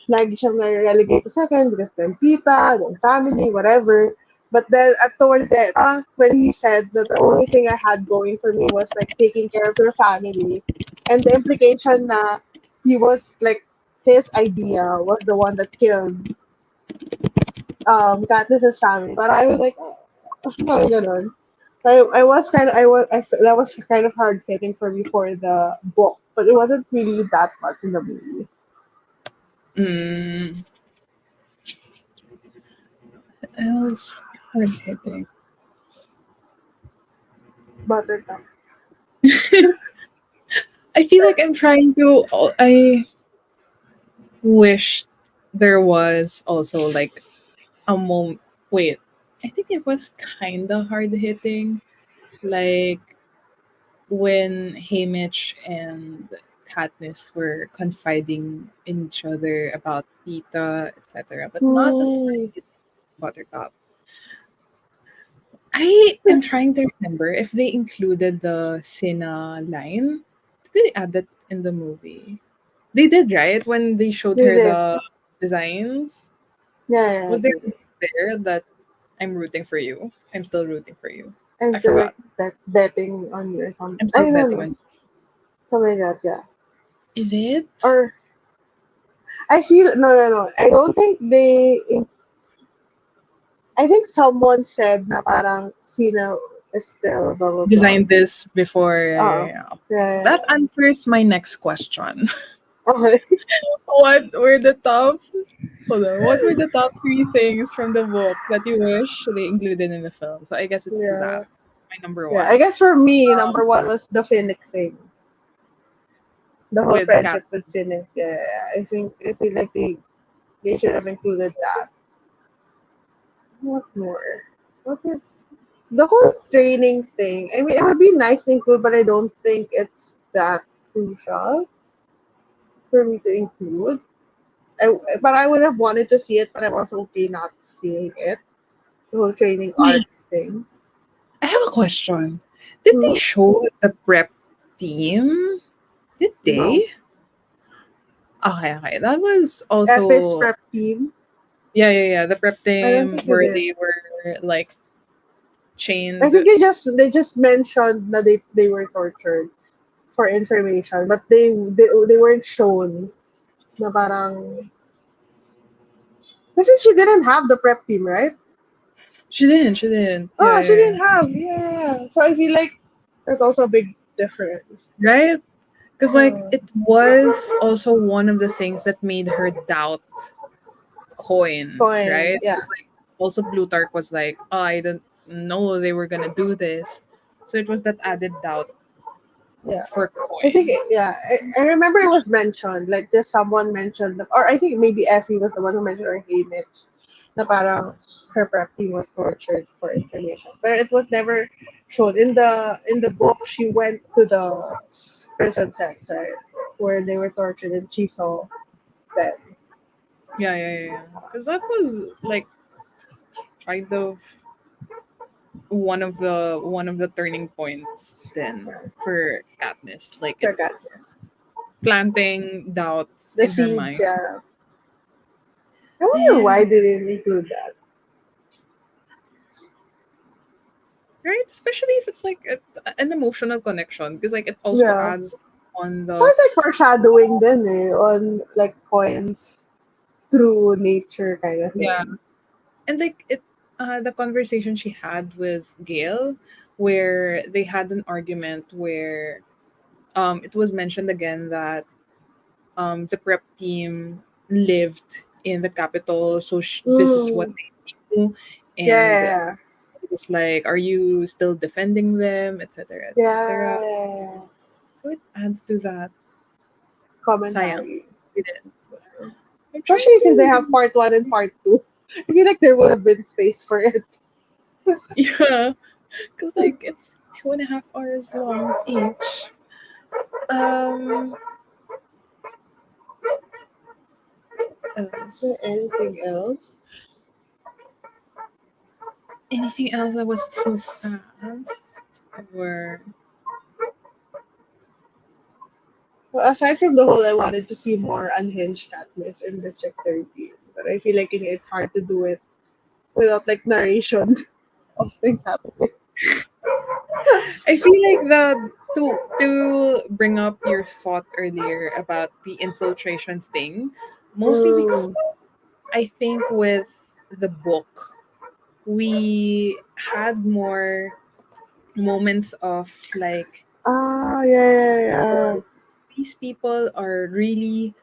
Speaker 2: lagi siyang na-relegate to second because then Pita, then family, whatever. But then towards the parang when he said that the only thing I had going for me was like taking care of your family, and the implication na he was like his idea was the one that killed Katniss's family. But I was like, oh, parang ganon. That was kind of hard hitting for me for the book, but it wasn't really that much in the movie.
Speaker 1: Mm, else hard hitting.
Speaker 2: Buttercup.
Speaker 1: I feel like I'm trying to. I wish there was also like a moment. Wait, I think it was kind of hard hitting. Like when Hamish and Katniss were confiding in each other about Pita, etc., but not as
Speaker 2: Hmm.
Speaker 1: Buttercup. I am trying to remember if they included the Sina line. Did they add that in the movie? They did, right? When they showed
Speaker 2: They
Speaker 1: her
Speaker 2: did.
Speaker 1: the designs.
Speaker 2: Yeah, yeah,
Speaker 1: Was there
Speaker 2: they did.
Speaker 1: there that I'm rooting for you? I'm still rooting for you.
Speaker 2: I'm
Speaker 1: I
Speaker 2: still like
Speaker 1: forgot.
Speaker 2: betting on you or something.
Speaker 1: I'm still
Speaker 2: I don't
Speaker 1: betting
Speaker 2: know.
Speaker 1: on.
Speaker 2: Something like that, yeah.
Speaker 1: Is it?
Speaker 2: Or I feel no. I don't think I think someone said na parang Sino is still blah blah blah.
Speaker 1: Designed this before. Yeah, yeah,
Speaker 2: Oh,
Speaker 1: yeah.
Speaker 2: yeah.
Speaker 1: That answers my next question.
Speaker 2: Okay.
Speaker 1: What were the top? Hold on. What were the top three things from the book that you wish they included in the film? So I guess it's
Speaker 2: Yeah.
Speaker 1: that. My number
Speaker 2: Yeah. I
Speaker 1: one.
Speaker 2: guess for me,
Speaker 1: Um,
Speaker 2: number one was the Finnick thing. The whole
Speaker 1: with Cat.
Speaker 2: friendship with Finnick. Yeah. I feel like they should have included that. What more? What is the whole training thing? I mean, it would be nice to include, but I don't think it's that crucial for me to include. But I would have wanted to see it, but I'm also okay not seeing it. The whole training arc
Speaker 1: Wait,
Speaker 2: thing.
Speaker 1: I have a question. Did they
Speaker 2: Hmm?
Speaker 1: show the prep team? Did
Speaker 2: No.
Speaker 1: they? Okay, okay. That was
Speaker 2: FS
Speaker 1: also
Speaker 2: prep team.
Speaker 1: yeah, yeah, yeah. The prep
Speaker 2: I don't
Speaker 1: team
Speaker 2: think they
Speaker 1: where
Speaker 2: did.
Speaker 1: they were like
Speaker 2: I
Speaker 1: chained.
Speaker 2: think they just mentioned that they were tortured for information, but they weren't shown na parang kasi she didn't have the prep team, right?
Speaker 1: She didn't. She didn't. Yeah,
Speaker 2: Oh, she
Speaker 1: yeah,
Speaker 2: didn't have. Yeah. So I feel like that's also a big difference.
Speaker 1: yeah. Right? Because like
Speaker 2: Uh,
Speaker 1: it was also one of the things that made her doubt coin,
Speaker 2: Coin.
Speaker 1: right?
Speaker 2: Yeah.
Speaker 1: 'Cause, like, also Plutarch was like, oh, I didn't know they were gonna do this. So it was that added doubt
Speaker 2: Yeah.
Speaker 1: for
Speaker 2: I think,
Speaker 1: coin.
Speaker 2: yeah, I remember it was mentioned, like just someone mentioned, or I think maybe Effie was the one who mentioned, or Hamish, na parang her prep team was tortured for information. But it was never shown. In the book, she went to the prison sex, right? Where they were tortured and she saw them.
Speaker 1: Yeah, yeah, yeah. Because that was like kind of one of the turning points then for Katniss. Like it's
Speaker 2: Sarcastic.
Speaker 1: planting doubts
Speaker 2: The
Speaker 1: in her
Speaker 2: seeds,
Speaker 1: mind.
Speaker 2: yeah. I wonder why
Speaker 1: And
Speaker 2: they didn't include that.
Speaker 1: right, especially if it's like an emotional connection, because like it also
Speaker 2: Yeah.
Speaker 1: adds on
Speaker 2: Well,
Speaker 1: the
Speaker 2: it's like foreshadowing then on like coins through nature kind of
Speaker 1: yeah,
Speaker 2: thing.
Speaker 1: and like it the conversation she had with Gail, where they had an argument where it was mentioned again that the prep team lived in the capital, so this is what
Speaker 2: Mm.
Speaker 1: they do, and
Speaker 2: Yeah.
Speaker 1: it was like, are you still defending them, etc., etc.
Speaker 2: Yeah.
Speaker 1: So it adds to that. Sayang,
Speaker 2: Commentary.
Speaker 1: we didn't. I'm trying
Speaker 2: Especially since they have
Speaker 1: to
Speaker 2: part one and part two. I feel like there would have been space for it.
Speaker 1: yeah, because like it's 2.5 hours long each. Um,
Speaker 2: Is there
Speaker 1: else?
Speaker 2: anything else?
Speaker 1: Anything else that was too fast? Or
Speaker 2: Well, aside from the whole, I wanted to see more unhinged Katniss in District 13. But I feel like it's hard to do it without like narration of things happening.
Speaker 1: I feel like to bring up your thought earlier about the infiltration thing, mostly because
Speaker 2: Mm.
Speaker 1: I think with the book we had more. moments of like
Speaker 2: Ah, yeah, yeah, yeah.
Speaker 1: these people are really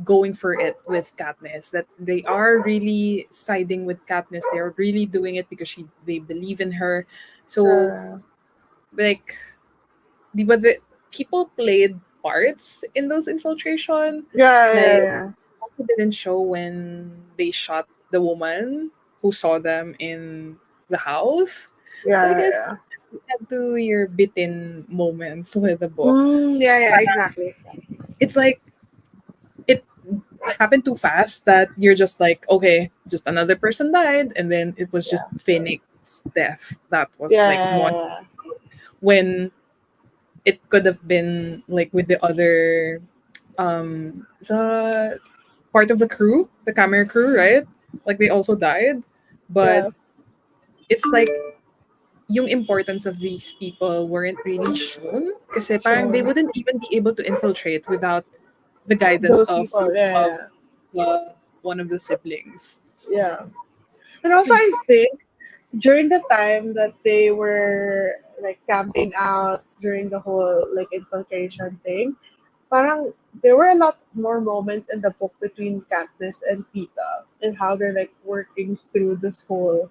Speaker 1: going for it with Katniss, that they are really siding with Katniss, they're really doing it because they believe in her. So
Speaker 2: Uh,
Speaker 1: like but the people played parts in those infiltration.
Speaker 2: yeah, yeah,
Speaker 1: Like
Speaker 2: yeah.
Speaker 1: also didn't show when they shot the woman who saw them in the house. So I
Speaker 2: Yeah,
Speaker 1: guess
Speaker 2: yeah.
Speaker 1: you had to your bit-in moments with the book.
Speaker 2: Yeah, yeah,
Speaker 1: Parang
Speaker 2: exactly.
Speaker 1: it's like it happened too fast that you're just like, okay, just another person died, and then it was just
Speaker 2: Yeah.
Speaker 1: Phoenix's death that was
Speaker 2: Yeah,
Speaker 1: like
Speaker 2: yeah,
Speaker 1: one
Speaker 2: yeah.
Speaker 1: when it could have been like with the other the part of the crew, the camera crew, right? Like they also died. But
Speaker 2: Yeah.
Speaker 1: it's like yung importance of these people weren't really shown kasi parang they
Speaker 2: Sure.
Speaker 1: wouldn't even be able to infiltrate without the guidance
Speaker 2: Those people.
Speaker 1: of
Speaker 2: Yeah,
Speaker 1: one of the siblings.
Speaker 2: yeah. Yeah. And also,
Speaker 1: So
Speaker 2: I think during the time that they were like camping out during the whole like infiltration thing, parang there were a lot more moments in the book between Katniss and Pita and how they're like working through this whole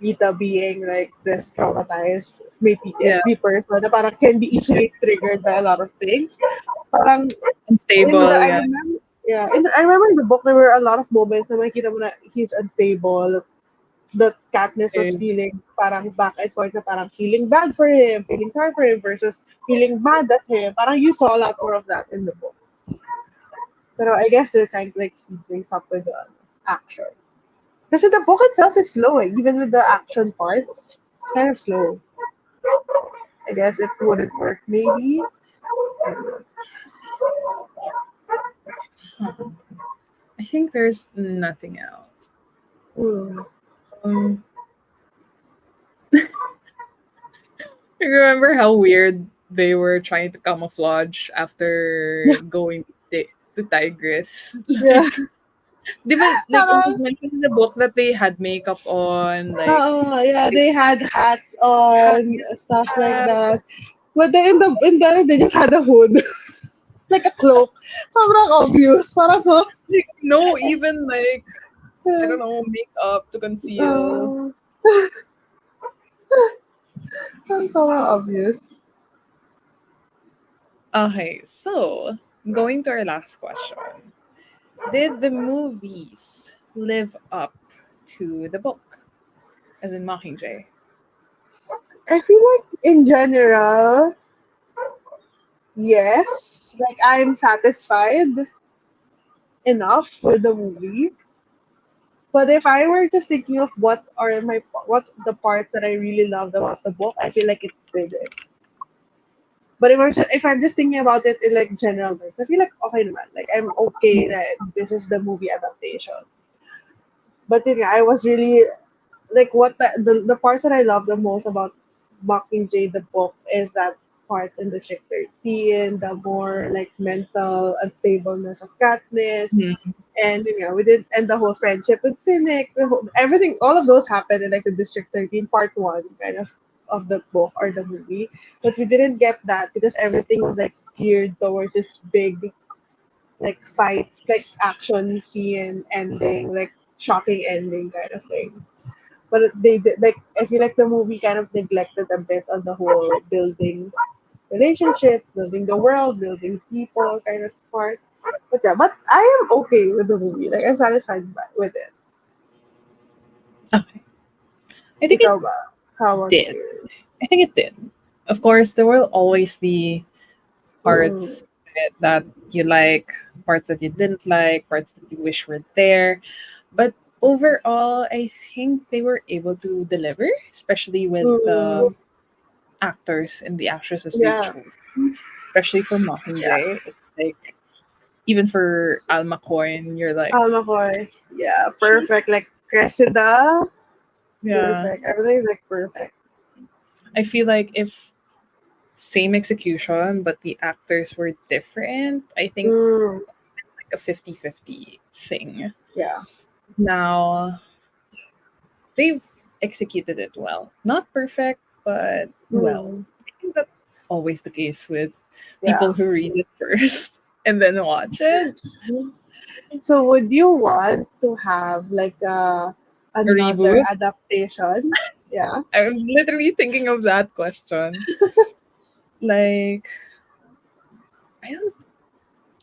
Speaker 2: Pita being like this traumatized, may
Speaker 1: yeah,
Speaker 2: PTSD person na parang can be easily triggered by a lot of things. Parang
Speaker 1: unstable, yeah.
Speaker 2: I remember in the book there were a lot of moments na makikita mo na he's unstable, that Katniss was
Speaker 1: Okay.
Speaker 2: feeling parang back and forth na parang feeling bad for him, feeling sorry for him versus feeling mad at him. Parang you saw a lot more of that in the book. Pero I guess they're trying to like speed things up with the action. Because the book itself is slow, eh, even with the action parts. It's kind of slow. I guess it wouldn't work maybe. I don't know.
Speaker 1: I think there's nothing else.
Speaker 2: Hmm.
Speaker 1: Um, I remember how weird they were trying to camouflage after going to Tigress.
Speaker 2: Yeah.
Speaker 1: Like, they were, like it was
Speaker 2: Parang,
Speaker 1: mentioned in the book that they had makeup on, like
Speaker 2: yeah,
Speaker 1: they
Speaker 2: they had hats
Speaker 1: had
Speaker 2: on, stuff like
Speaker 1: hat,
Speaker 2: that. But then in the they just had a hood. Like a cloak. Sobrang obvious. Parang, huh?
Speaker 1: like no even like I don't know makeup to conceal.
Speaker 2: Uh, sobrang obvious.
Speaker 1: Okay, so going to our last question: did the movies live up to the book, as in Mockingjay?
Speaker 2: I feel like in general, yes. Like I'm satisfied enough with the movie. But if I were just thinking of what the parts that I really loved about the book, I feel like it didn't. But if I'm just thinking about it in like general terms, I feel like okay naman. Like I'm okay that this is the movie adaptation. But then I was really like what the parts that I love the most about Mockingjay the book is that part in District 13, the more like mental unstableness of Katniss,
Speaker 1: Mhm.
Speaker 2: and we did and the whole friendship with Finnick, everything, all of those happened in like the District 13 part one kind of the book or the movie, but we didn't get that because everything was like geared towards this big like fights, like action scene ending, like shocking ending kind of thing. But they did like I feel like the movie kind of neglected a bit on the whole building relationships, building the world, building people kind of part. But yeah, but I am okay with the movie. Like I'm satisfied with it.
Speaker 1: Okay. I think it
Speaker 2: Ikaw ba? How was
Speaker 1: did.
Speaker 2: yours?
Speaker 1: I think it did. Of course, there will always be
Speaker 2: Mm,
Speaker 1: parts that you like, parts that you didn't like, parts that you wish were there. But overall, I think they were able to deliver, especially with the
Speaker 2: mm,
Speaker 1: actors and the actresses they
Speaker 2: yeah,
Speaker 1: chose. Especially for
Speaker 2: yeah.
Speaker 1: Mockingjay, it's like even for Alma Coin, you're like,
Speaker 2: Almacoy. Yeah,
Speaker 1: she,
Speaker 2: perfect. Like Cressida,
Speaker 1: yeah.
Speaker 2: perfect. Everything's like perfect.
Speaker 1: I feel like if same execution but the actors were different, I think
Speaker 2: Mm,
Speaker 1: like a 50-50 thing.
Speaker 2: yeah.
Speaker 1: Now they've executed it well. Not perfect, But well,
Speaker 2: Mm,
Speaker 1: I think that's always the case with people
Speaker 2: yeah.
Speaker 1: who read it first and then watch it.
Speaker 2: So would you want to have like
Speaker 1: A
Speaker 2: another
Speaker 1: reboot.
Speaker 2: adaptation? Yeah.
Speaker 1: I'm literally thinking of that question. Like, I don't.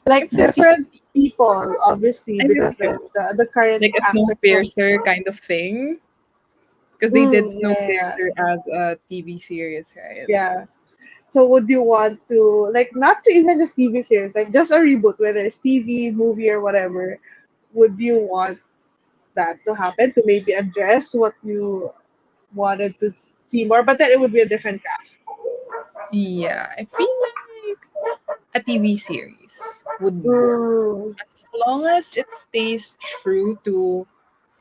Speaker 2: Like
Speaker 1: I'm 50.
Speaker 2: different people, obviously,
Speaker 1: I'm
Speaker 2: because
Speaker 1: 50.
Speaker 2: the current
Speaker 1: Like a
Speaker 2: actors from
Speaker 1: Snowpiercer kind of thing. Because they did
Speaker 2: yeah,
Speaker 1: Snowpiercer as a TV series, right?
Speaker 2: yeah. So would you want to like not to even just TV series, like just a reboot, whether it's TV, movie, or whatever? Would you want that to happen to maybe address what you wanted to see more? But then it would be a different cast.
Speaker 1: Yeah, I feel like a TV series would work
Speaker 2: Mm,
Speaker 1: as long as it stays true to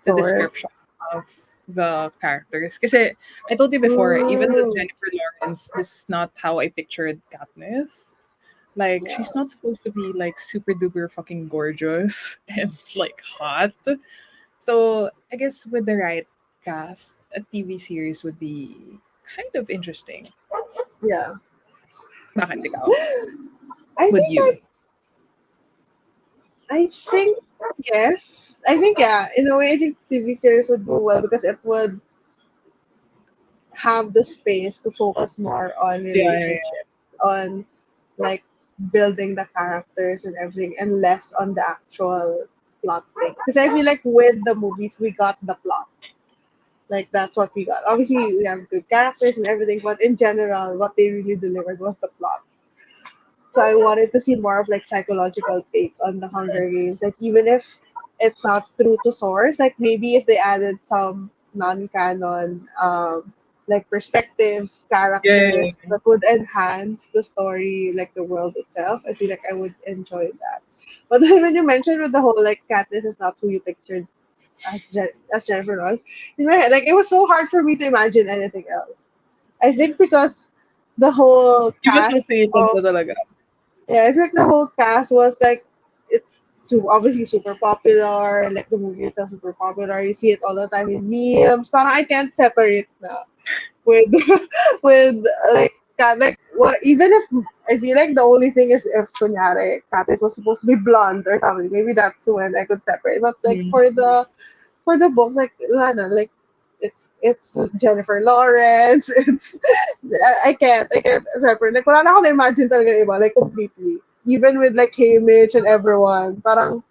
Speaker 1: the description
Speaker 2: source.
Speaker 1: of the characters. Because I told you before, even with
Speaker 2: Mm,
Speaker 1: Jennifer Lawrence, this is not how I pictured Katniss. Like,
Speaker 2: yeah,
Speaker 1: she's not supposed to be like super duper fucking gorgeous and like hot. So I guess with the right cast, a TV series would be kind of interesting.
Speaker 2: yeah.
Speaker 1: Bakit ikaw?
Speaker 2: I
Speaker 1: Would
Speaker 2: think
Speaker 1: you?
Speaker 2: I think yes. I think yeah. In a way, I think TV series would do well because it would have the space to focus more on
Speaker 1: Yeah, yeah,
Speaker 2: relationships, on like building the characters and everything, and less on the actual plot thing. Because I feel like with the movies, we got the plot. Like that's what we got. Obviously, we have good characters and everything, but in general, what they really delivered was the plot. So I wanted to see more of like psychological take on the Hunger Games. Like even if it's not true to source, like maybe if they added some non-canon like perspectives,
Speaker 1: yeah, yeah,
Speaker 2: characters
Speaker 1: yeah.
Speaker 2: that would enhance the story, like the world itself, I feel like I would enjoy that. But then when you mentioned with the whole like Katniss is not who you pictured as Jennifer Lawrence, in my head, like it was so hard for me to imagine anything else. I think because the whole
Speaker 1: Iba
Speaker 2: cast
Speaker 1: associated
Speaker 2: of
Speaker 1: na talaga.
Speaker 2: yeah, I think the whole cast was like it's obviously super popular. Like the movie itself super popular. You see it all the time in memes. Parang I can't separate na with with like like what even if I feel like the only thing is if kunyari Katis was supposed to be blonde or something, maybe that's when I could separate. But like
Speaker 1: Mm.
Speaker 2: for the books, like Lana, like it's Jennifer Lawrence. It's I can't separate. Like wala na ako na-imagine talaga ng iba, like completely. Even with like Haymitch and everyone, parang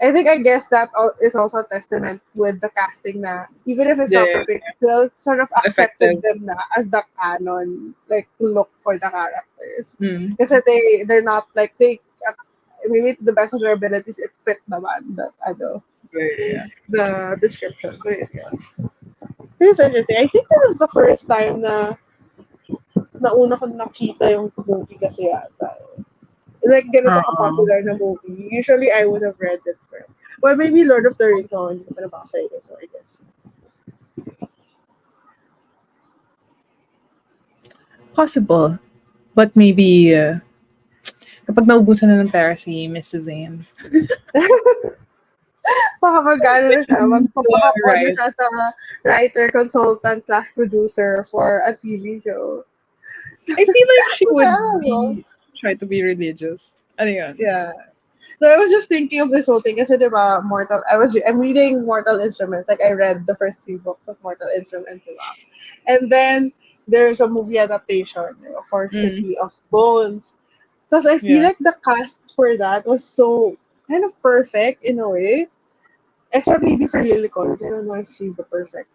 Speaker 2: I think I guess that is also a testament with the casting na even if it's
Speaker 1: Yeah,
Speaker 2: not
Speaker 1: yeah,
Speaker 2: perfect, still sort of
Speaker 1: it's
Speaker 2: accepted
Speaker 1: effective.
Speaker 2: them na as the canon, like look for the characters.
Speaker 1: Mm.
Speaker 2: Kasi they're not like maybe to the best of their abilities it fit naman that ano
Speaker 1: Yeah, yeah,
Speaker 2: the description. So, yeah. This is interesting. I think this is the first time na nauna ko nakita yung movie kasi yata. Like, ganito
Speaker 1: yeah.
Speaker 2: ka-popular na movie. Usually, I would have read it first. Well, maybe Lord of the Rings ako, hindi ko pa nabasa yun. So, I guess.
Speaker 1: Possible. But maybe kapag naubusan na ng pera si Miss Suzanne.
Speaker 2: Baka mag-ano na siya, magpapakapon na
Speaker 1: Right.
Speaker 2: siya sa writer, consultant, slash producer for a TV show.
Speaker 1: I feel like she
Speaker 2: Kasi
Speaker 1: would
Speaker 2: ano,
Speaker 1: be try to be religious. Ano yun?
Speaker 2: yeah. No, I was just thinking of this whole thing kasi diba, I'm reading Mortal Instruments. Like I read the first three books of Mortal Instruments, diba? And then there's a movie adaptation for
Speaker 1: Mm.
Speaker 2: City of Bones. Because I feel
Speaker 1: Yeah.
Speaker 2: like the cast for that was so kind of perfect in a way. Except maybe for Lily Collins. I don't know if she's the perfect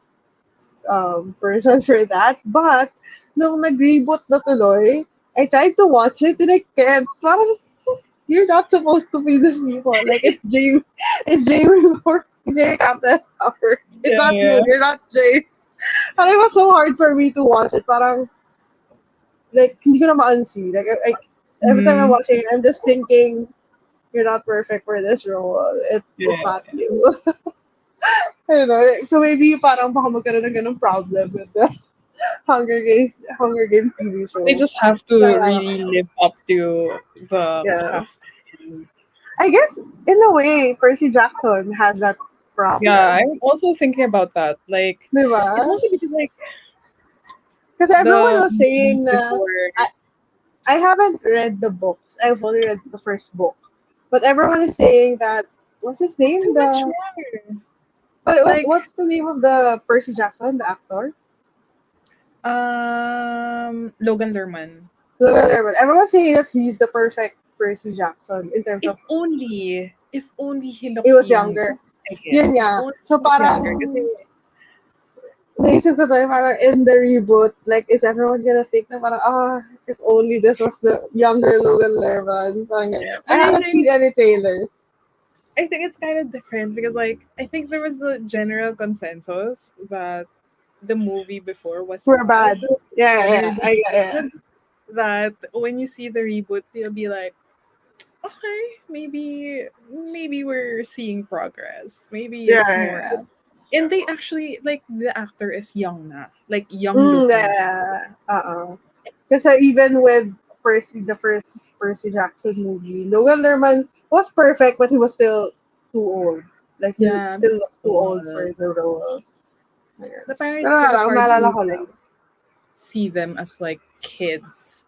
Speaker 2: person for that. But nung nag-reboot na tuloy, I tried to watch it and I can't. Parang you're not supposed to be this people. Like it's Jamie Moore, Jamie Captain Howard. It's
Speaker 1: Yeah,
Speaker 2: not you.
Speaker 1: yeah.
Speaker 2: You're not Jay. And it was so hard for me to watch it. Parang like hindi ko na ma-unsee. Like every time I'm
Speaker 1: Mm.
Speaker 2: watching it, I'm just thinking you're not perfect for this role. It's
Speaker 1: Yeah.
Speaker 2: not you. I don't know. So maybe parang baka magkaroon ng ganung problem with the Hunger Games TV
Speaker 1: They
Speaker 2: show.
Speaker 1: just have to
Speaker 2: Naalala ko.
Speaker 1: really live up to the
Speaker 2: Yeah.
Speaker 1: cast.
Speaker 2: I guess in a way, Percy Jackson has that
Speaker 1: Yeah,
Speaker 2: problem.
Speaker 1: I'm also thinking about that. Like,
Speaker 2: Di ba?
Speaker 1: it's mostly because like
Speaker 2: Because everyone
Speaker 1: The
Speaker 2: was
Speaker 1: movie
Speaker 2: saying na
Speaker 1: before.
Speaker 2: I, I haven't read the books. I've only read the first book. But everyone is saying that what's his
Speaker 1: It's
Speaker 2: name?
Speaker 1: too much
Speaker 2: The
Speaker 1: more.
Speaker 2: what's
Speaker 1: Like,
Speaker 2: the name of the Percy Jackson, the actor?
Speaker 1: Logan Lerman.
Speaker 2: Look at everyone. Everyone's saying that he's the perfect Percy Jackson in terms of
Speaker 1: If only he
Speaker 2: he
Speaker 1: looked
Speaker 2: was
Speaker 1: younger,
Speaker 2: younger.
Speaker 1: I guess.
Speaker 2: Yun
Speaker 1: If
Speaker 2: nga.
Speaker 1: only
Speaker 2: So
Speaker 1: he looked younger.
Speaker 2: parang
Speaker 1: Kasi,
Speaker 2: naisip ko tayo parang in the reboot, like is everyone gonna think na parang if only this was the younger Logan Lerman. Parang ganun. I
Speaker 1: but
Speaker 2: haven't seen any trailers.
Speaker 1: I think it's kind of different because, like, I think there was the general consensus that the movie before was
Speaker 2: We're
Speaker 1: bad.
Speaker 2: bad. Yeah, yeah,
Speaker 1: Generally
Speaker 2: yeah.
Speaker 1: bad. That when you see the reboot, you'll be like, okay, maybe we're seeing progress. Maybe
Speaker 2: Yeah,
Speaker 1: it's more.
Speaker 2: yeah.
Speaker 1: And they actually, like, the actor is young na, like young looking na.
Speaker 2: Yeah. Kasi even with the first Percy Jackson movie, Logan Lerman was perfect, but he was still too old. Like he
Speaker 1: Yeah,
Speaker 2: still looked too old for
Speaker 1: tall.
Speaker 2: the role. Ayan.
Speaker 1: The parents
Speaker 2: Pero
Speaker 1: sort of hard
Speaker 2: naalala
Speaker 1: to
Speaker 2: ko
Speaker 1: like
Speaker 2: lang.
Speaker 1: see them as like kids.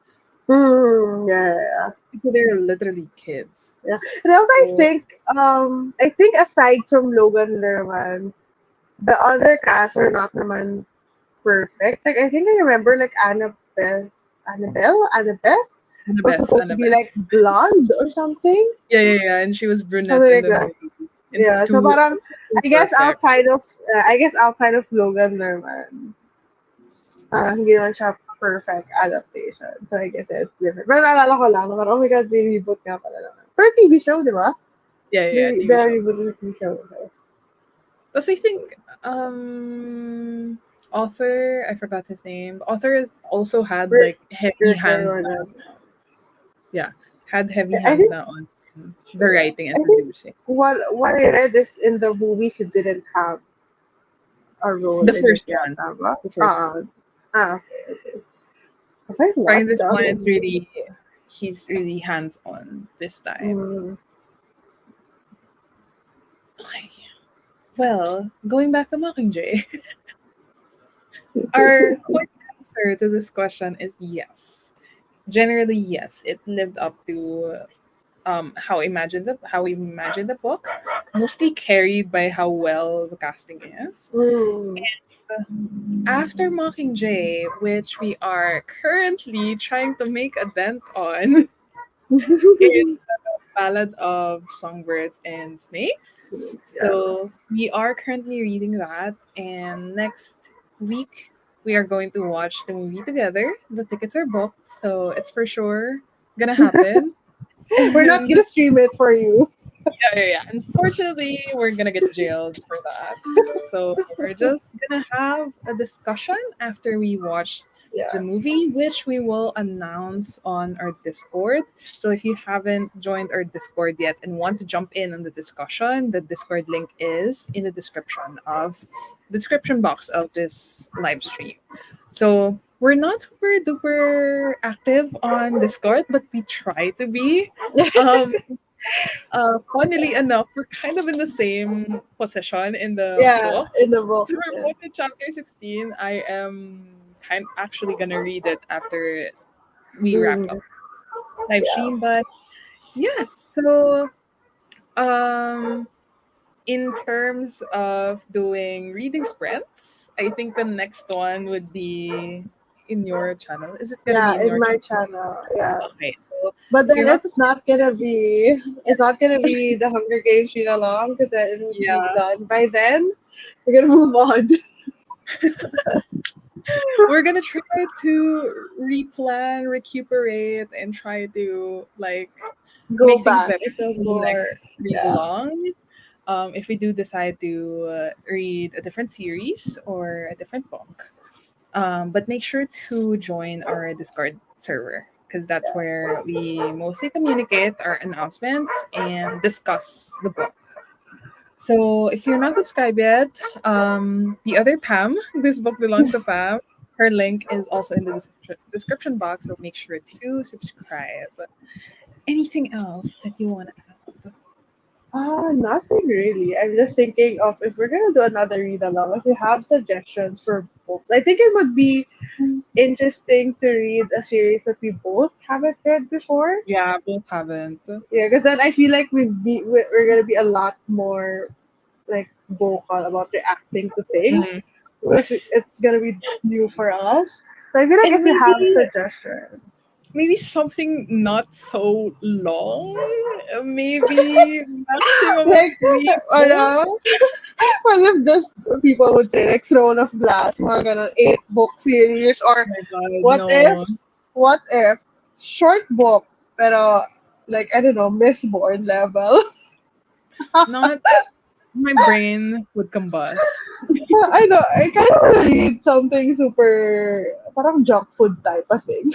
Speaker 2: Yeah.
Speaker 1: So they're literally kids.
Speaker 2: Yeah. And also
Speaker 1: So
Speaker 2: I think aside from Logan Lerman, the other cast are not naman perfect. Like I think I remember like Annabeth was supposed to be
Speaker 1: Annabeth.
Speaker 2: like blonde or something.
Speaker 1: Yeah. And she was brunette
Speaker 2: Something
Speaker 1: in
Speaker 2: like
Speaker 1: the
Speaker 2: that.
Speaker 1: movie. And
Speaker 2: Yeah. So
Speaker 1: too,
Speaker 2: parang
Speaker 1: too perfect.
Speaker 2: I guess outside of Logan Lerman, hindi naman siya perfect adaptation. So I guess it's different. Pero naalala ko lang, na parang, oh my God, may reboot nga pala naman. Per TV show, di ba?
Speaker 1: Yeah,
Speaker 2: The
Speaker 1: TV show.
Speaker 2: reboot ng TV show.
Speaker 1: Plus, I think author, I forgot his name. Author has also had
Speaker 2: Rick,
Speaker 1: like heavy
Speaker 2: Rick
Speaker 1: hand.
Speaker 2: Riordan.
Speaker 1: Yeah, had heavy
Speaker 2: I
Speaker 1: hand
Speaker 2: think,
Speaker 1: na on the writing and
Speaker 2: I think
Speaker 1: producing.
Speaker 2: what I read is in the movie, he didn't have a role
Speaker 1: The
Speaker 2: in it
Speaker 1: first one.
Speaker 2: yata ba?
Speaker 1: The first one.
Speaker 2: Okay. Have I
Speaker 1: But in
Speaker 2: watched
Speaker 1: this
Speaker 2: the
Speaker 1: one,
Speaker 2: other
Speaker 1: it's
Speaker 2: movie?
Speaker 1: really he's really hands on this time.
Speaker 2: Mm.
Speaker 1: Okay. Well, going back to Mockingjay, our quick answer to this question is yes. Generally, yes, it lived up to how we imagined the book, mostly carried by how well the casting is.
Speaker 2: Mm.
Speaker 1: After Mockingjay, which we are currently trying to make a dent on, is Ballad of Songbirds and Snakes.
Speaker 2: Yeah.
Speaker 1: So we are currently reading that, and next week we are going to watch the movie together. The tickets are booked, so it's for sure gonna happen.
Speaker 2: We're not
Speaker 1: And
Speaker 2: gonna stream it for you.
Speaker 1: yeah. Unfortunately, we're gonna get jailed for that. So we're just gonna have a discussion after we watch the
Speaker 2: Yeah.
Speaker 1: movie, which we will announce on our Discord. So if you haven't joined our Discord yet and want to jump in on the discussion, the Discord link is in the description box of this live stream. So we're not super duper active on Discord, but we try to be. Um, funnily enough, we're kind of in the same position in the
Speaker 2: Yeah,
Speaker 1: book.
Speaker 2: in the book.
Speaker 1: So we're
Speaker 2: Yeah.
Speaker 1: both in chapter 16. I am actually gonna read it after we wrap
Speaker 2: Mm.
Speaker 1: up live
Speaker 2: Yeah.
Speaker 1: stream. But yeah, so um in terms of doing reading sprints, I think the next one would be in your channel. Is it gonna be
Speaker 2: Yeah,
Speaker 1: in
Speaker 2: in
Speaker 1: your
Speaker 2: my
Speaker 1: channel?
Speaker 2: channel. Yeah.
Speaker 1: Okay, so
Speaker 2: But
Speaker 1: if
Speaker 2: then
Speaker 1: you're not
Speaker 2: it's not gonna be the Hunger Games read along because then it would be
Speaker 1: yeah,
Speaker 2: done by then. We're gonna move on.
Speaker 1: we're gonna try to replan, recuperate, and try to like
Speaker 2: Go
Speaker 1: make things
Speaker 2: back
Speaker 1: better
Speaker 2: into
Speaker 1: for the
Speaker 2: more.
Speaker 1: next read
Speaker 2: Yeah.
Speaker 1: along. If we do decide to read a different series or a different book, but make sure to join our Discord server because that's where we mostly communicate our announcements and discuss the book. So if you're not subscribed yet, the other Pam, this book belongs to Pam. Her link is also in the description box, so make sure to subscribe. Anything else that you want to add?
Speaker 2: Nothing really. I'm just thinking of if we're gonna do another read along, if you have suggestions for books. I think it would be interesting to read a series that we both haven't read before.
Speaker 1: Yeah, both haven't.
Speaker 2: Yeah, because then I feel like we're gonna be a lot more like vocal about reacting to things
Speaker 1: Mm.
Speaker 2: because it's gonna be new for us. So I feel like
Speaker 1: And
Speaker 2: if you have
Speaker 1: maybe
Speaker 2: suggestions,
Speaker 1: something not so long. Maybe maximum of
Speaker 2: like
Speaker 1: three
Speaker 2: ano,
Speaker 1: books.
Speaker 2: what if just people would say like Throne of Glass, mga ganun, 8 book series, or
Speaker 1: Oh my god,
Speaker 2: what if
Speaker 1: no.
Speaker 2: what if short book pero like I don't know Mistborn level.
Speaker 1: Not my brain would combust.
Speaker 2: I know I kind of want to read something super parang junk food type of thing.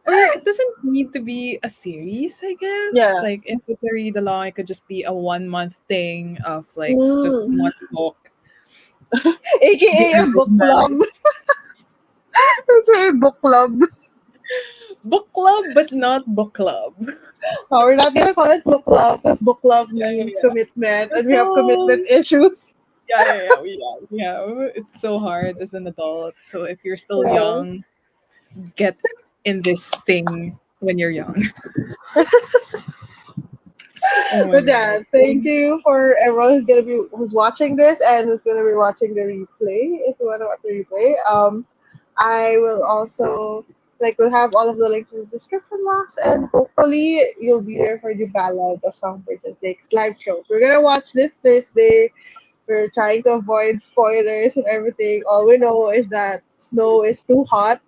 Speaker 1: Or it doesn't need to be a series, I guess.
Speaker 2: Yeah.
Speaker 1: Like if it's a read along, it could just be a 1 month thing of like just
Speaker 2: Mm.
Speaker 1: one book. The
Speaker 2: AKA a book club.
Speaker 1: romance.
Speaker 2: AKA book club.
Speaker 1: Book club, but not book club.
Speaker 2: Oh, we're not gonna call it book club because book club
Speaker 1: Yeah, yeah,
Speaker 2: means
Speaker 1: yeah.
Speaker 2: commitment and we have commitment
Speaker 1: So
Speaker 2: issues.
Speaker 1: yeah, yeah, yeah. We have. It's so hard as an adult. So if you're still
Speaker 2: Yeah.
Speaker 1: young, get in this thing when you're young. Oh my
Speaker 2: But yeah, thank
Speaker 1: god.
Speaker 2: you for everyone who's watching this and who's gonna be watching the replay. If you wanna watch the replay, I will also we'll have all of the links in the description box, and hopefully you'll be there for the Ballad of Songbirds and Snakes live show. We're gonna watch this Thursday. We're trying to avoid spoilers and everything. All we know is that snow is too hot,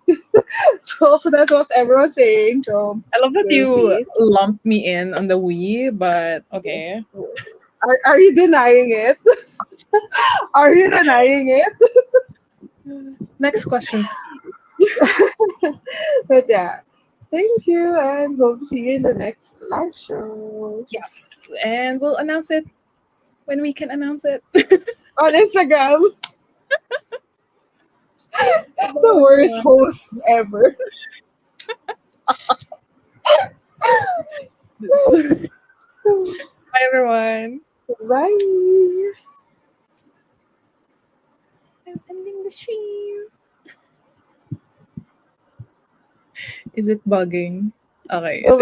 Speaker 2: so that's what everyone's saying. So
Speaker 1: I love that
Speaker 2: we'll
Speaker 1: you
Speaker 2: see.
Speaker 1: lumped me in on the Wii, but okay.
Speaker 2: Are you denying it? Are you denying it?
Speaker 1: Next question.
Speaker 2: But yeah, thank you and hope to see you in the next live show
Speaker 1: Yes, and we'll announce it when we can announce it.
Speaker 2: on Instagram. The
Speaker 1: Oh
Speaker 2: worst
Speaker 1: my
Speaker 2: host ever.
Speaker 1: god. Bye everyone.
Speaker 2: Bye.
Speaker 1: I'm ending the stream. Is it bugging? Okay,
Speaker 2: Oh